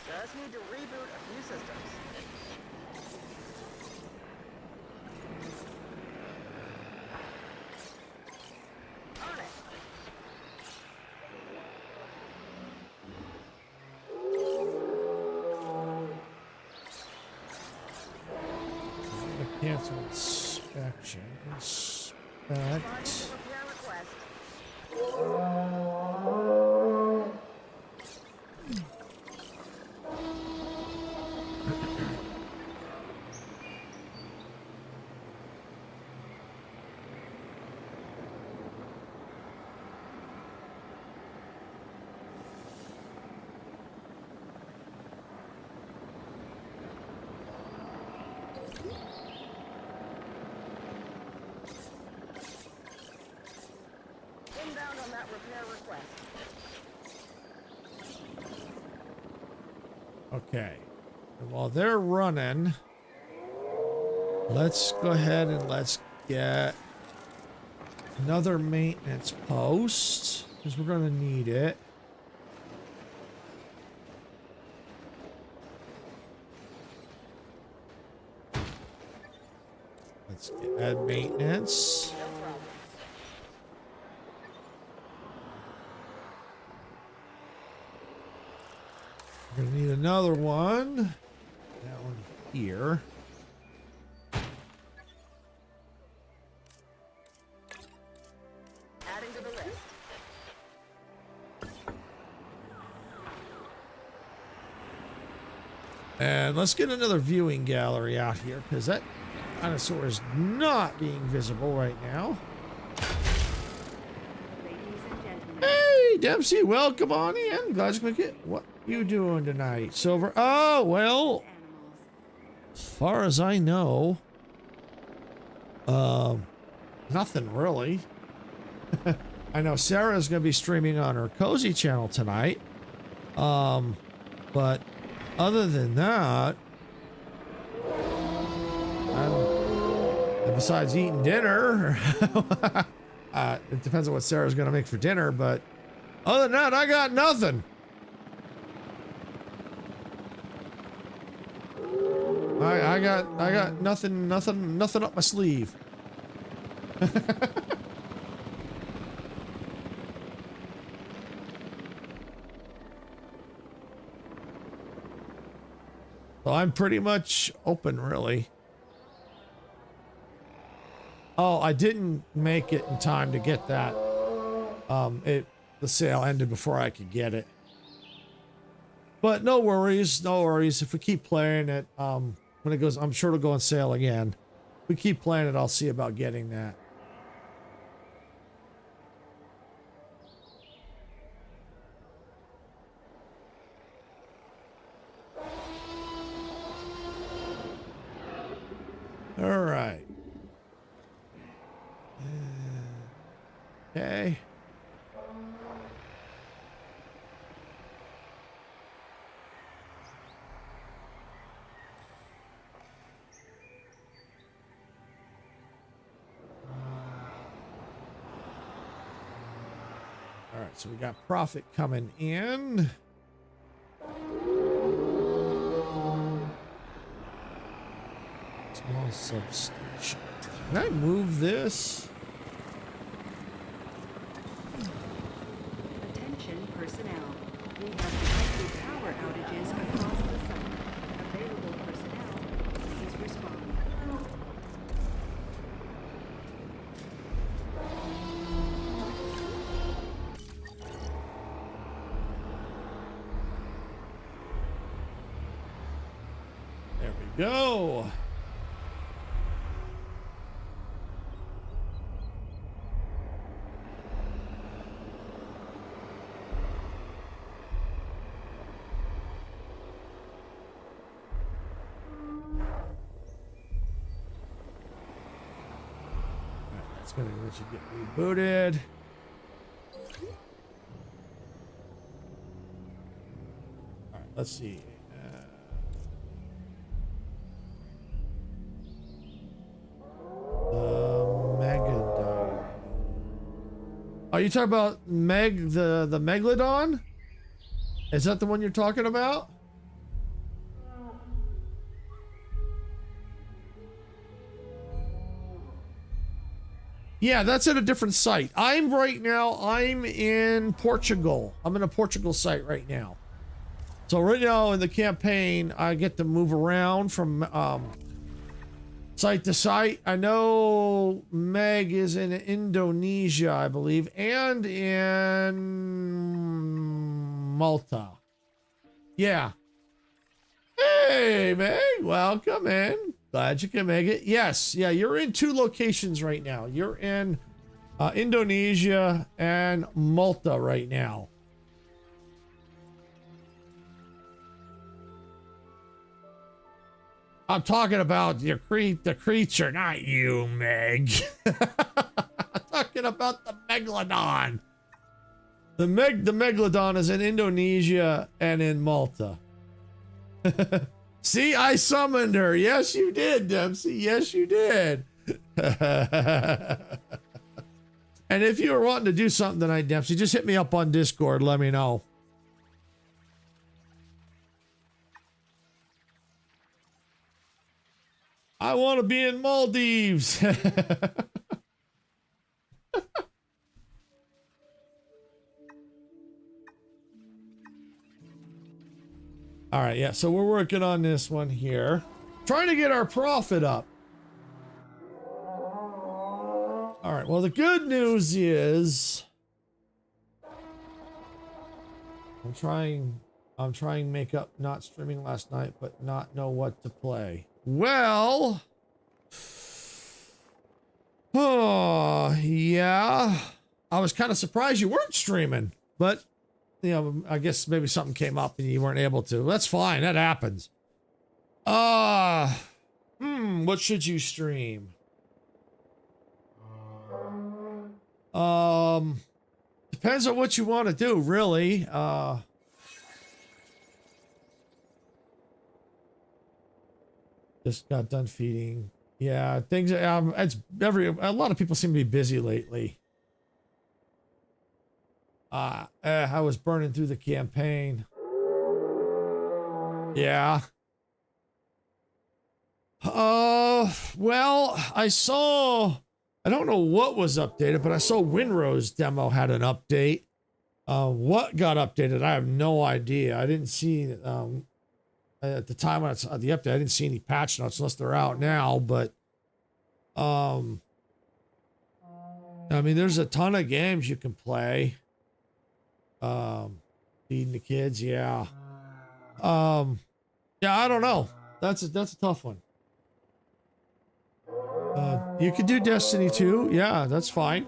Just need to reboot a few systems. Cancel inspection. Inspect. Inbound on that repair request. Okay. And while they're running, let's go ahead and let's get another maintenance post because we're going to need it. Let's add maintenance. We're gonna need another one. That one here. Adding to the list. And let's get another viewing gallery out here because that dinosaur is not being visible right now. Ladies and gentlemen. Hey, Dempsey, welcome on in. Glad you could get. What you doing tonight, Silver? Oh, well, as far as I know, nothing really. I know Sarah's going to be streaming on her Cozy channel tonight. But other than that, besides eating dinner, it depends on what Sarah's going to make for dinner, but other than that, I got nothing. I got nothing up my sleeve. So I'm pretty much open, really. Oh, I didn't make it in time to get that. The the sale ended before I could get it. But no worries, no worries. If we keep playing it, when it goes, I'm sure it'll go on sale again. If we keep playing it, I'll see about getting that. All right. Okay. All right, so we got profit coming in. Small substation. Can I move this? Attention personnel. We have detected power outages across the site. Available personnel, please respond. There we go. That's gonna let you get rebooted. All right, let's see. Megadon. Are you talking about the Megalodon? Is that the one you're talking about? Yeah, that's at a different site. I'm in Portugal. I'm in a Portugal site right now. So right now in the campaign, I get to move around from site to site. I know Meg is in Indonesia, I believe, and in Malta. Yeah. Hey, Meg, welcome in. Glad you can make it. Yes, yeah, you're in 2 locations right now. You're in Indonesia and Malta right now. I'm talking about the creature, not you, Meg. I'm talking about the Megalodon. The Megalodon is in Indonesia and in Malta. See, I summoned her. Yes, you did, Dempsey. Yes, you did. And if you were wanting to do something tonight, Dempsey, just hit me up on Discord. Let me know. I want to be in Maldives. All right, yeah, so we're working on this one here. Trying to get our profit up. All right, well, the good news is I'm trying to make up not streaming last night, but not know what to play. Well, oh, yeah. I was kind of surprised you weren't streaming, but you know, I guess maybe something came up and you weren't able to. That's fine. That happens. What should you stream? Depends on what you want to do, really. Just got done feeding. Yeah, things. It's a lot of people seem to be busy lately. I was burning through the campaign. Yeah. Well, I don't know what was updated, but I saw Winrow's demo had an update. What got updated? I have no idea. I didn't see, at the time when I saw the update, I didn't see any patch notes unless they're out now, but, I mean, there's a ton of games you can play. Feeding the kids, yeah. Yeah, I don't know. That's a tough one. You could do Destiny 2. Yeah, that's fine.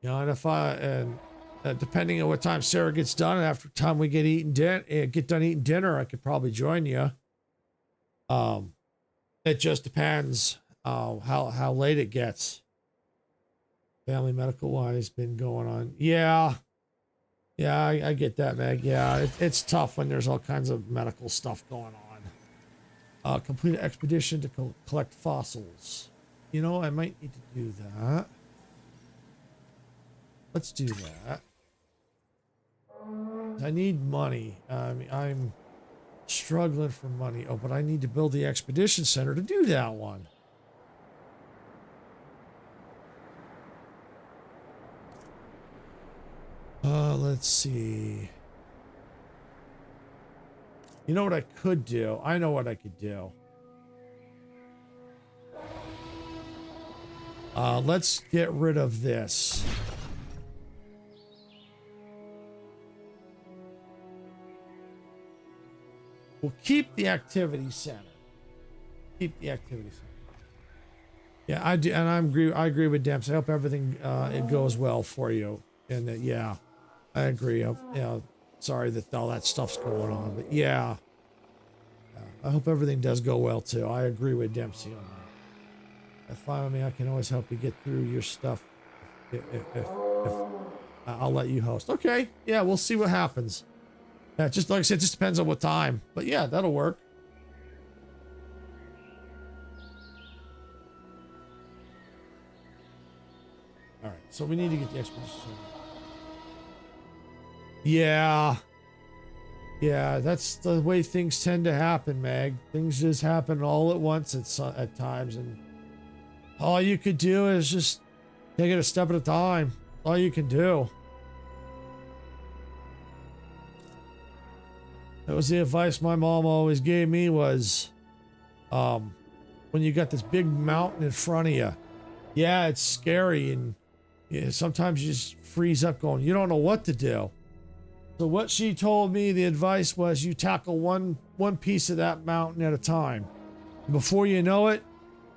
You know, and if depending on what time Sarah gets done, and after time we get done eating dinner, I could probably join you. It just depends how late it gets. Family medical wise been going on. Yeah, I get that, Meg. Yeah, it's tough when there's all kinds of medical stuff going on. Complete an expedition to collect fossils. You know, I might need to do that. Let's do that. I need money. I'm struggling for money. Oh, but I need to build the expedition center to do that one. Let's see. You know what I could do? I know what I could do. Let's get rid of this. We'll keep the activity center. Keep the activity center. Yeah, I do, and I agree with Dempsey. I hope everything it goes well for you. And yeah, I agree. Sorry that all that stuff's going on, but yeah, I hope everything does go well too. I agree with Dempsey on that. Finally, I can always help you get through your stuff. If I'll let you host. Okay, yeah, we'll see what happens. Yeah, just like I said, it just depends on what time. But yeah, that'll work. All right, so we need to get the expedition. Yeah, that's the way things tend to happen, Meg. Things just happen all at once at times, and all you could do is just take it a step at a time. All you can do. That was the advice my mom always gave me was, when you got this big mountain in front of you, yeah, it's scary, and sometimes you just freeze up going, you don't know what to do. So what she told me, the advice was you tackle one piece of that mountain at a time. And before you know it,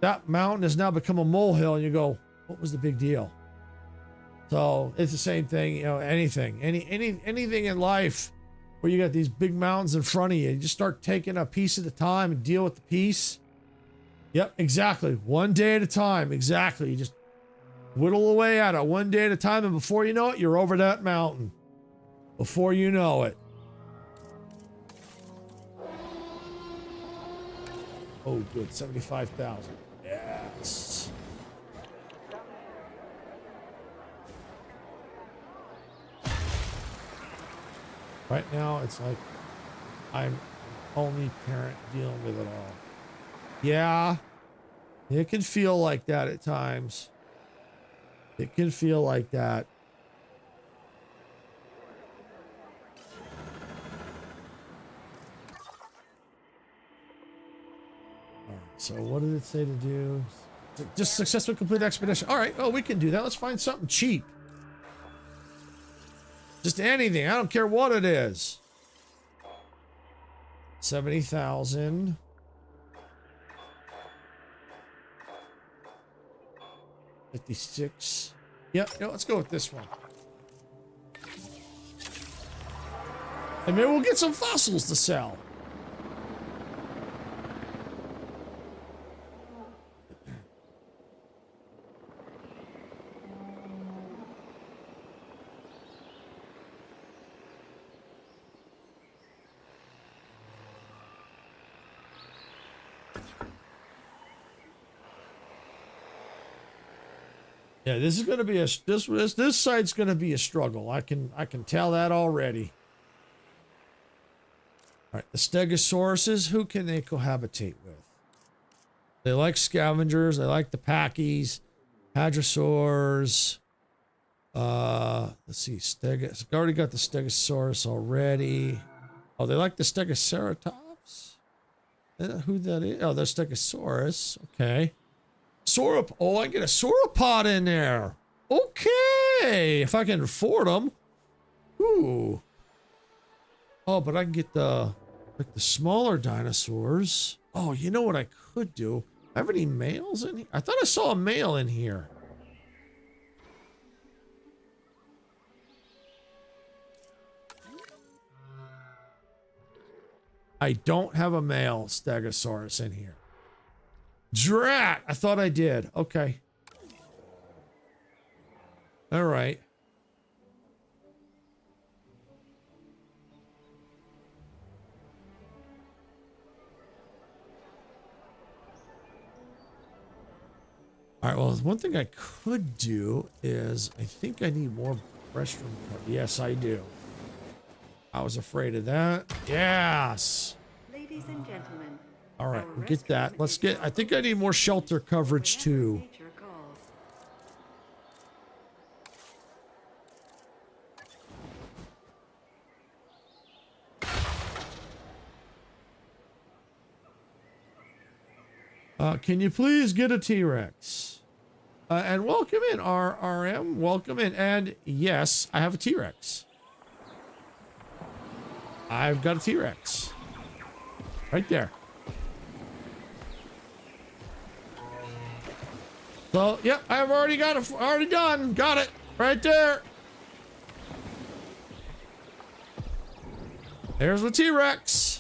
that mountain has now become a molehill, and you go, what was the big deal? So it's the same thing, you know, anything in life where you got these big mountains in front of you, you just start taking a piece at a time and deal with the piece. Yep, exactly. One day at a time. Exactly. You just whittle away at it one day at a time, and before you know it, you're over that mountain. Before you know it. Oh, good. 75,000. Yes. Right now, it's like I'm only parent dealing with it all. Yeah. It can feel like that at times. It can feel like that. So what did it say to do? Just successfully complete expedition. All right. Oh, we can do that. Let's find something cheap. Just anything. I don't care what it is. 70,000. 56. Yep. Yeah, let's go with this one. And maybe we'll get some fossils to sell. Yeah, this is going to be this site's going to be a struggle. I can tell that already. All right, the Stegosauruses, who can they cohabitate with? They like scavengers. They like the Packies, Hadrosaurs. Let's see, I already got the Stegosaurus already. Oh, they like the Stegoceratops. Who that is? Oh, the Stegosaurus. Okay. Oh, I get a sauropod in there. Okay, if I can afford them. Ooh. Oh, but I can get the smaller dinosaurs. Oh, you know what I could do? I have any males in here? I thought I saw a male in here. I don't have a male Stegosaurus in here. Drat! I thought I did. Okay. All right. All right, well, one thing I could do is I think I need more restroom. Yes, I do. I was afraid of that. Yes. Ladies and gentlemen. All right, we'll get that. Let's get, I think I need more shelter coverage too. Nature calls. Can you please get a T-Rex? And welcome in, RM. Welcome in. And yes, I have a T-Rex. I've got a T-Rex. Right there. So, yep, I've already got it. Already done. Got it. Right there. There's the T-Rex.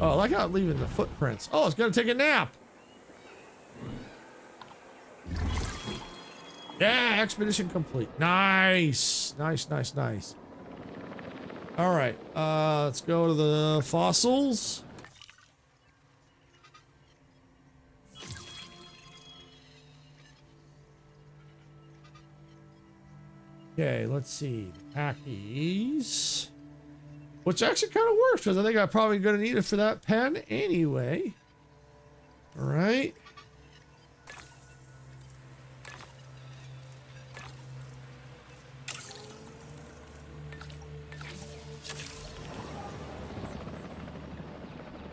Oh, I like how I'm leaving the footprints. Oh, it's gonna take a nap. Yeah, expedition complete. Nice. Nice, nice, nice. All right, let's go to the fossils. Okay, let's see. Packies. Which actually kind of works, because I think I'm probably going to need it for that pen anyway. All right.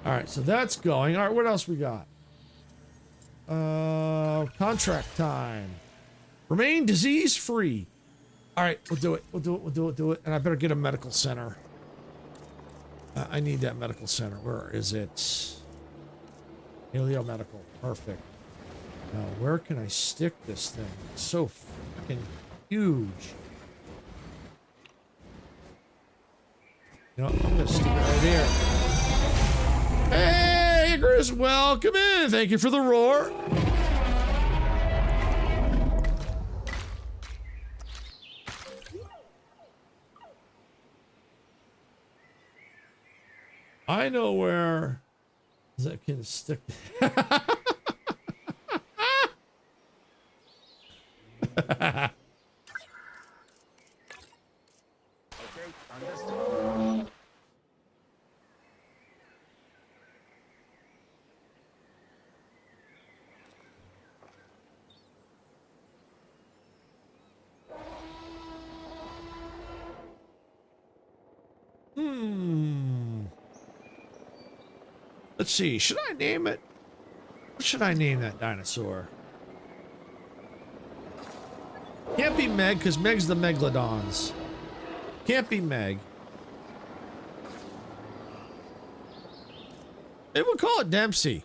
All right, so that's going. All right, what else we got? Contract time. Remain disease-free. All right, we'll do it. We'll do it. We'll do it. Do it. And I better get a medical center. I need that medical center. Where is it? Helio Medical. Perfect. Now, where can I stick this thing? It's so fucking huge. You know, I'm gonna stick it right here. Hey, Chris, welcome in. Thank you for the roar. I know where that can stick. Let's see. Should I name it? What should I name that dinosaur? Can't be Meg, because Meg's the Megalodons. Can't be Meg. They would call it Dempsey.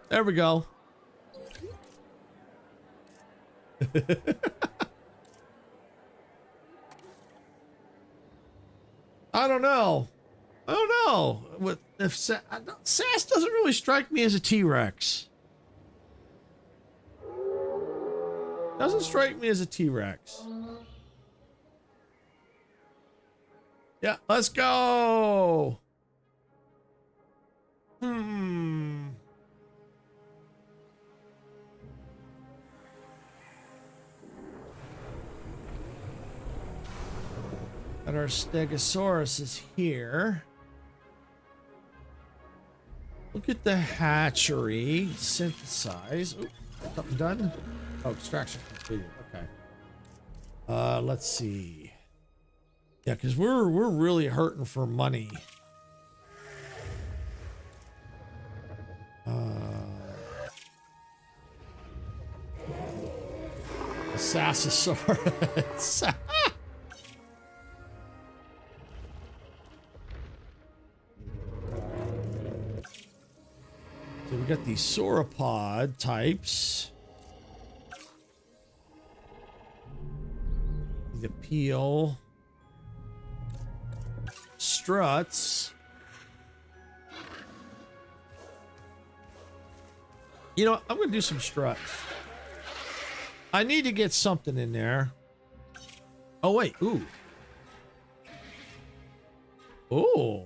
There we go. I don't know. I don't know. With if Sass doesn't really strike me as a T-Rex. Doesn't strike me as a T-Rex. Yeah, let's go. And our Stegosaurus is here. Look at the hatchery. Synthesize. Oop, something done? Oh, extraction completed. Okay. Let's see. Yeah, because we're really hurting for money. Sassosaurus. So we got these sauropod types. The peel. Struts. You know, I'm going to do some struts. I need to get something in there. Oh, wait. Ooh. Ooh.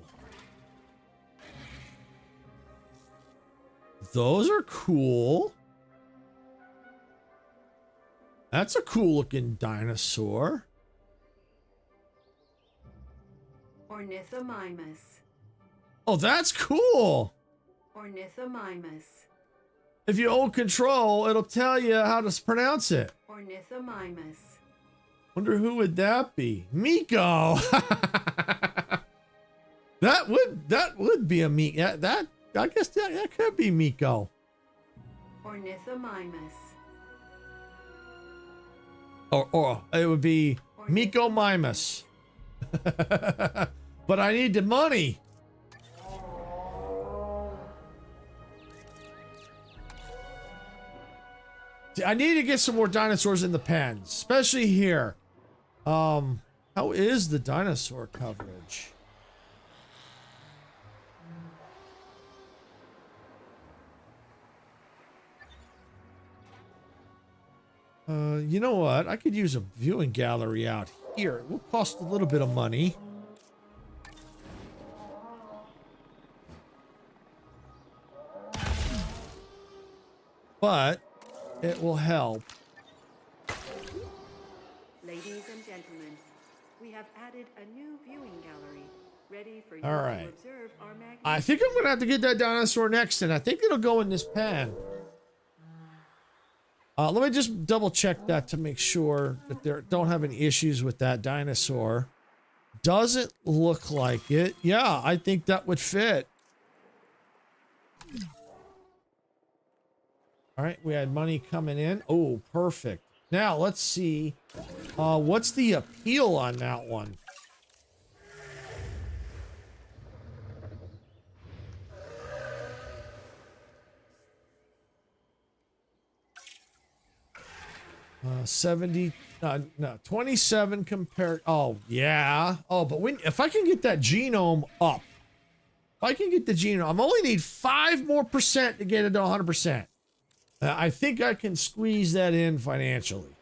Those are cool. That's a cool looking dinosaur. Ornithomimus. Oh, that's cool. Ornithomimus. If you hold control, it'll tell you how to pronounce it. Ornithomimus. Wonder who would that be? Miko. that would be a Miko. That I guess that could be Miko. Ornithomimus. Or it would be Miko Mimus. But I need the money. I need to get some more dinosaurs in the pen, especially here. How is the dinosaur coverage? You know what? I could use a viewing gallery out here. It will cost a little bit of money. But it will help. Ladies and gentlemen, we have added a new viewing gallery, ready for you All right. to observe our magnificent... I think I'm going to have to get that dinosaur next, and I think it'll go in this pen. Let me just double check that to make sure that there don't have any issues with that dinosaur. Doesn't look like it. Yeah, I think that would fit. All right, we had money coming in. Oh, perfect. Now let's see. What's the appeal on that one? Uh, 70, no, 27 compared. Oh, yeah. Oh, but if I can get that genome up, if I can get the genome, I only need 5% more to get it to 100%. I think I can squeeze that in financially.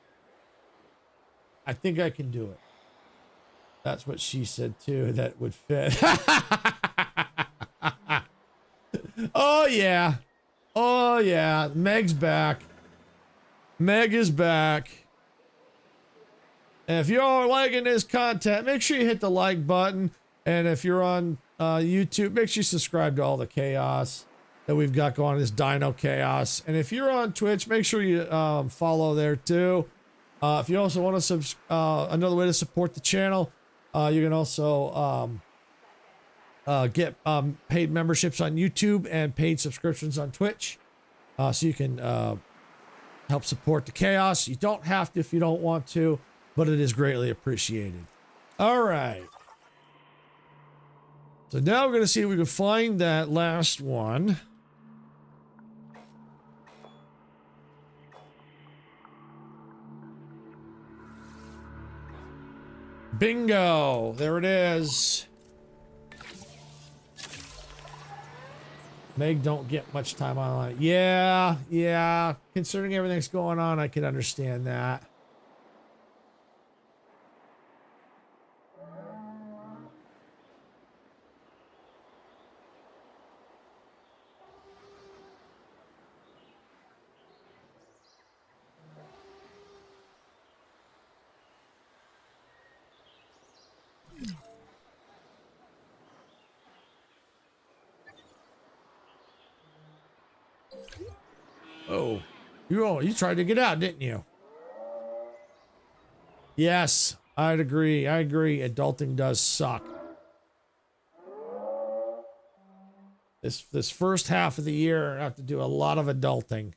I think I can do it. That's what she said too. That would fit. Oh, yeah. Oh, yeah. Meg's back. Meg is back. And if you're liking this content, make sure you hit the like button. And if you're on YouTube, make sure you subscribe to all the chaos that we've got going on, this Dino chaos. And if you're on Twitch, make sure you follow there too. If you also want to another way to support the channel, you can also get paid memberships on YouTube and paid subscriptions on Twitch. So you can help support the chaos. You don't have to if you don't want to, but it is greatly appreciated. All right. So now we're going to see if we can find that last one. Bingo. There it is. Meg don't get much time online. Yeah. Considering everything's going on, I can understand that. Oh, you tried to get out, didn't you? Yes, I'd agree. I agree. Adulting does suck. This first half of the year, I have to do a lot of adulting.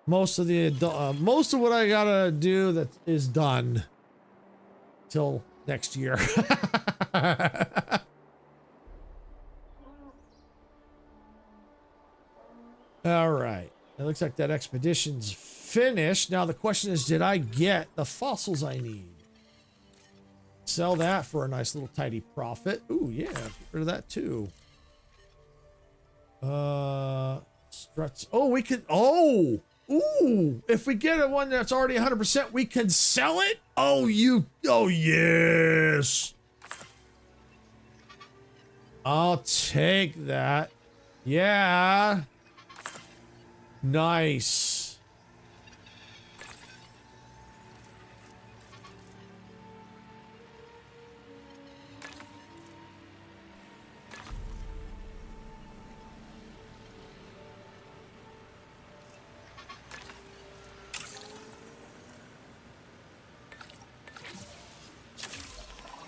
most of what I gotta do that is done till next year. All right. It looks like that expedition's finished. Now the question is, did I get the fossils I need? Sell that for a nice little tidy profit. Ooh, yeah, get rid of that too. Struts. Oh, we can. Oh, ooh. If we get a one that's already 100%, we can sell it. Oh, oh, yes. I'll take that. Yeah. Nice.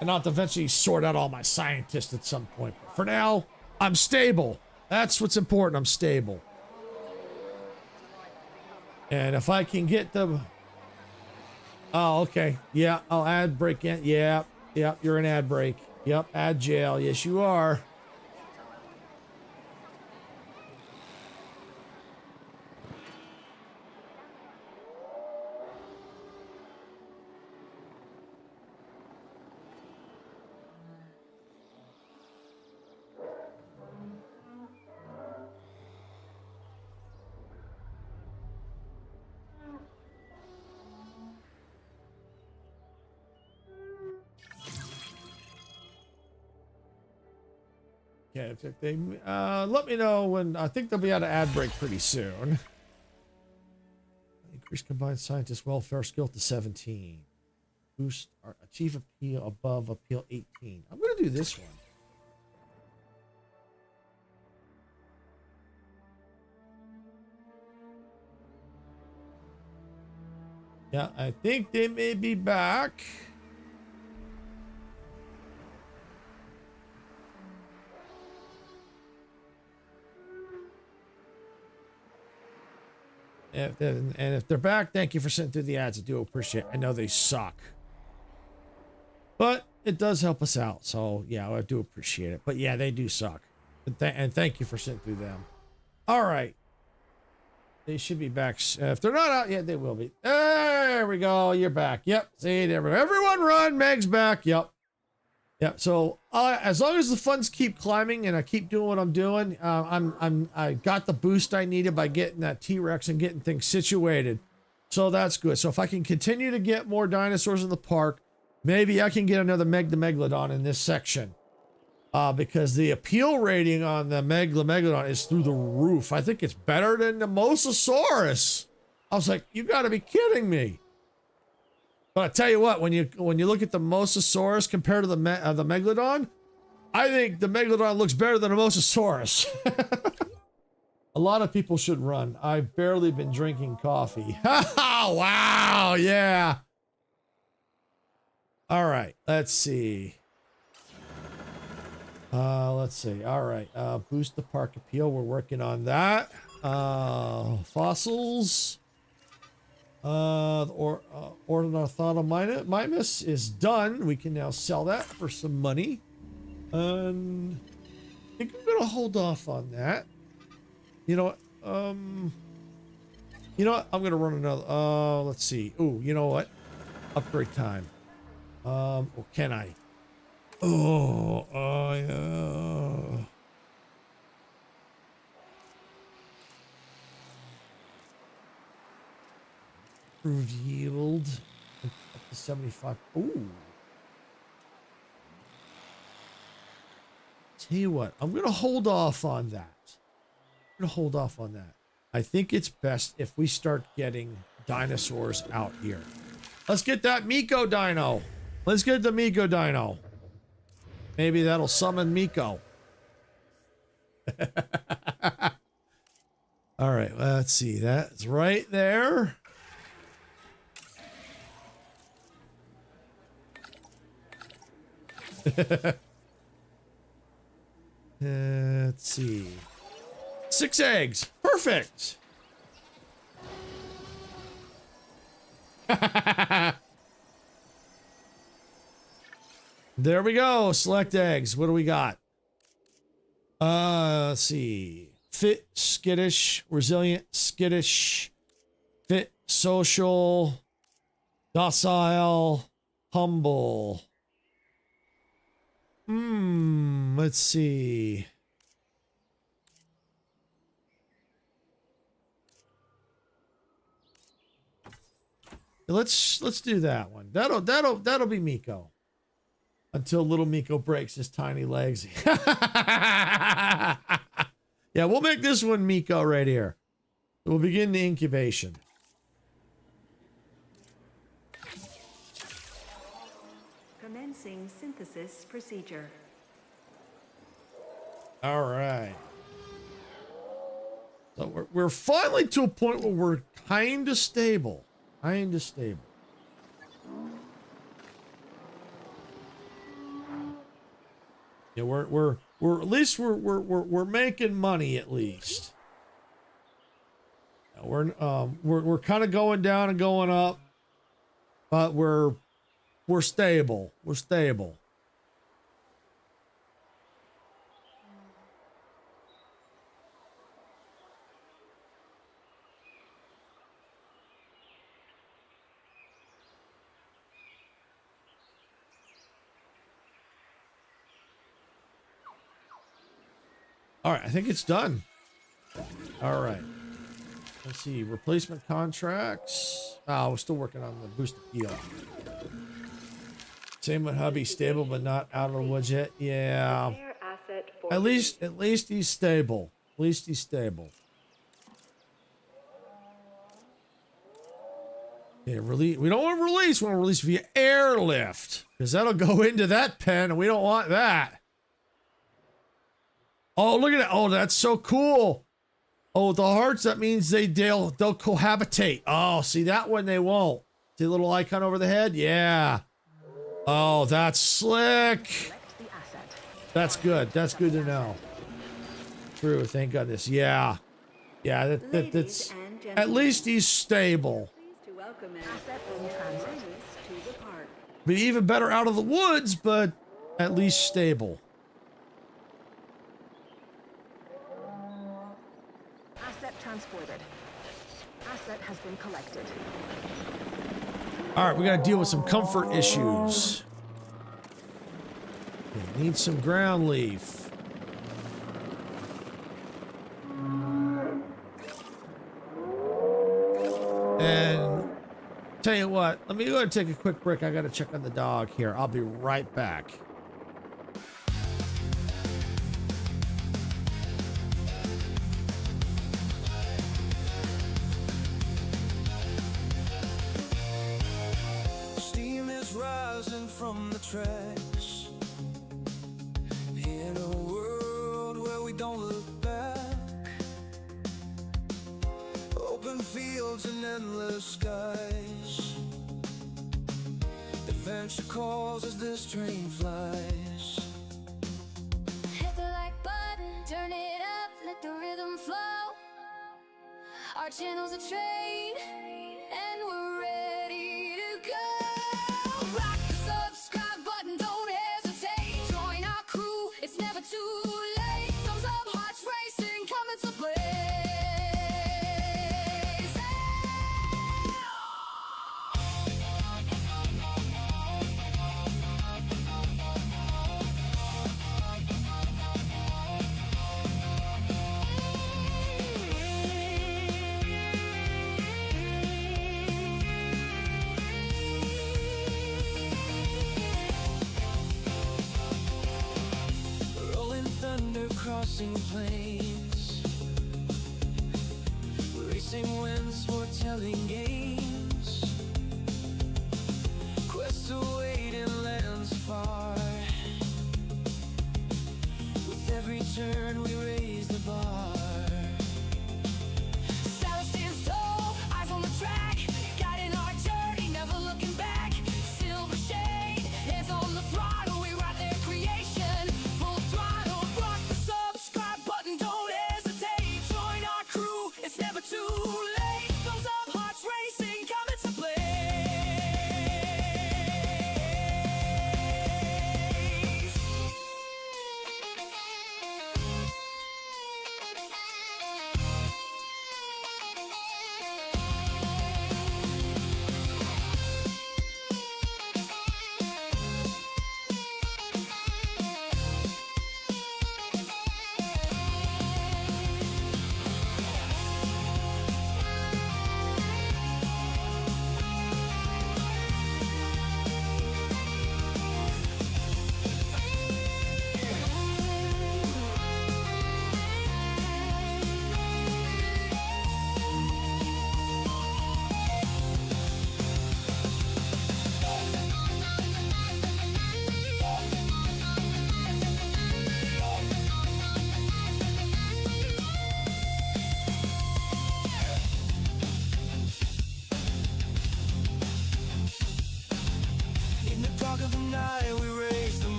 And I'll have to eventually sort out all my scientists at some point. But for now, I'm stable. That's what's important. I'm stable. And if I can get the... Oh, okay. Yeah, I'll add break in. Yeah, yep, you're an ad break. Yep, add jail. Yes, you are. Yeah, if they let me know when. I think they'll be out of ad break pretty soon. Increase combined scientist welfare skill to 17. Boost or achieve appeal above appeal 18. I'm gonna do this one. Yeah, I think they may be back. And if they're back, thank you for sending through the ads. I do appreciate it. I know they suck, but it does help us out. So yeah, I do appreciate it. But yeah, they do suck. And thank you for sending through them. All right. They should be back. If they're not out yet, they will be. There we go. You're back. Yep. See, everyone run. Meg's back. Yep. Yeah, so as long as the funds keep climbing and I keep doing what I'm doing, I got the boost I needed by getting that T-Rex and getting things situated. So that's good. So if I can continue to get more dinosaurs in the park, maybe I can get another Meg the Megalodon in this section. Because the appeal rating on the Megalodon is through the roof. I think it's better than the Mosasaurus. I was like, you got to be kidding me. But I tell you what, when you look at the Mosasaurus compared to the Megalodon, I think the Megalodon looks better than a Mosasaurus. A lot of people should run. I've barely been drinking coffee. Wow, yeah. All right, let's see. All right, boost the park appeal. We're working on that. Fossils. Ornithomimimus is done. We can now sell that for some money. And I think I'm gonna hold off on that. You know what? You know what? I'm gonna run another. Let's see. Oh, you know what? Upgrade time. Or can I? Oh, yeah. Improved yield up to 75. Ooh. Tell you what, I'm gonna hold off on that. I think it's best if we start getting dinosaurs out here. Let's get that Miko Dino. Let's get the Miko Dino. Maybe that'll summon Miko. All right, let's see. That's right there. Let's see. 6 eggs. Perfect. There we go. Select eggs. What do we got? Let's see. Fit, skittish, resilient, skittish, fit, social, docile, humble. Let's see. Let's do that one. That'll be Miko. Until little Miko breaks his tiny legs. Yeah, we'll make this one Miko right here. We'll begin the incubation. Commencing synthesis procedure. All right. So we're finally to a point where we're kind of stable. Kind of stable. Yeah, we're at least we're making money at least. We're kind of going down and going up, but we're stable. We're stable. All right, I think it's done. All right. Let's see. Replacement contracts. Oh, we're still working on the boosted heal. Same with hubby. Stable, but not out of the woods yet. Yeah. At least he's stable. At least he's stable. Yeah, release. We don't want to release. We want to release via airlift, because that'll go into that pen, and we don't want that. Oh, look at that. Oh, that's so cool. Oh, the hearts, that means they'll cohabitate. Oh, see, that one they won't. See the little icon over the head? Yeah. Oh, that's slick. That's good. That's good to know. True, thank goodness. Yeah. Yeah, that's... At least he's stable. Be even better out of the woods, but at least stable. Transported. Asset has been collected. All right, we got to deal with some comfort issues. We need some ground leaf. And tell you what, let me go ahead and take a quick break. I got to check on the dog here. I'll be right back. From the tracks in a world where we don't look back, open fields and endless skies, adventure calls as this train flies. Hit the like button, turn it up, let the rhythm flow. Our channel's a train and we're ready to go. Rock the subscribe button, don't hesitate. Join our crew, it's never too late. Thumbs up, hearts racing, coming to play. Rolling thunder, crossing plains, racing winds, foretelling games, quests await in lands far. With every turn we raise the bar. Silence stands tall, eyes on the track, guiding our journey, never looking back. Silver shade, hands on the throttle, we write their creation. Full throttle, rock the subscribe button,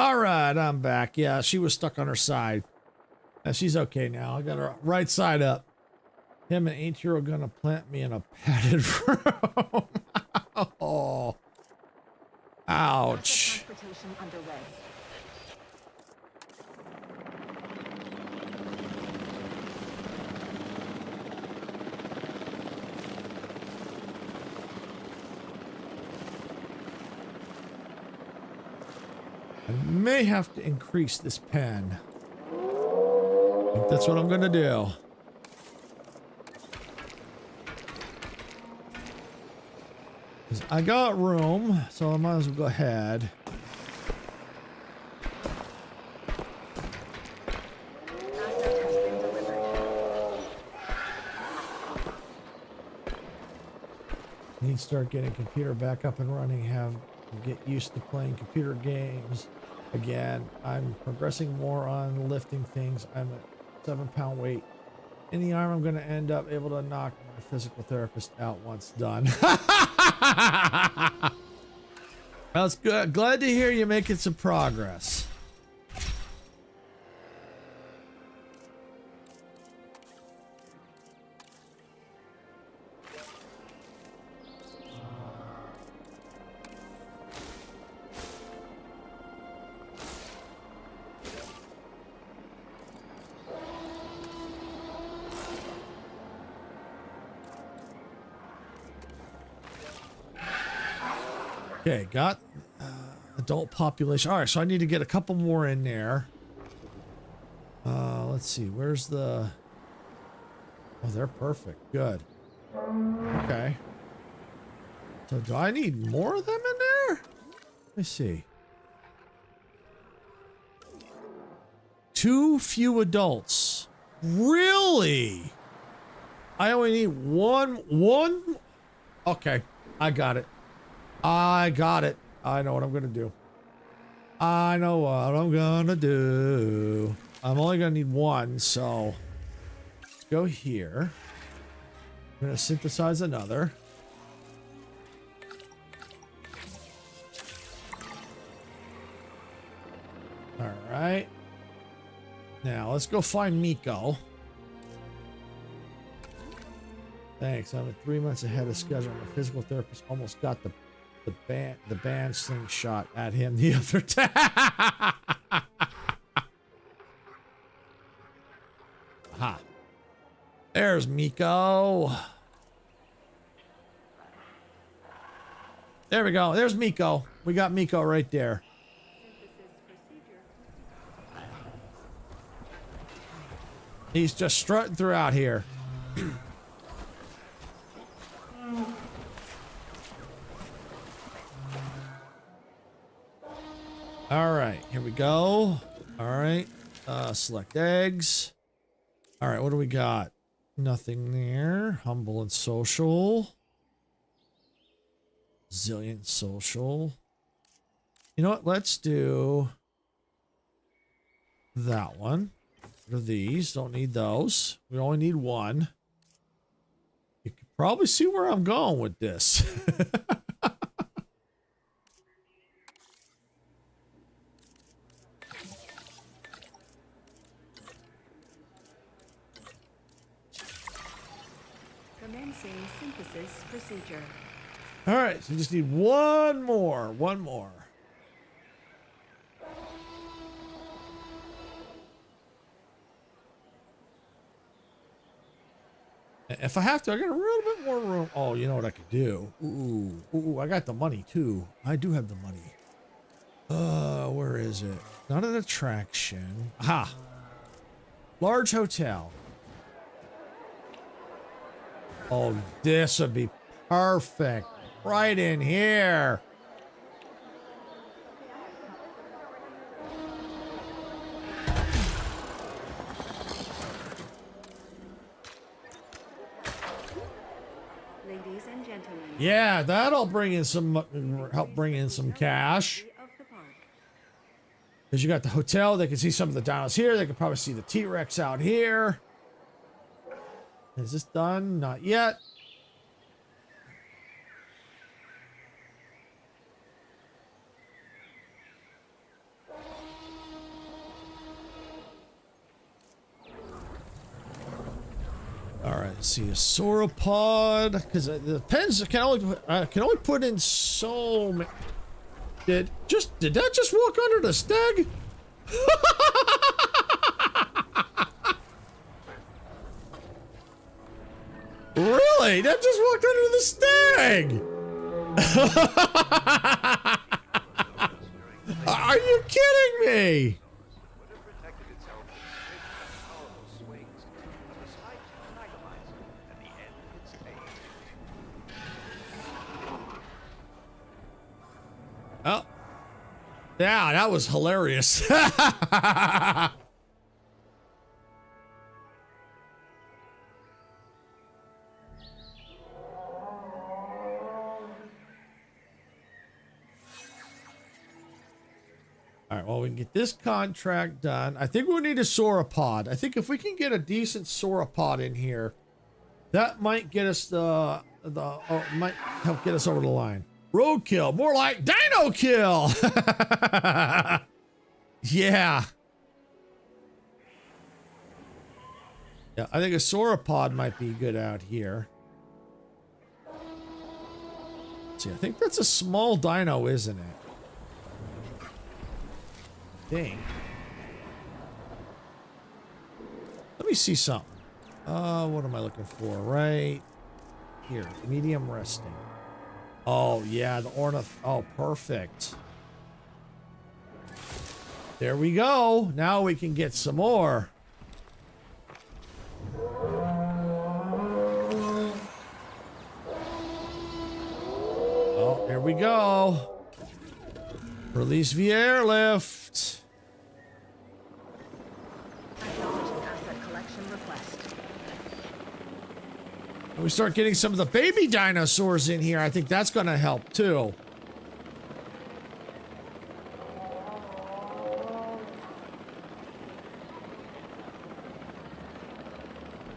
All right, I'm back. Yeah, she was stuck on her side. She's okay now. I got her right side up. Him and 8-year-old gonna plant me in a padded room. Oh. Ouch. Transportation underway. I may have to increase this pen. I think that's what I'm gonna do. I got room, so I might as well go ahead. Asset has been delivered. Need to start getting computer back up and running. Get used to playing computer games again. I'm progressing more on lifting things. I'm at 7-pound weight. In the arm, I'm going to end up able to knock my physical therapist out once done. That's good. Glad to hear you're making some progress. Okay, got adult population. All right, so I need to get a couple more in there. Let's see. Where's the... Oh, they're perfect. Good. Okay. So do I need more of them in there? Let me see. Too few adults. Really? I only need one. Okay, I got it. I got it. I know what I'm gonna do. I know what I'm gonna do. I'm only gonna need one, so let's go here. I'm gonna synthesize another. All right. Now let's go find Miko. Thanks. I'm at 3 months ahead of schedule. My physical therapist almost got the band slingshot at him the other day. Aha. There's Miko. There we go. There's Miko. We got Miko right there. He's just strutting throughout here. All right, here we go. All right, select eggs. All right, what do we got? Nothing there. Humble and social. Zillion social. You know what? Let's do that one. What are these? Don't need those. We only need one. You can probably see where I'm going with this. Commencing synthesis procedure. All right, so we just need one more. One more. If I have to, I got a little bit more room. Oh, you know what I could do? Ooh, I got the money too. I do have the money. Where is it? Not an attraction. Aha. Large hotel. Oh, this would be perfect. Right in here. Ladies and gentlemen. Yeah, that'll bring in some, help bring in some cash. Because you got the hotel, they can see some of the dinos here. They can probably see the T-Rex out here. Is this done? Not yet. All right, let's see a sauropod because the pens can only put in so many. Did that just walk under the steg? Really? That just walked under the steg. Are you kidding me? Oh. Yeah, that was hilarious. All right, well, we can get this contract done. I think we'll need a sauropod. I think if we can get a decent sauropod in here, that might get us might help get us over the line. Roadkill, more like dino kill. Yeah. Yeah, I think a sauropod might be good out here. Let's see, I think that's a small dino, isn't it? Dang. Let me see something. What am I looking for? Right here. Medium resting. Oh, yeah, the ornith. Oh, perfect. There we go. Now we can get some more. Oh, here we go. Release via airlift. And we start getting some of the baby dinosaurs in here. I think that's going to help too.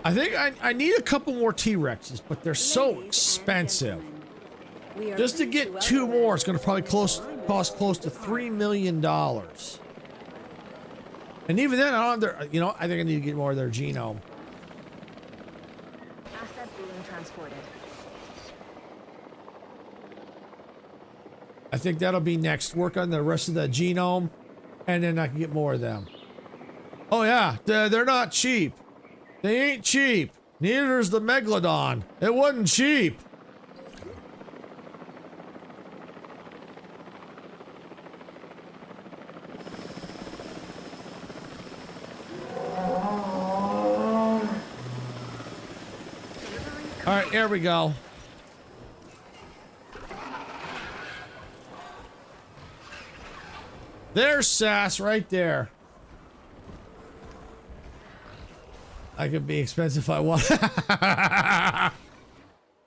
I think I need a couple more T-Rexes, but they're so expensive. Just to get 2 more, it's going to probably cost close to $3 million. And even then, I don't have their, you know, I think I need to get more of their genome. Asset being transported. I think that'll be next. Work on the rest of the genome, and then I can get more of them. Oh yeah, they're not cheap. They ain't cheap. Neither is the Megalodon. It wasn't cheap. All right, here we go. There's Sass right there. I could be expensive if I want.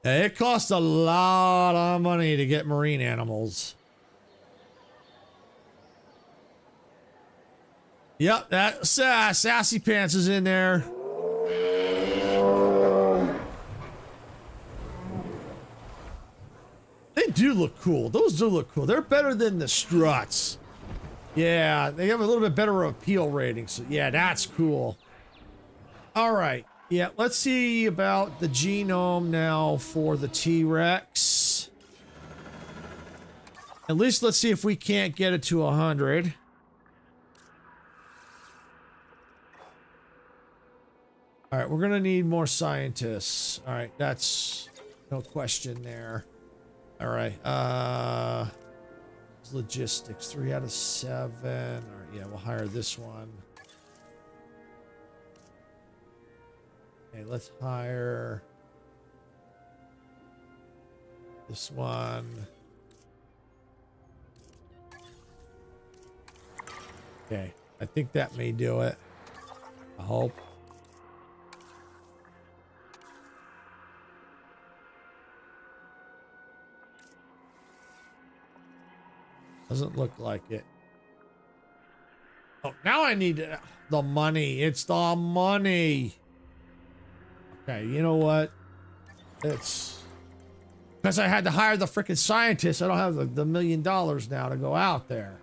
It costs a lot of money to get marine animals. Yep, that Sassy Pants is in there. They do look cool. Those do look cool. They're better than the struts. Yeah, they have a little bit better appeal rating. So yeah, that's cool. All right. Yeah, let's see about the genome now for the T-Rex. At least let's see if we can't get it to 100. All right, we're going to need more scientists. All right, that's no question there. All right. Logistics, 3 out of 7. All right, yeah, we'll hire this one. Okay, let's hire this one. Okay, I think that may do it. I hope. Doesn't look like it. Oh, now I need the money. It's the money. Okay, you know what? It's because I had to hire the freaking scientists. I don't have the $1 million now to go out there.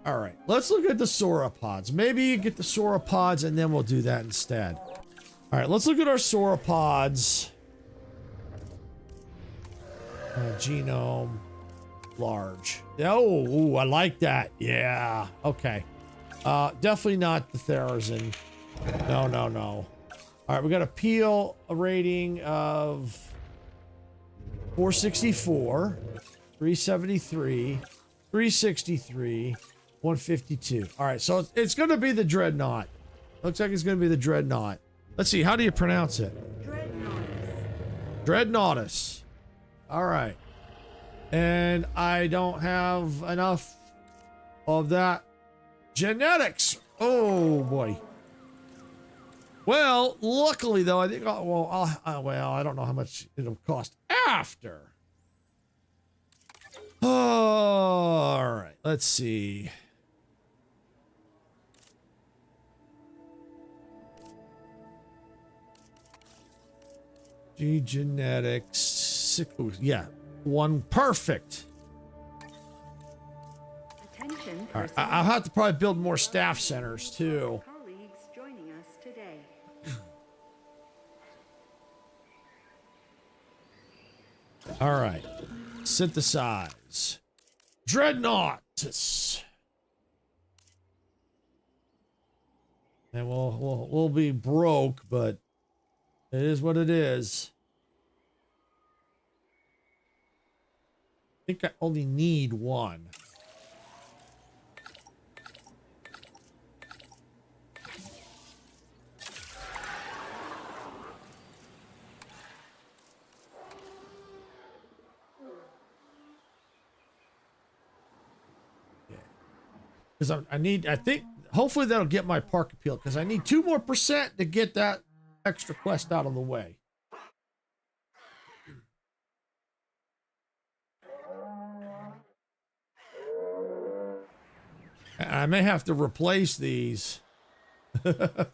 All right, let's look at the sauropods. Maybe you get the sauropods and then we'll do that instead. All right, let's look at our sauropods. Genome. Large. Oh, ooh, I like that. Yeah. Okay. Definitely not the Therizin. No, no, no. All right, we got a peel a rating of 464, 373, 363, 152. All right, so it's going to be the Dreadnought. Looks like it's going to be the Dreadnought. Let's see. How do you pronounce it? Dreadnoughtus. All right. And I don't have enough of that genetics. Oh boy. Well, luckily though, I think well, I don't know how much it'll cost after. All right, let's see. G genetics. Yeah. One perfect. Attention, all right, I'll have to probably build more staff centers too. colleagues joining us today. All right, synthesize Dreadnoughtus, and we'll be broke, but it is what it is. I think I only need one. Because I think, hopefully that'll get my park appeal, because I need 2% more to get that extra quest out of the way. I may have to replace these. Because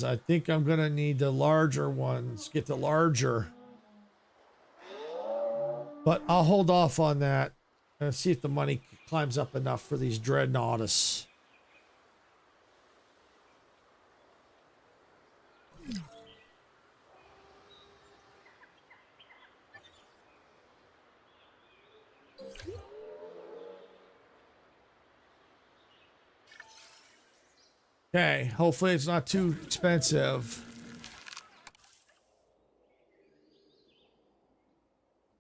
I think I'm going to need the larger ones, get the larger. But I'll hold off on that and see if the money climbs up enough for these Dreadnoughtus. Okay, hopefully it's not too expensive.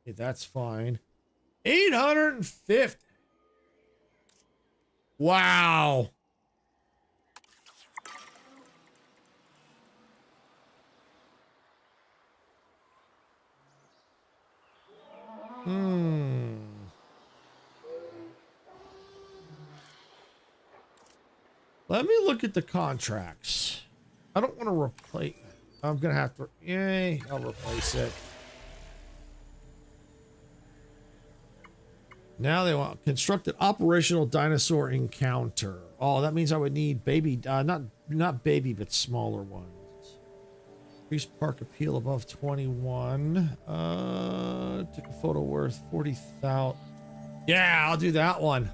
Okay, that's fine. 850. Wow. Let me look at the contracts. I don't want to replace. I'm going to have to. Yay, I'll replace it. Now they want constructed operational dinosaur encounter. Oh, that means I would need baby, not baby, but smaller ones. Increase park appeal above 21. Took a photo worth 40,000. Yeah, I'll do that one.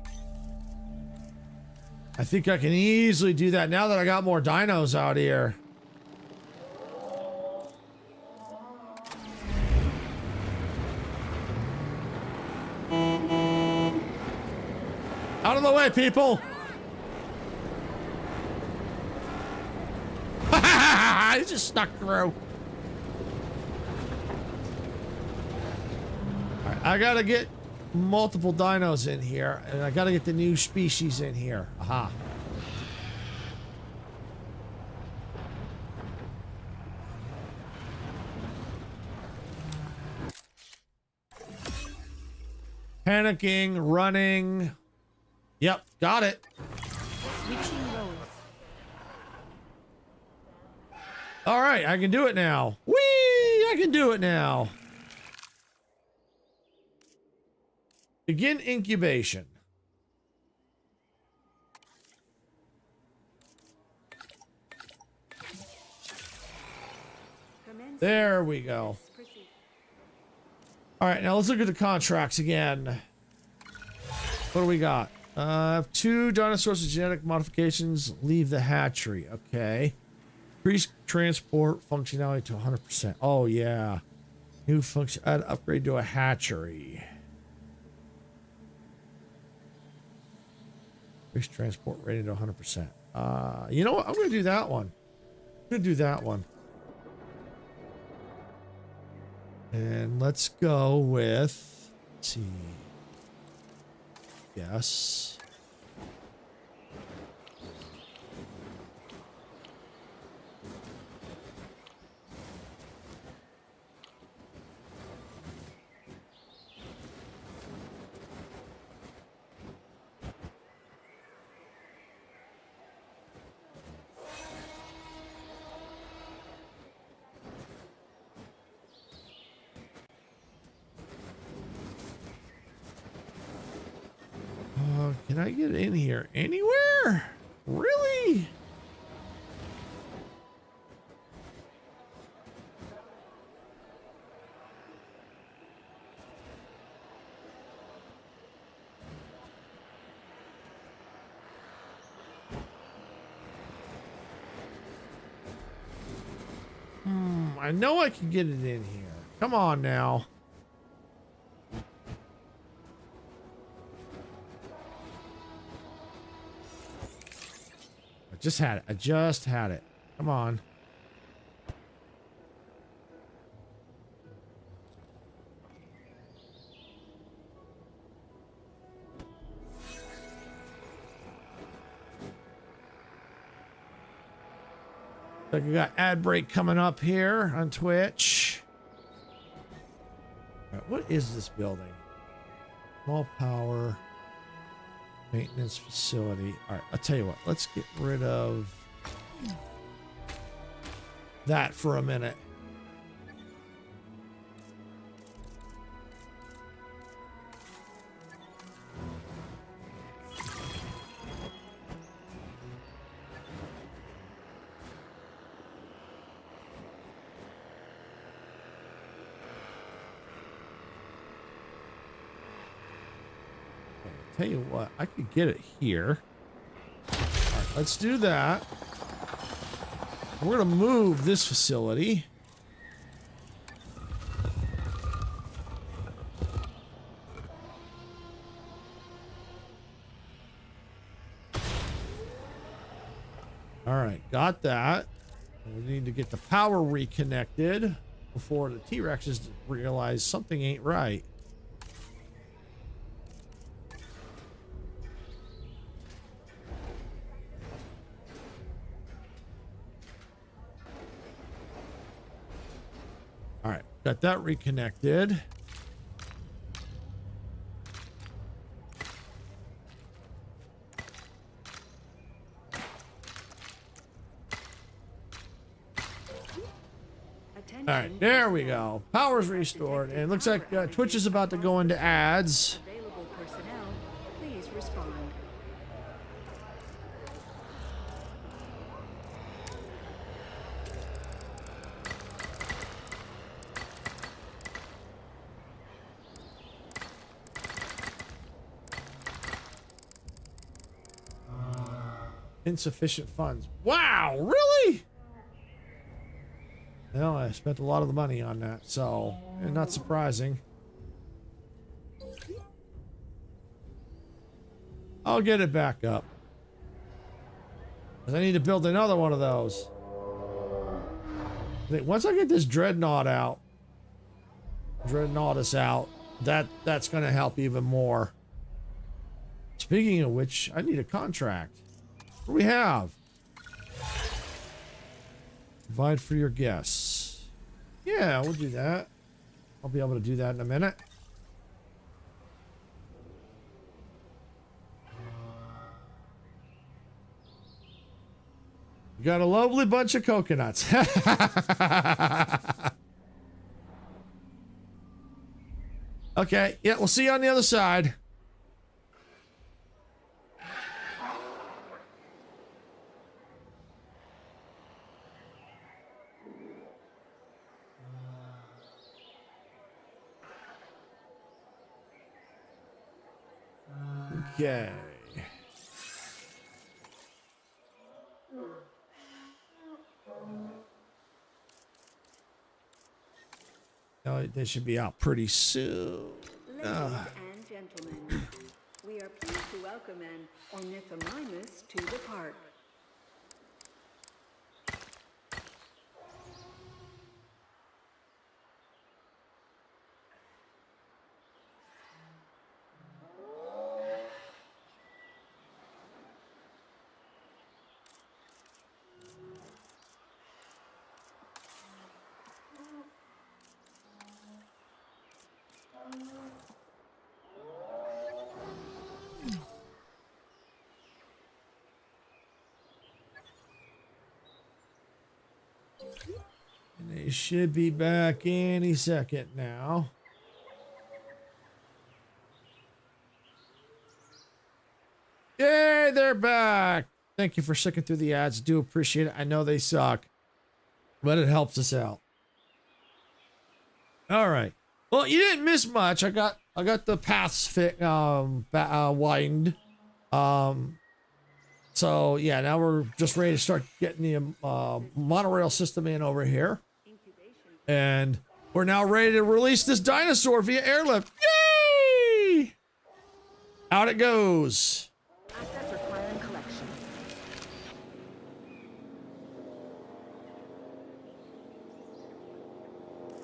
I think I can easily do that now that I got more dinos out here. Out of the way, people! I just snuck through. All right, I gotta get multiple dinos in here, and I gotta get the new species in here. Aha. Panicking, running. Yep, got it. Switching roles. All right, I can do it now. Whee! I can do it now. Begin incubation. There we go. All right, now let's look at the contracts again. What do we got? Have 2 dinosaurs with genetic modifications leave the hatchery. Okay. Increase transport functionality to 100%. Oh, yeah. New function. Add upgrade to a hatchery. Increase transport rating to 100%. You know what? I'm going to do that one. I'm going to do that one. And let's go with, let's see. Yes. Can I get in here anywhere? Really? I know I can get it in here. Come on now. I just had it. I just had it. Come on. Like we got ad break coming up here on Twitch. All right, what is this building? Small power maintenance facility. All right, I'll tell you what. Let's get rid of that for a minute. Tell you what, I could get it here. All right, let's do that. We're going to move this facility. All right, got that. We need to get the power reconnected before the T-Rexes realize something ain't right. All right, got that reconnected. All right, there we go. Power's restored, and it looks like Twitch is about to go into ads. Available personnel, please respond. Insufficient funds. Wow, really? Well, I spent a lot of the money on that, so not surprising. I'll get it back up. 'Cause I need to build another one of those. Once I get this dreadnought out, dreadnoughtus out, that's going to help even more. Speaking of which, I need a contract. What do we have? Provide for your guests. Yeah, we'll do that. I'll be able to do that in a minute. You got a lovely bunch of coconuts. Okay, yeah, we'll see you on the other side. Okay. Oh, they should be out pretty soon. Ladies and gentlemen, we are pleased to welcome an ornithomimus to the park. And they should be back any second now. Yay, they're back. Thank you for sticking through the ads. Do appreciate it. I know they suck, but it helps us out. All right. Well, you didn't miss much. I got the paths widened. So yeah, now we're just ready to start getting the monorail system in over here. And we're now ready to release this dinosaur via airlift. Yay! Out it goes. Assets requiring collection.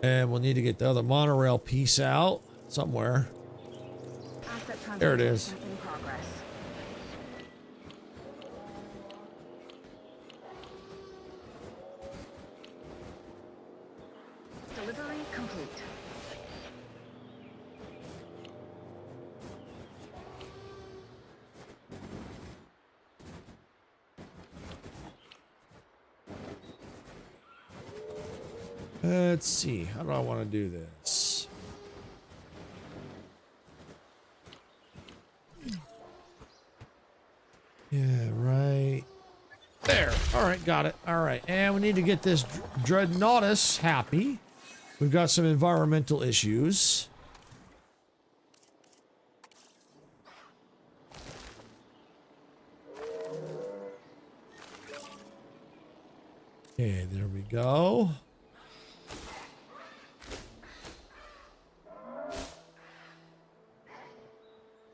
And we'll need to get the other monorail piece out somewhere. Asset There it is. transportation in progress. Delivery complete. Let's see. How do I want to do this? Yeah, right there. All right, got it. All right, and we need to get this Dreadnoughtus happy. We've got some environmental issues. Okay, there we go.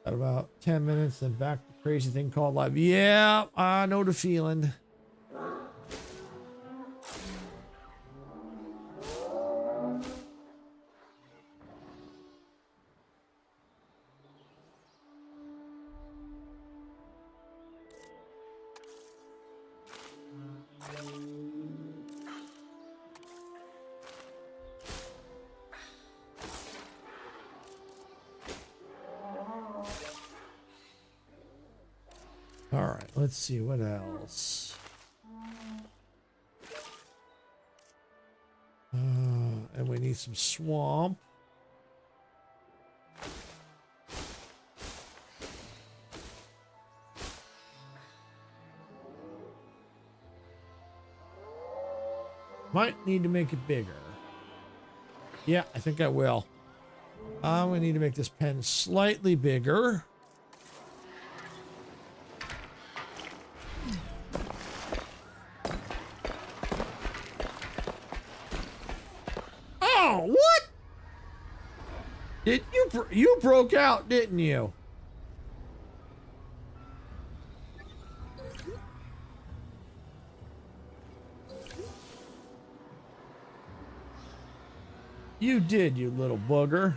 Got about 10 minutes and back to crazy thing called life. Yeah, I know the feeling. All right, let's see what else. And we need some swamp. Might need to make it bigger. Yeah, I think I will. We need to make this pen slightly bigger. Oh, what? Did you broke out, didn't you? You did, you little booger.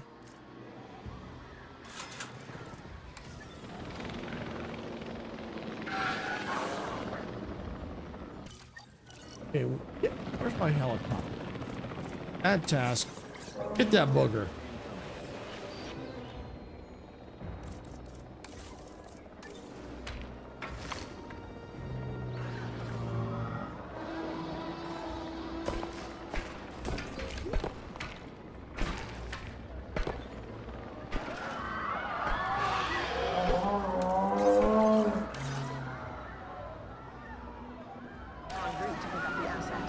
Okay, where's my helicopter? Add task. Get that booger. En route to pick up the asset.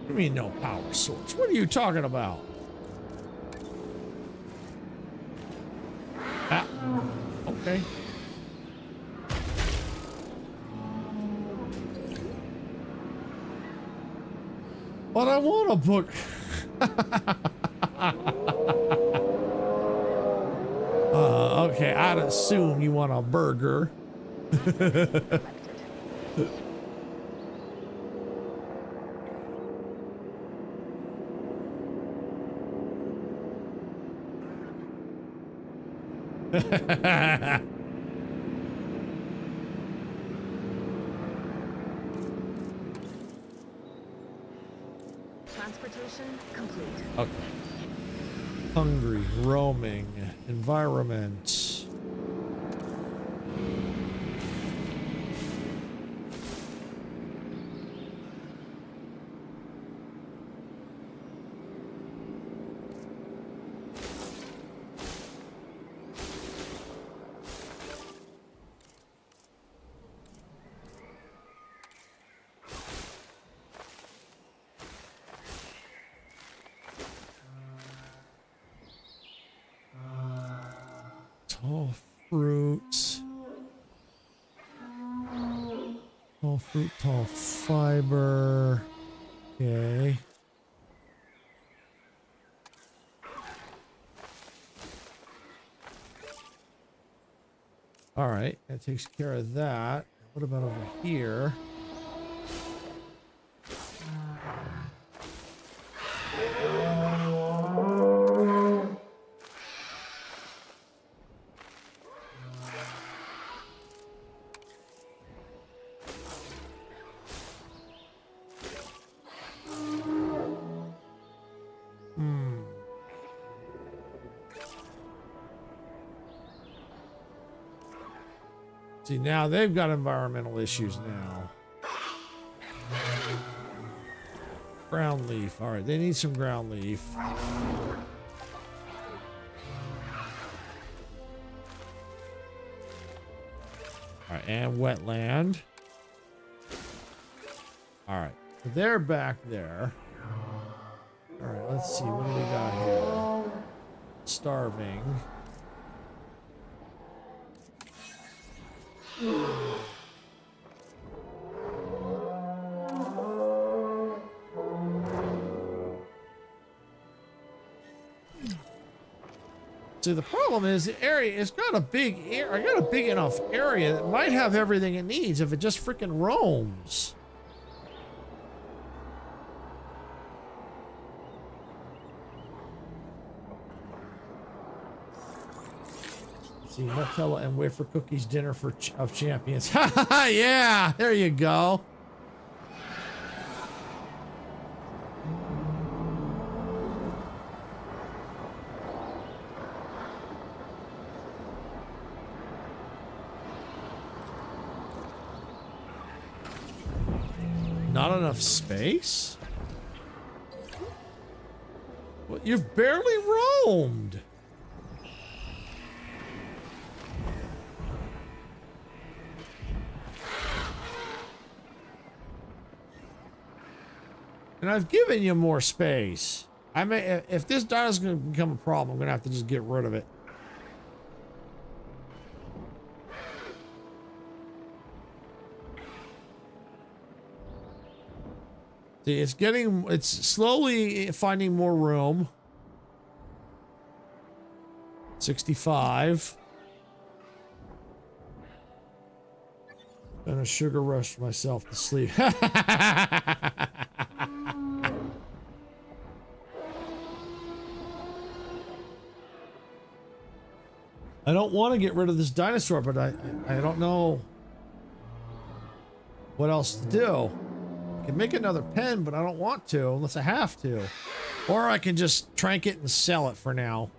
What do you mean no power source? What are you talking about? Ah, okay. But I want a book. Okay, I'd assume you want a burger. Transportation complete. Okay. Hungry, roaming, environment. Tall fruit. Tall fruit, tall fiber. Okay. All right, that takes care of that. What about over here? See, now they've got environmental issues now. Ground leaf. All right, they need some ground leaf. All right, and wetland. All right, so they're back there. All right, let's see. What do we got here? Starving. See, the problem is the area. It's got a big area. I got a big enough area that might have everything it needs if it just freaking roams. See, Nutella and wafer cookies dinner of champions. Yeah, there you go. Not enough space? Well, you've barely roamed. And I've given you more space. I may, if this dino's going to become a problem, I'm going to have to just get rid of it. See, it's slowly finding more room. 65. Gonna sugar rush myself to sleep. I don't want to get rid of this dinosaur, but I don't know what else to do. I can make another pen, but I don't want to unless I have to. Or I can just trank it and sell it for now.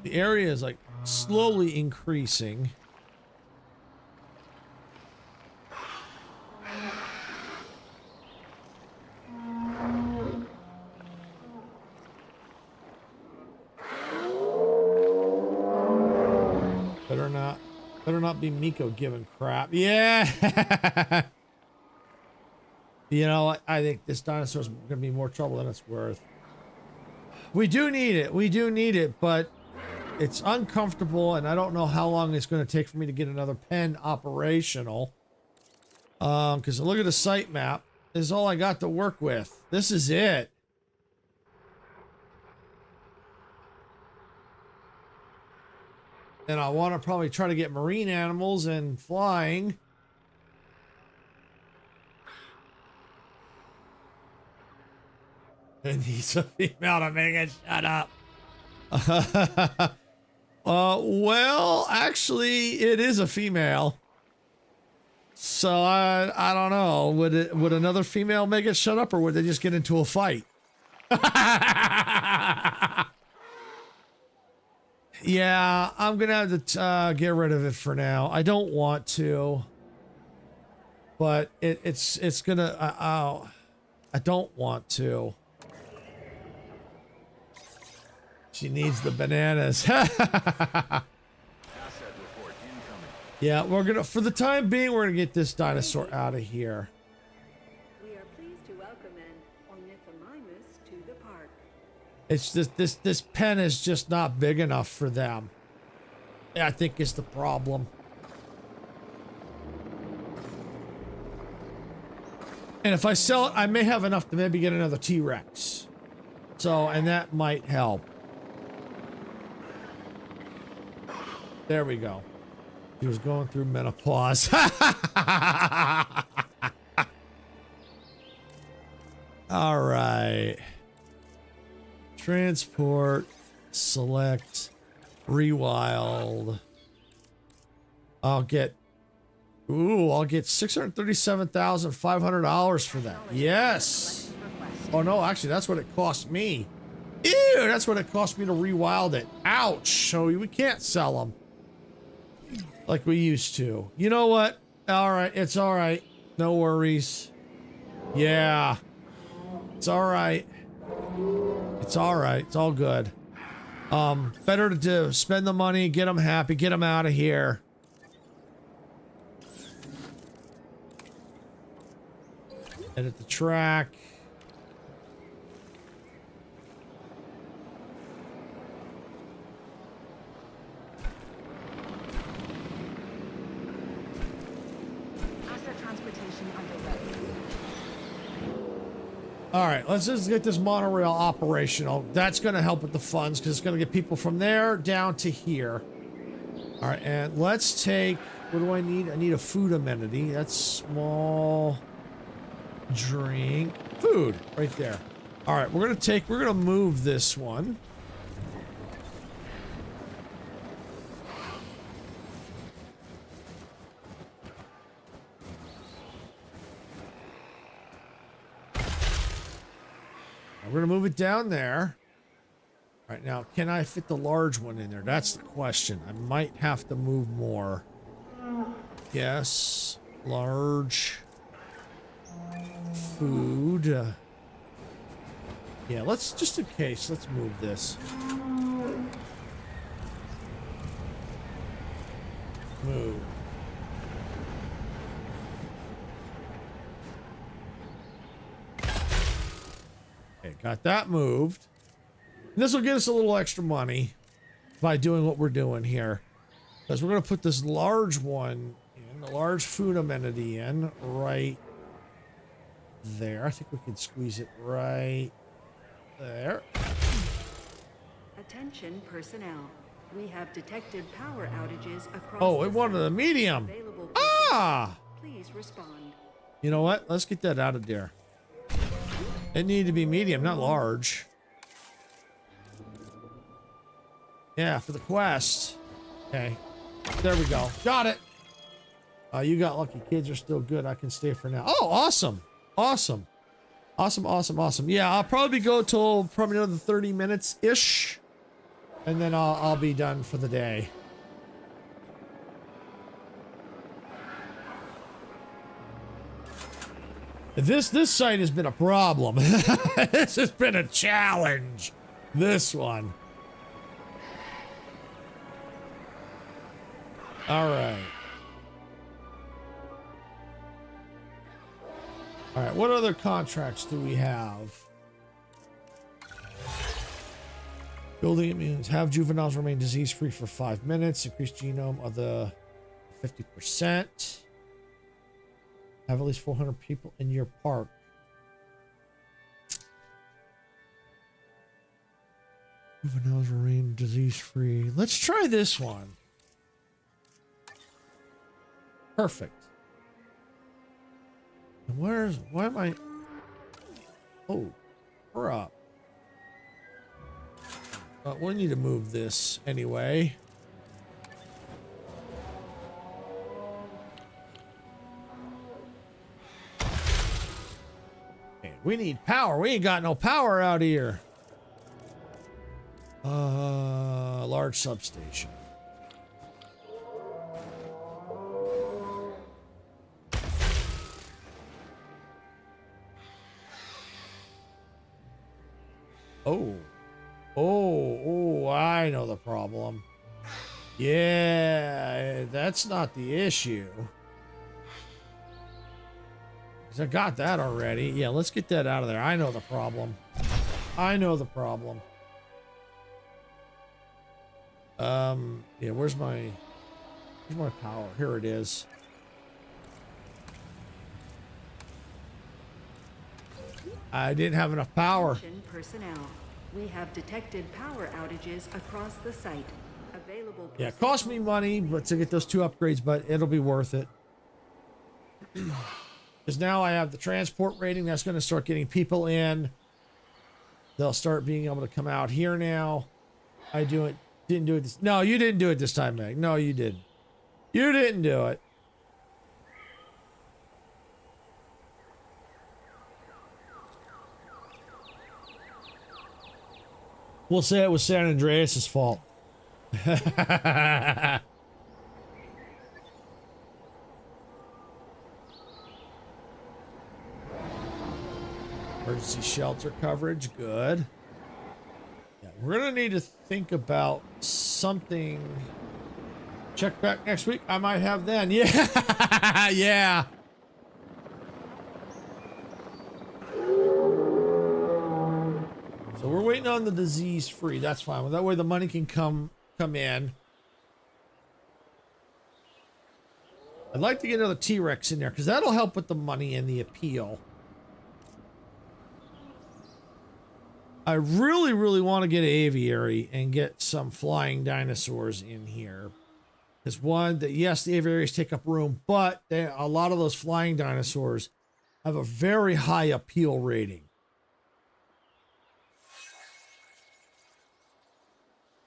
The area is like slowly increasing. Better not be Miko giving crap. Yeah. You know, I think this dinosaur's going to be more trouble than it's worth. We do need it. We do need it, but it's uncomfortable, and I don't know how long it's going to take for me to get another pen operational. Because look at the site map. This is all I got to work with. This is it. And I want to probably try to get marine animals and flying. It needs a female to make it shut up. Well, actually, it is a female. So I don't know. Would another female make it shut up, or would they just get into a fight? Yeah, I'm gonna have to get rid of it for now. I don't want to, but it's gonna. I don't want to. She needs the bananas. Yeah, we're gonna, for the time being, we're gonna get this dinosaur out of here. We are pleased to welcome an ornithomimus to the park. It's just this pen is just not big enough for them. I think is the problem. And if I sell it, I may have enough to maybe get another T-Rex. So, and that might help. There we go. He was going through menopause. All right. Transport, select, rewild. I'll get $637,500 for that. Yes. Oh no, actually that's what it cost me. Ew, that's what it cost me to rewild it. Ouch. So we can't sell them like we used to. You know what? All right, it's all right. No worries. Yeah. It's all right. It's all right. It's all good. Better to do. Spend the money, get them happy, get them out of here. Edit the track. All right, let's just get this monorail operational. That's going to help with the funds because it's going to get people from there down to here. All right, and let's take, what do I need? I need a food amenity. That's small drink. Food, right there. All right, we're going to move this one. We're gonna move it down there. All right, now, can I fit the large one in there? That's the question. I might have to move more. Yes, large food. Yeah, let's, just in case, let's move this. Move. Okay, got that moved. This will get us a little extra money by doing what we're doing here. Because we're going to put this large one in, the large food amenity in, right there. I think we can squeeze it right there. Attention personnel. We have detected power outages across. Oh, it wanted a medium. Ah! Please respond. You know what? Let's get that out of there. It needed to be medium, not large. Yeah, for the quest. Okay. There we go. Got it. You got lucky. Kids are still good. I can stay for now. Oh, awesome. Awesome. Awesome, awesome, awesome. Yeah, I'll probably go till probably another 30 minutes-ish. And then I'll be done for the day. This site has been a problem. This has been a challenge. This one. All right. All right, what other contracts do we have? Building immunes. Have juveniles remain disease-free for 5 minutes. Increase genome of the 50%. Have at least 400 people in your park. Juveniles remain disease-free. Let's try this one. Perfect. And why am I? Oh, we're up. We need to move this anyway. Okay, we need power. We ain't got no power out here. Large substation. Oh, I know the problem. Yeah, that's not the issue. 'Cause I got that already. Yeah, let's get that out of there. I know the problem. I know the problem. Yeah, where's my power? Here it is. I didn't have enough power. Attention personnel. We have detected power outages across the site. Available. Yeah, it cost me money, but to get those 2 upgrades, but it'll be worth it. Because now I have the transport rating. That's going to start getting people in. They'll start being able to come out here now. Didn't do it this. No, you didn't do it this time, Meg. No, you didn't. You didn't do it. We'll say it was San Andreas' fault. Emergency shelter coverage, good. Yeah, we're gonna need to think about something. Check back next week. I might have then. Yeah, yeah. So we're waiting on the disease free. That's fine. Well, that way the money can come in. I'd like to get another T-Rex in there because that'll help with the money and the appeal. I really, really want to get an aviary and get some flying dinosaurs in here. There's one that, yes, the aviaries take up room, but a lot of those flying dinosaurs have a very high appeal rating.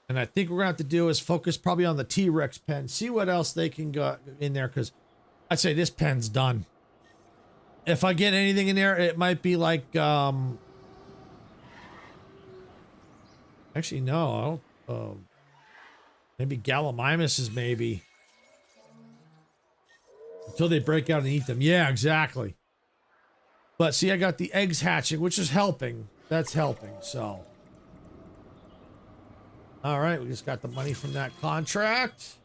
And I think we're going to have to do is focus probably on the T-Rex pen, see what else they can go in there, because I'd say this pen's done. If I get anything in there, it might be like, actually, no, I don't, maybe Gallimimuses, maybe. Until they break out and eat them. Yeah, exactly. But see, I got the eggs hatching, which is helping. That's helping, so. All right, we just got the money from that contract.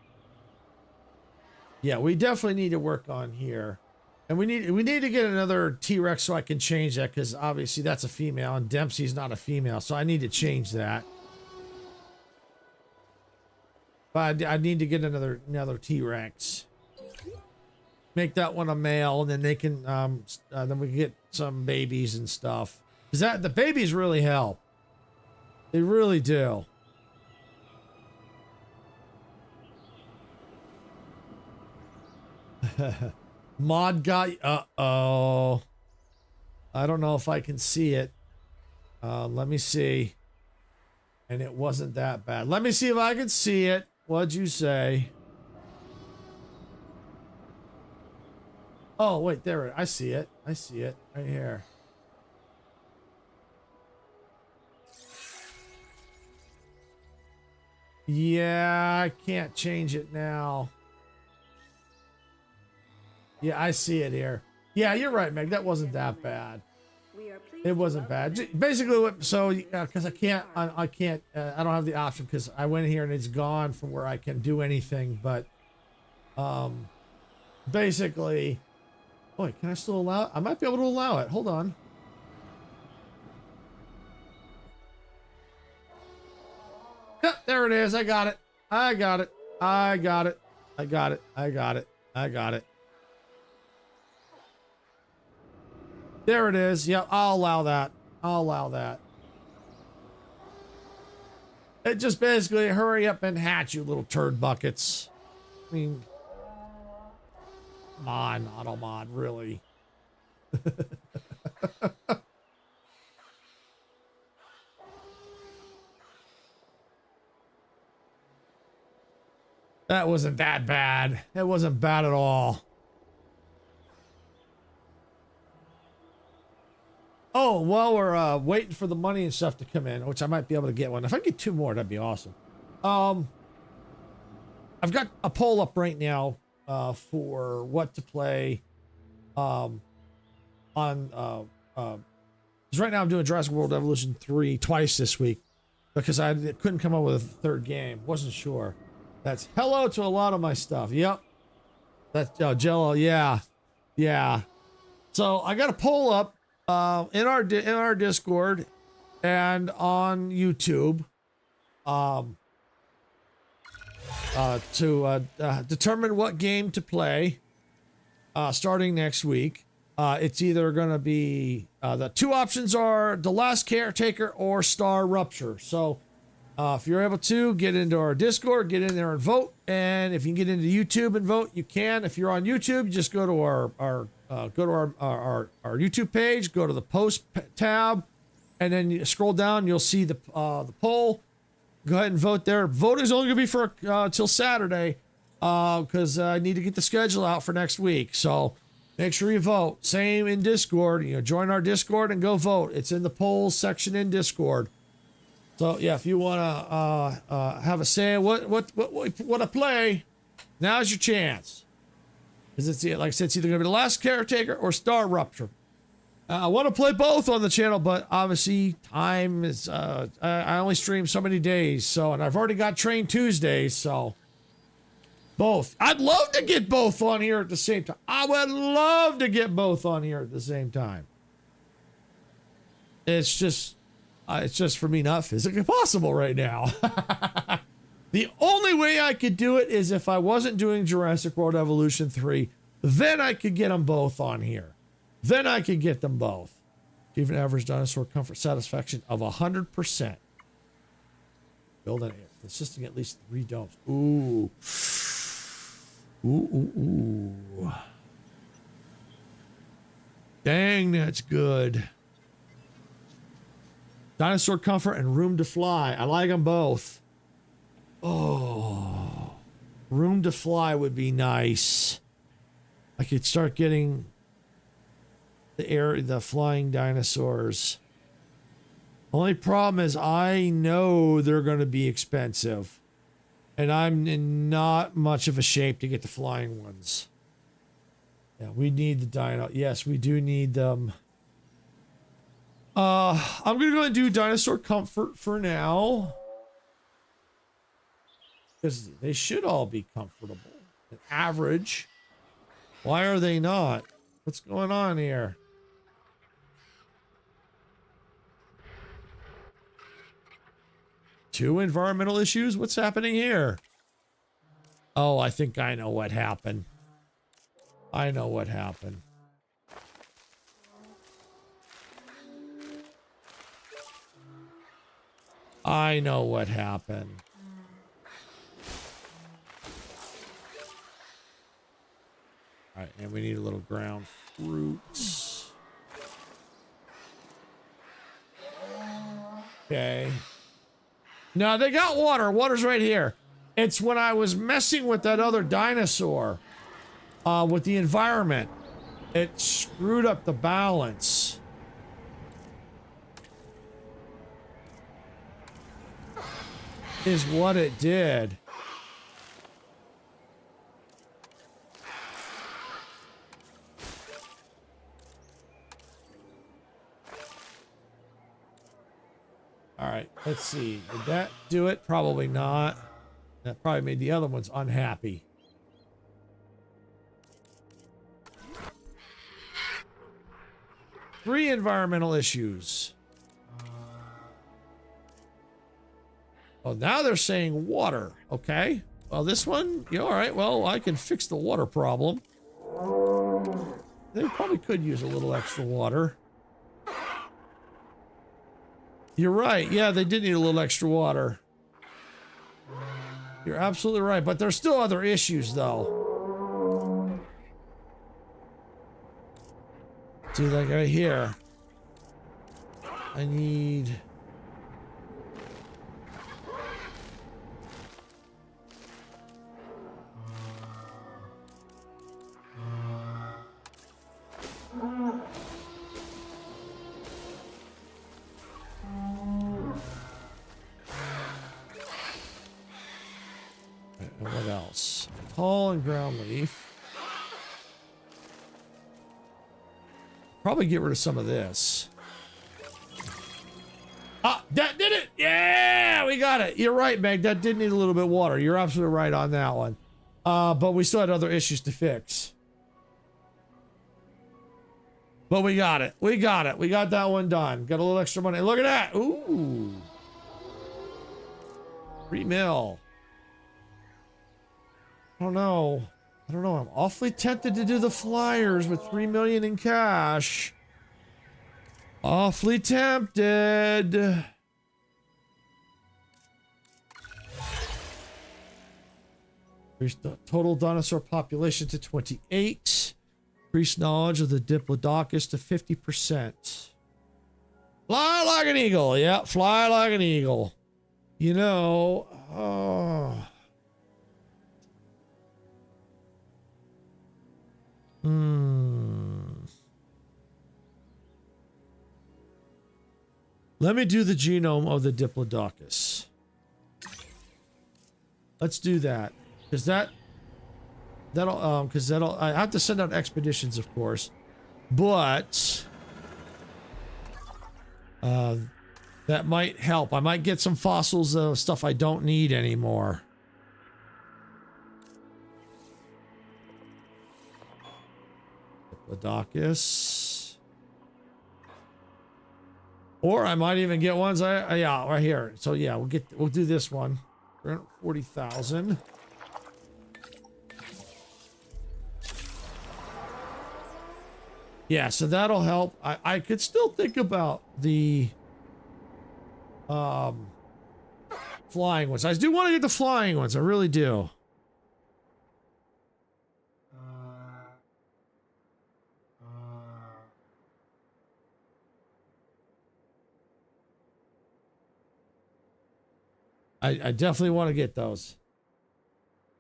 Yeah, we definitely need to work on here. And we need to get another T-Rex so I can change that, because obviously that's a female and Dempsey's not a female, so I need to change that. But I need to get another T-Rex. Make that one a male, and then they can then we can get some babies and stuff. Because the babies really help. They really do. Mod got, uh-oh. I don't know if I can see it. Let me see. And it wasn't that bad. Let me see if I can see it. What'd you say? Oh, wait, there. I see it. I see it right here. Yeah, I can't change it now. Yeah, I see it here. Yeah, you're right, Meg. That wasn't that bad. It wasn't bad. Basically, because I don't have the option because I went here and it's gone from where I can do anything. But Basically, wait, can I still allow it? I might be able to allow it. Hold on. Yep, there it is. I got it. I got it. I got it. I got it. I got it. I got it. There it is. Yep, I'll allow that. I'll allow that. It just basically hurry up and hatch, you little turd buckets. I mean, come on, Automod, really. That wasn't that bad. It wasn't bad at all. Oh, well, we're waiting for the money and stuff to come in, which I might be able to get one. If I get 2 more, that'd be awesome. I've got a poll up right now for what to play because right now I'm doing Jurassic World Evolution 3 twice this week because I couldn't come up with a third game. Wasn't sure. That's hello to a lot of my stuff. Yep. That's Jello. Yeah. Yeah. So I got a poll up in our Discord and on YouTube to determine what game to play starting next week. It's either going to be the 2 options are The Last Caretaker or Star Rupture. So if you're able to get into our Discord, get in there and vote. And if you can get into YouTube and vote, you can. If you're on YouTube, just go to our YouTube page, go to the post tab, and then you scroll down. You'll see the poll. Go ahead and vote there. Voting is only going to be for till Saturday because I need to get the schedule out for next week. So make sure you vote. Same in Discord. You know, join our Discord and go vote. It's in the polls section in Discord. So yeah, if you want to have a say what I play, now's your chance. Because it's, like I said, it's either going to be The Last Caretaker or Star Rupture. I want to play both on the channel, but obviously time is, I only stream so many days. So, and I've already got Train Tuesdays, so both. I'd love to get both on here at the same time. I would love to get both on here at the same time. It's just for me not physically possible right now. The only way I could do it is if I wasn't doing Jurassic World Evolution 3, then I could get them both on here. Then I could get them both. Even average dinosaur comfort satisfaction of 100%. Build an consisting at least 3 domes. Ooh. Ooh. Dang, that's good. Dinosaur comfort and room to fly. I like them both. Oh, room to fly would be nice. I could start getting the flying dinosaurs. Only problem is I know they're going to be expensive, and I'm in not much of a shape to get the flying ones. Yeah, we need the dino. Yes, we do need them. I'm going to go and do dinosaur comfort for now. Because they should all be comfortable. An average. Why are they not? What's going on here? Two environmental issues? What's happening here? Oh, I think I know what happened. I know what happened. I know what happened. All right, and we need a little ground fruits. Okay. No, they got water. Water's right here. It's when I was messing with that other dinosaur, with the environment, it screwed up the balance. Is what it did. All right, let's see. Did that do it? Probably not. That probably made the other ones unhappy. 3 environmental issues. Oh, now they're saying water. Okay. Well, this one, yeah, all right. Well, I can fix the water problem. They probably could use a little extra water. You're right. Yeah, they did need a little extra water. You're absolutely right. But there's still other issues, though. See, like right here. I need... And what else? Tall and ground leaf. Probably get rid of some of this. Ah, that did it! Yeah, we got it. You're right, Meg. That did need a little bit of water. You're absolutely right on that one. But we still had other issues to fix. But we got it. We got it. We got that one done. Got a little extra money. Look at that. Ooh. 3 mil. I don't know. I don't know. I'm awfully tempted to do the flyers with 3 million in cash. Awfully tempted. Increase the total dinosaur population to 28. Increase knowledge of the Diplodocus to 50%. Fly like an eagle. Yeah, fly like an eagle. You know, Let me do the genome of the Diplodocus. Let's do that. Because that'll I have to send out expeditions, of course. But that might help. I might get some fossils of stuff I don't need anymore. Diplodocus. Or I might even get ones yeah, right here. So yeah, we'll do this one. 40,000. Yeah, so that'll help. I could still think about the flying ones. I do want to get the flying ones. I really do. I definitely want to get those.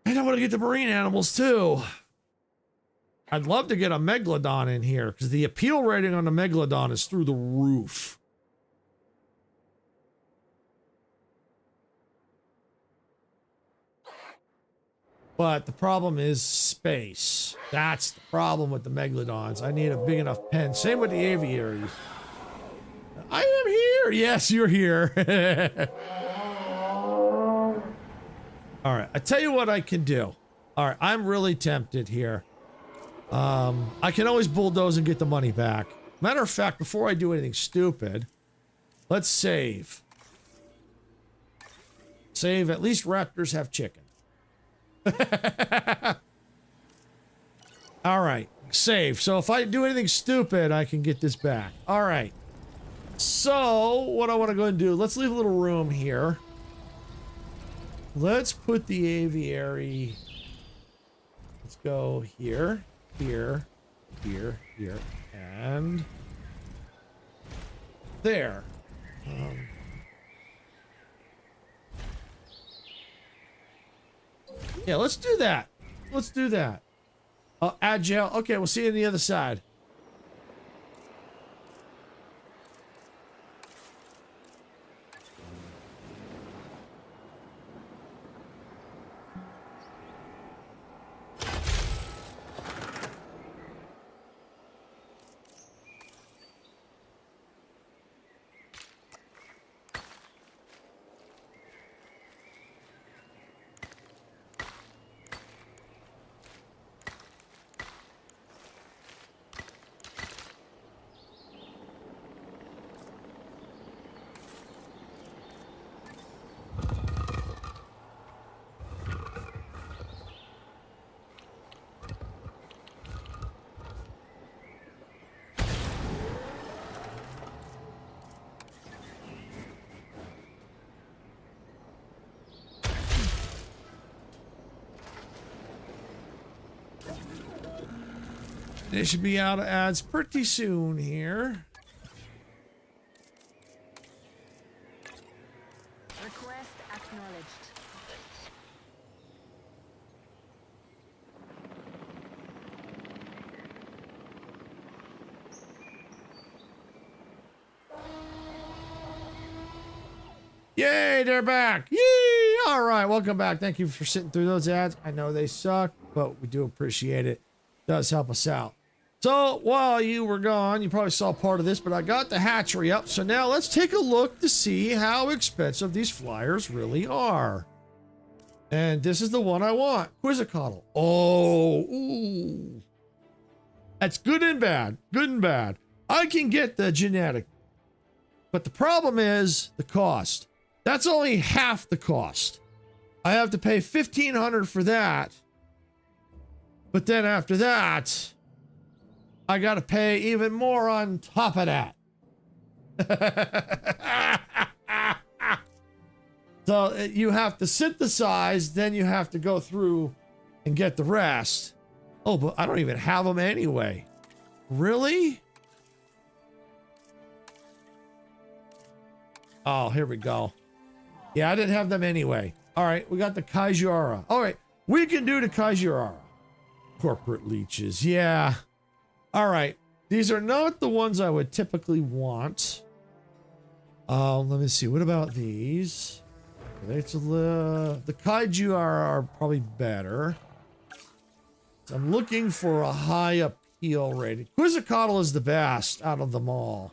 And I want to get the marine animals too. I'd love to get a megalodon in here because the appeal rating on the megalodon is through the roof. But the problem is space. That's the problem with the megalodons. I need a big enough pen. Same with the aviaries. I am here. Yes, you're here. All right. I tell you what I can do. All right. I'm really tempted here. I can always bulldoze and get the money back. Matter of fact, before I do anything stupid, let's save. Save. At least raptors have chicken. All right. Save. So if I do anything stupid, I can get this back. All right. So what I want to go and do, let's leave a little room here. Let's put the aviary. Let's go here, here, here, here, and there. Yeah, let's do that. Let's do that. Agile. Okay, we'll see you on the other side. They should be out of ads pretty soon here. Request acknowledged. Yay, they're back. Yay! All right, welcome back. Thank you for sitting through those ads. I know they suck, but we do appreciate it. Does help us out. So while you were gone, you probably saw part of this, but I got the hatchery up. So now let's take a look to see how expensive these flyers really are. And this is the one I want. Quizzicoatl. Oh, ooh. That's good and bad. Good and bad. I can get the genetic, but the problem is the cost. That's only half the cost. I have to pay $1,500 for that. But then after that, I got to pay even more on top of that. So you have to synthesize, then you have to go through and get the rest. Oh, but I don't even have them anyway. Really? Oh, here we go. Yeah, I didn't have them anyway. All right, we got the Kaijura. All right, we can do the Kaijura. Corporate leeches, yeah. All right, these are not the ones I would typically want. Let me see. What about these? The Kaiju are probably better. So I'm looking for a high appeal rating. Quizzicoatl is the best out of them all.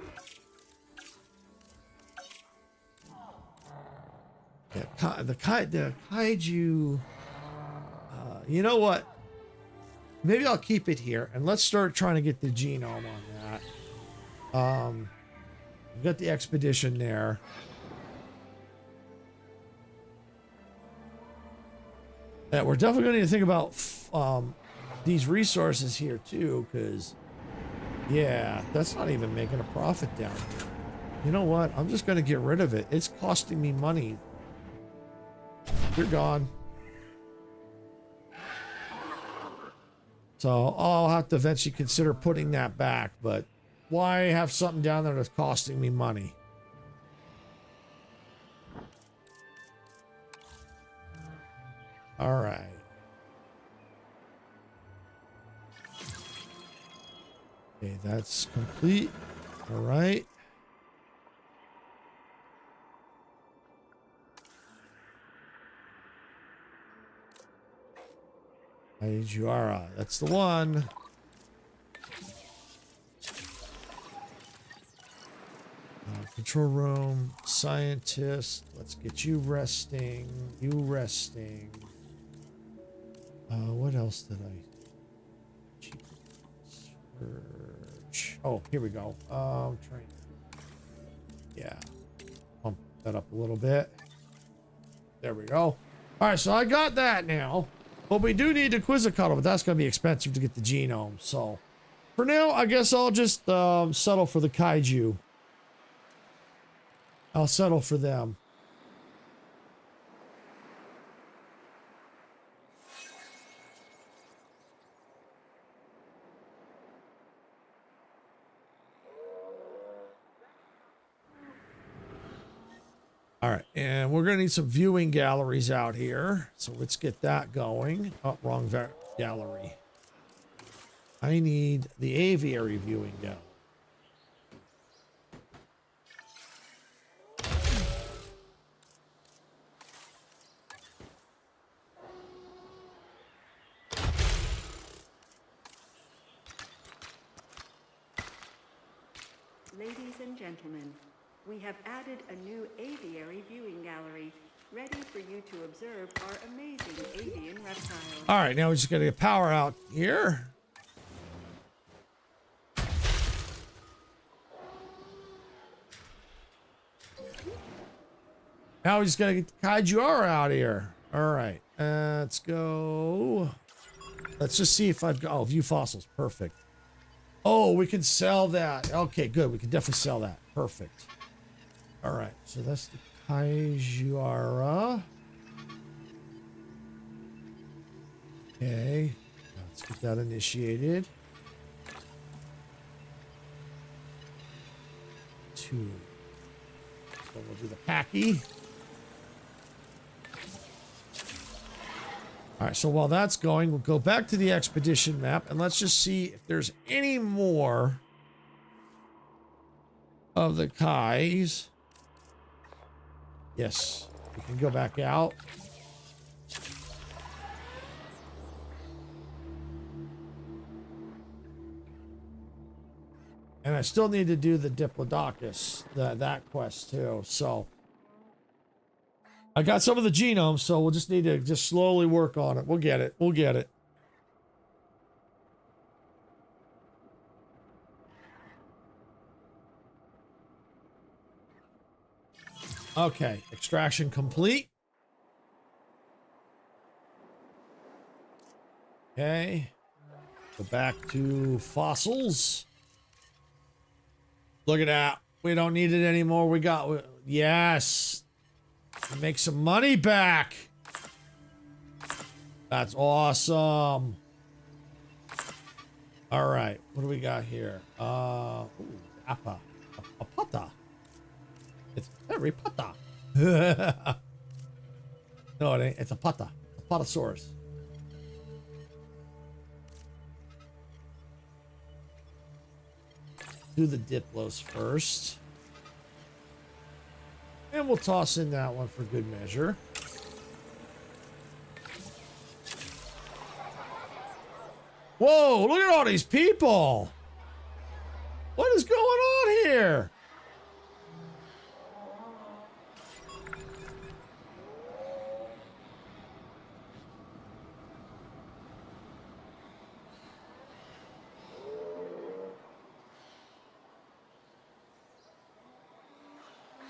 Yeah, the Kaiju. You know what? Maybe I'll keep it here and let's start trying to get the genome on that. We've got the expedition there. Yeah, we're definitely going to need to think about these resources here too, because yeah, that's not even making a profit down here. You know what? I'm just going to get rid of it. It's costing me money. You're gone. So I'll have to eventually consider putting that back, but why have something down there that's costing me money? All right. Okay, that's complete. All right. Jura, that's the one. Control room, scientist. Let's get you resting. You resting. What else did I? Search. Oh, here we go. Train. Yeah. Pump that up a little bit. There we go. All right, so I got that now. But we do need the Quizzicoatl, but that's going to be expensive to get the genome. So for now, I guess I'll just settle for the Kaiju. I'll settle for them. All right, and we're going to need some viewing galleries out here. So let's get that going. Oh, wrong gallery. I need the aviary viewing gallery. Ladies and gentlemen, we have added a new aviary viewing gallery, ready for you to observe our amazing avian reptiles. All right, now we're just going to get power out here. Now we just got to get the Kaiju out here. All right, let's go. Let's just see if I've got, oh, view fossils. Perfect. Oh, we can sell that. Okay, good. We can definitely sell that. Perfect. All right, so that's the Kaiju. Okay, let's get that initiated. 2. So we'll do the packy. All right, so while that's going, we'll go back to the expedition map and let's just see if there's any more of the Kais. Yes, we can go back out. And I still need to do the Diplodocus, that quest too. So I got some of the genomes, so we'll just need to just slowly work on it. We'll get it. We'll get it. Okay, extraction complete. Okay. Go back to fossils. Look at that. We don't need it anymore. We got... Yes. Make some money back. That's awesome. All right. What do we got here? Ooh, appa. A pata. It's very pata. No, it ain't. It's a pata. A patasaurus. Do the Diplos first. And we'll toss in that one for good measure. Whoa, look at all these people. What is going on here?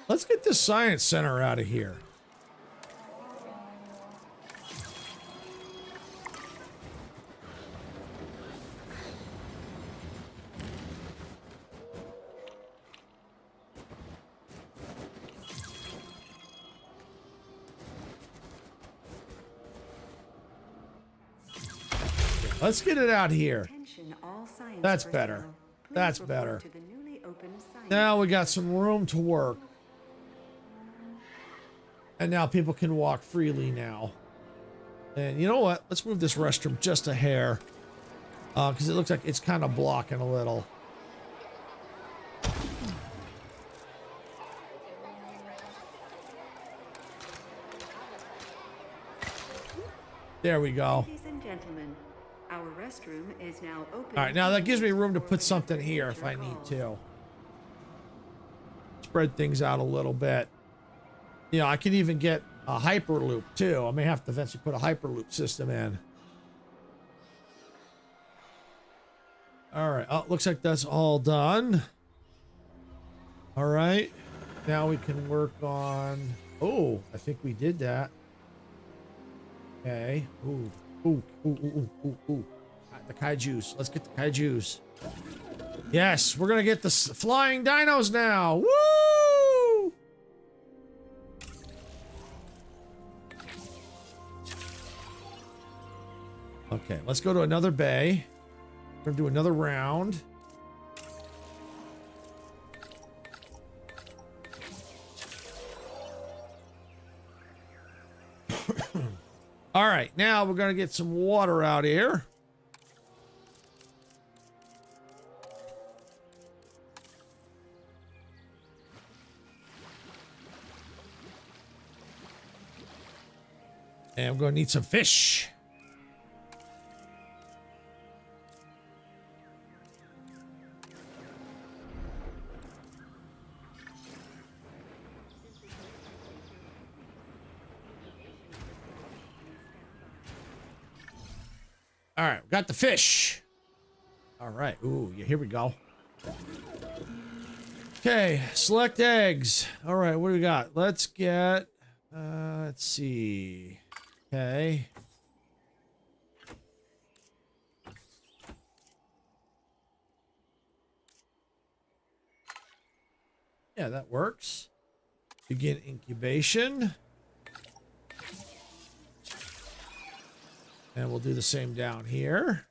Let's get this science center out of here. Let's get it out here. That's better. That's better. Now we got some room to work. And now people can walk freely now. And you know what? Let's move this restroom just a hair. Because it looks like it's kind of blocking a little. There we go. Ladies and gentlemen, our restroom is now open. All right, now that gives me room to put something here if I need to. Spread things out a little bit. You know, I can even get a Hyperloop too. I may have to eventually put a Hyperloop system in. All right. Oh, looks like that's all done. All right. Now we can work on... Oh, I think we did that. Okay. Ooh. Ooh. Ooh. Ooh. Ooh. Ooh. The kaijus. Let's get the kaijus. Yes, we're going to get the flying dinos now. Woo! Okay, let's go to another bay. We're gonna do another round. All right, now we're gonna get some water out here. And we're gonna need some fish. All right, got the fish. All right. Ooh, yeah, here we go. Okay, select eggs. All right, what do we got? Let's get, let's see. Okay. Yeah, that works. Begin incubation. And we'll do the same down here.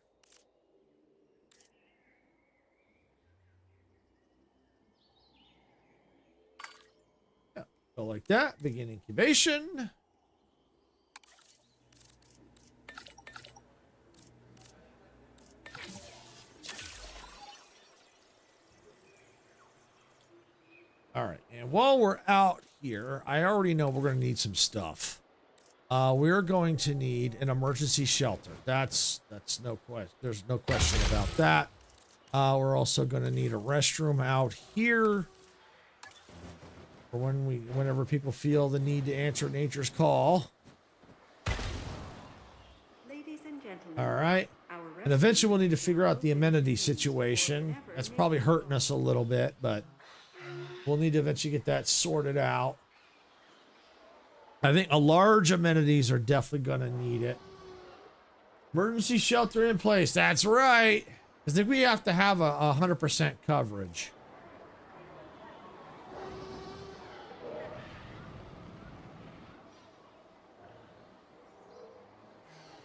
Go like that. Begin incubation. All right, and while we're out here, I already know we're going to need some stuff. We're going to need an emergency shelter. That's no question. There's no question about that. We're also going to need a restroom out here for whenever people feel the need to answer nature's call. Ladies and gentlemen. All right. And eventually we'll need to figure out the amenity situation. That's probably hurting us a little bit, but we'll need to eventually get that sorted out. I think a large amenities are definitely going to need it. Emergency shelter in place. That's right. I think we have to have a 100% coverage.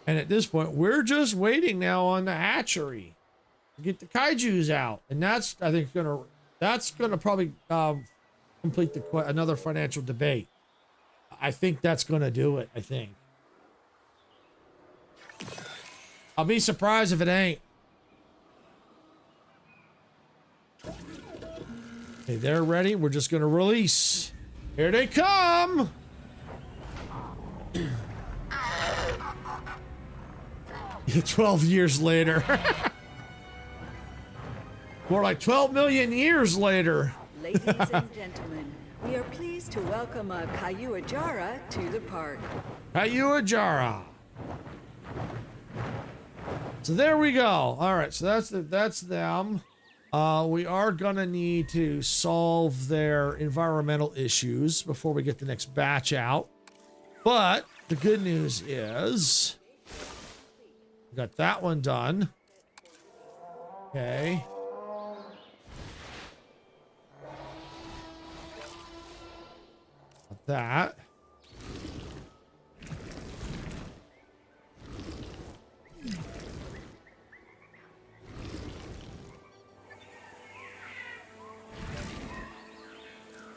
And at this point, we're just waiting now on the hatchery to get the kaijus out. And that's, I think, that's gonna probably complete another financial debate. I think that's gonna do it. I think. I'll be surprised if it ain't. Okay, they're ready. We're just gonna release. Here they come. 12 years later. More like 12 million years later. Ladies and gentlemen, we are pleased to welcome a Kayuajara to the park. Kayuajara. So there we go. All right, so that's them. We are gonna need to solve their environmental issues before we get the next batch out. But the good news is we got that one done. Okay. Got that.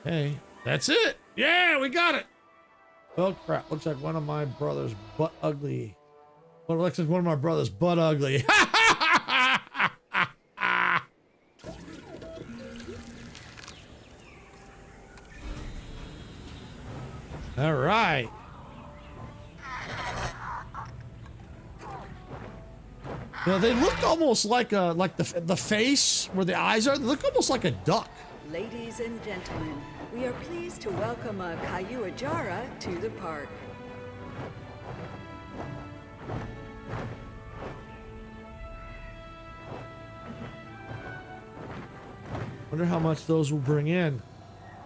Okay, that's it. Yeah, we got it. Oh crap! Looks like one of my brothers butt ugly. Well, looks like one of my brothers butt ugly. All right. You know, they look almost like the face where the eyes are. They look almost like a duck. Ladies and gentlemen, we are pleased to welcome a Kayuajara to the park. Wonder how much those will bring in.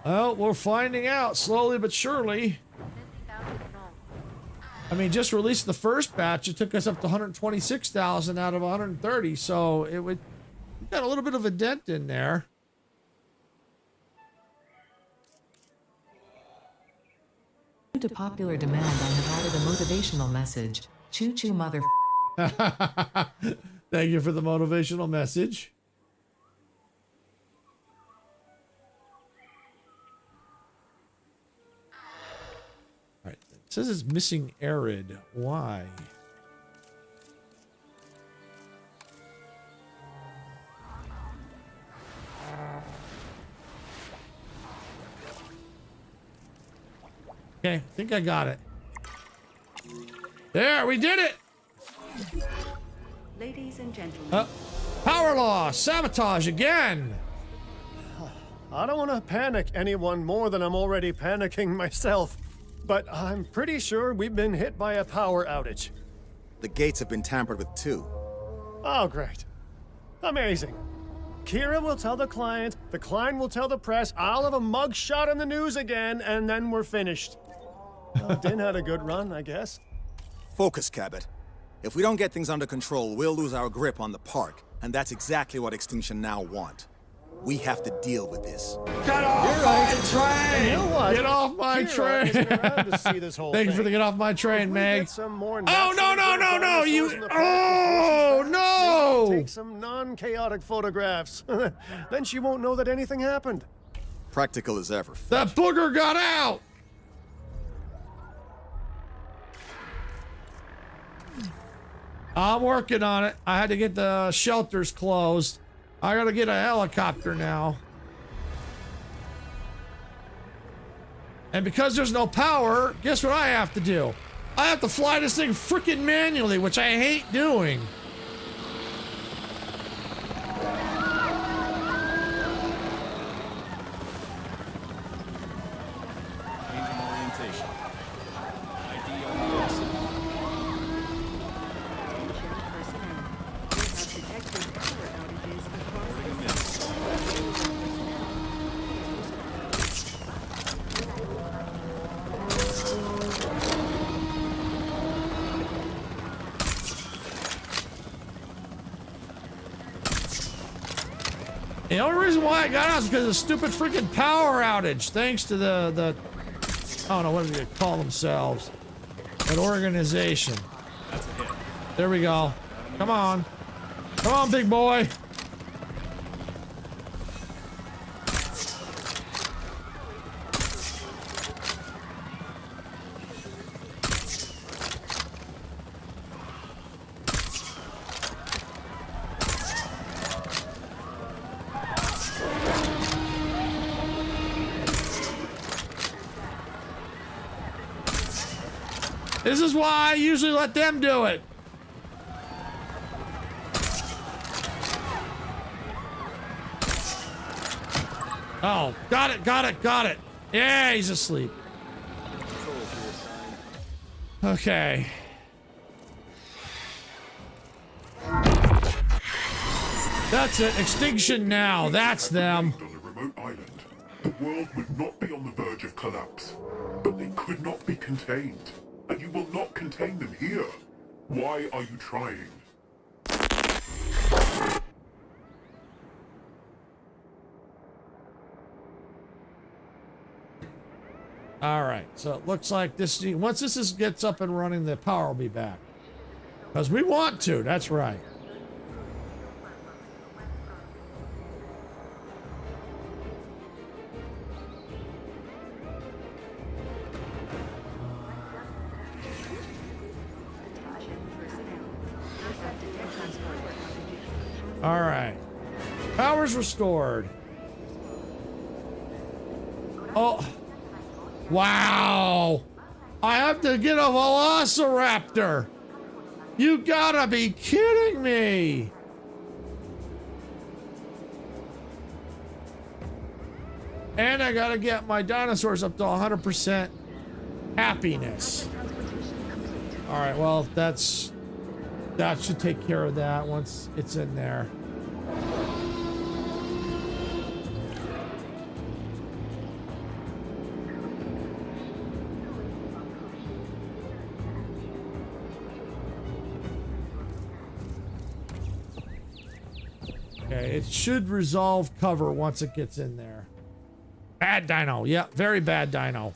Well, we're finding out slowly but surely. I mean, just released the first batch. It took us up to 126,000 out of 130, so we got a little bit of a dent in there. Due to popular demand, I have added a motivational message. Choo choo, mother. Thank you for the motivational message. All right, it says it's missing arid. Why? Okay, I think I got it. There, we did it! Ladies and gentlemen. Power loss, sabotage again. I don't want to panic anyone more than I'm already panicking myself, but I'm pretty sure we've been hit by a power outage. The gates have been tampered with too. Oh, great. Amazing. Kira will tell the client will tell the press, I'll have a mug shot in the news again, and then we're finished. Din had a good run, I guess. Focus, Cabot. If we don't get things under control, we'll lose our grip on the park, and that's exactly what Extinction Now want. We have to deal with this. Get off my train! You know what? Get off my Kira train! isn't around to see this whole Thank you thing. for the get off my train, Meg. Oh, no, no! You... Oh, no! Take some non-chaotic photographs. Then she won't know that anything happened. Practical as ever. That booger got out! I'm working on it. I had to get the shelters closed. I gotta get a helicopter now. And because there's no power, guess what I have to do? I have to fly this thing freaking manually, which I hate doing. Changing orientation. ID on the exit. Attention personnel. We have detected power outages across the system. The only reason why I got out is because of the stupid freaking power outage. Thanks to the I don't know what do they call themselves. That organization. That's a hit. There we go. Come on. Come on, big boy. This is why I usually let them do it. Oh, got it, got it, got it. Yeah, he's asleep. Okay. That's it. Extinction now. That's them. On a remote island, the world would not be on the verge of collapse, but they could not be contained. And you will not contain them here. Why are you trying? All right, so it looks like this. Once this gets up and running, the power will be back. Because we want to. That's right. All right. Power's restored. Oh. Wow. I have to get a velociraptor. You gotta be kidding me. And I gotta get my dinosaurs up to 100% happiness. All right, well, that should take care of that once it's in there. Okay, it should resolve cover once it gets in there. Bad dino. Yeah, very bad dino.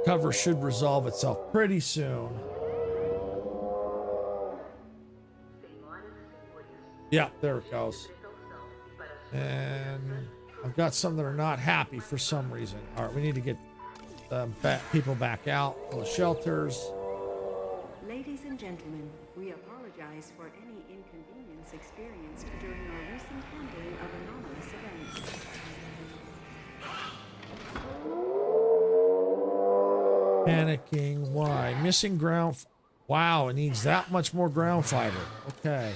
Cover should resolve itself pretty soon. Yeah, there it goes. And I've got some that are not happy for some reason. All right, we need to get people back out to the shelters. Ladies and gentlemen, we apologize for any inconvenience experienced during our recent handling of anomalous events. Panicking. Why? Missing ground. Wow, it needs that much more ground fiber. Okay.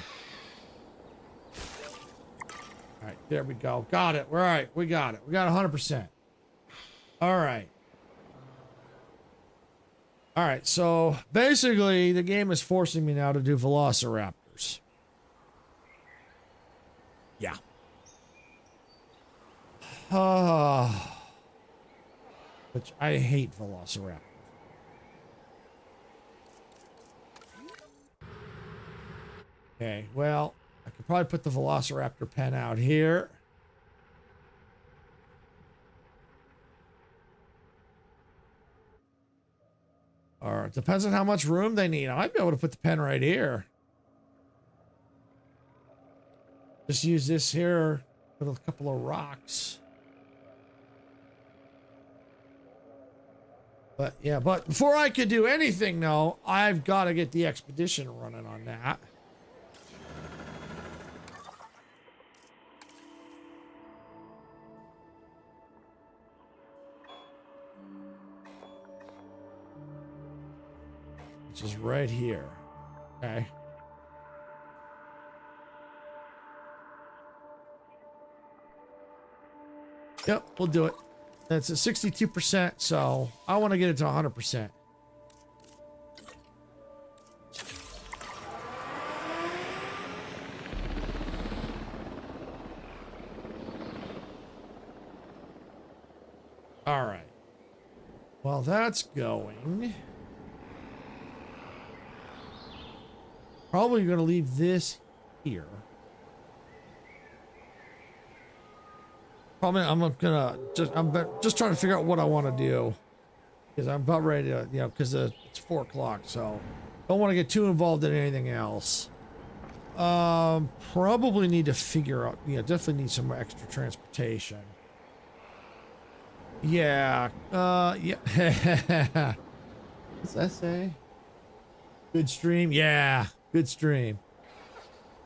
All right, there we go. Got it. All right, we got it. We got 100%. All right. All right, so basically the game is forcing me now to do velociraptors. Yeah. Which I hate velociraptors. Okay, well, I could probably put the Velociraptor pen out here. Or it depends on how much room they need. I might be able to put the pen right here. Just use this here, put a couple of rocks. But yeah, but before I could do anything though, I've got to get the expedition running on that. Which is right here. Okay. Yep, we'll do it. That's a 62%, so I want to get it to 100%. All right. Well, that's going. Probably going to leave this here. Probably I'm just trying to figure out what I want to do, because I'm about ready to, you know, because it's 4 o'clock, so don't want to get too involved in anything else. Probably need to figure out, yeah, definitely need some extra transportation. Yeah, yeah. What's that say? Good stream, yeah, good stream.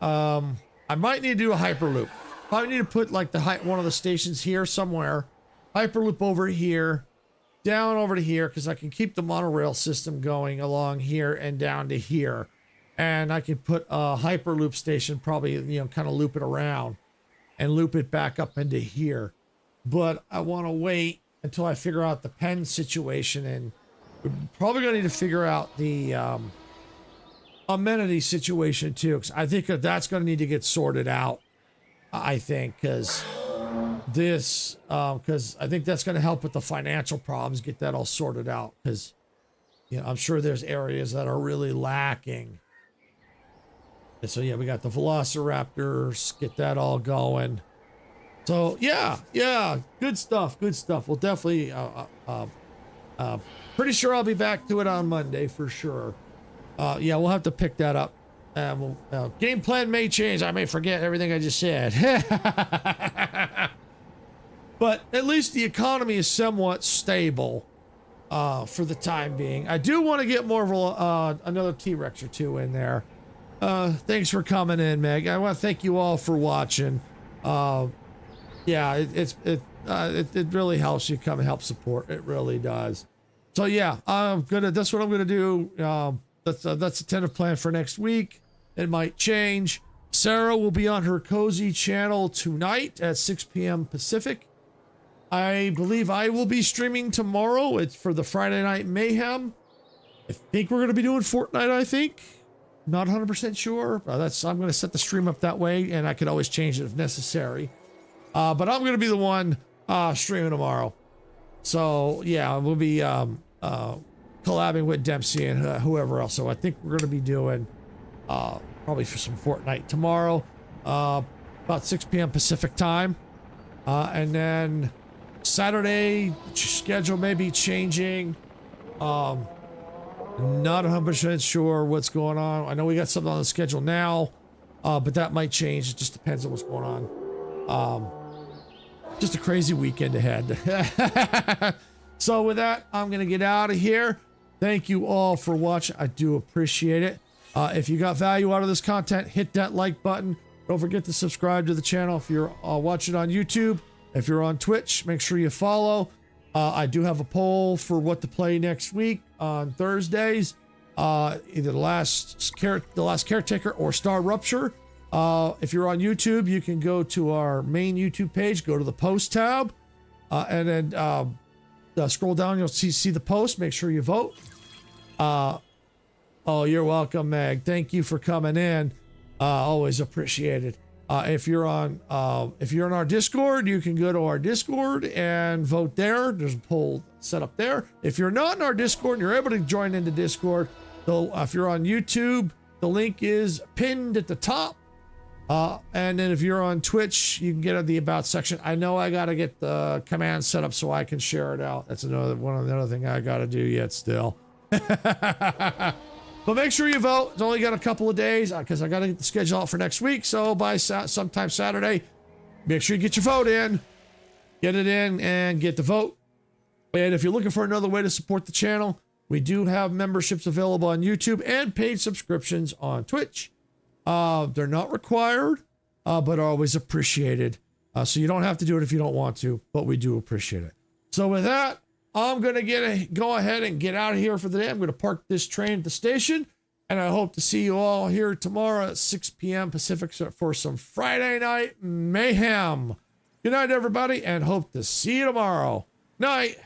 I might need to do a hyperloop. Probably need to put like one of the stations here somewhere, hyperloop over here, down over to here, because I can keep the monorail system going along here and down to here, and I can put a hyperloop station, probably, you know, kind of loop it around and loop it back up into here. But I want to wait until I figure out the pen situation, and we're probably gonna need to figure out the amenity situation too, because I think that's gonna need to get sorted out. I think, because I think that's going to help with the financial problems, get that all sorted out, because, you know, I'm sure there's areas that are really lacking. And so, yeah, we got the Velociraptors, get that all going. So, yeah, good stuff, good stuff. We'll definitely, pretty sure I'll be back to it on Monday for sure. Yeah, we'll have to pick that up. Game plan may change. I may forget everything I just said. But at least the economy is somewhat stable for the time being. I do want to get more of another T-Rex or two in there. Thanks for coming in, Meg. I want to thank you all for watching. Yeah, it really helps you come and help support. It really does. So yeah, that's what I'm gonna do. That's the tentative plan for next week. It might change. Sarah will be on her cozy channel tonight at 6 p.m. Pacific. I believe I will be streaming tomorrow. It's for the Friday Night Mayhem. I think we're going to be doing Fortnite, I think. Not 100% sure. I'm going to set the stream up that way, and I could always change it if necessary. But I'm going to be the one streaming tomorrow. So, yeah, we'll be collabing with Dempsey and whoever else. So I think we're going to be doing probably for some Fortnite tomorrow, about 6 p.m. Pacific time. And then Saturday schedule may be changing. Not 100% sure what's going on. I know we got something on the schedule now, but that might change. It just depends on what's going on. Just a crazy weekend ahead. So with that, I'm going to get out of here. Thank you all for watching. I do appreciate it. If you got value out of this content, hit that like button. Don't forget to subscribe to the channel if you're watching on YouTube. If you're on Twitch, make sure you follow. I do have a poll for what to play next week on Thursdays. Either the last Caretaker or Star Rupture. If you're on YouTube, you can go to our main YouTube page, go to the post tab, and then scroll down. You'll see the post. Make sure you vote. Oh, you're welcome, Meg. Thank you for coming in. Always appreciated. If you're in our Discord, you can go to our Discord and vote there. There's a poll set up there. If you're not in our Discord and you're able to join into Discord, so if you're on YouTube, the link is pinned at the top. And then if you're on Twitch, you can get at the About section. I know I got to get the command set up so I can share it out. That's another thing I got to do yet still. But make sure you vote. It's only got a couple of days because I got to get the schedule out for next week. So by sometime Saturday, make sure you get your vote in. Get it in and get the vote. And if you're looking for another way to support the channel, we do have memberships available on YouTube and paid subscriptions on Twitch. They're not required, but are always appreciated. So you don't have to do it if you don't want to, but we do appreciate it. So with that, I'm going to go ahead and get out of here for the day. I'm going to park this train at the station, and I hope to see you all here tomorrow at 6 p.m. Pacific for some Friday night mayhem. Good night, everybody, and hope to see you tomorrow. Night.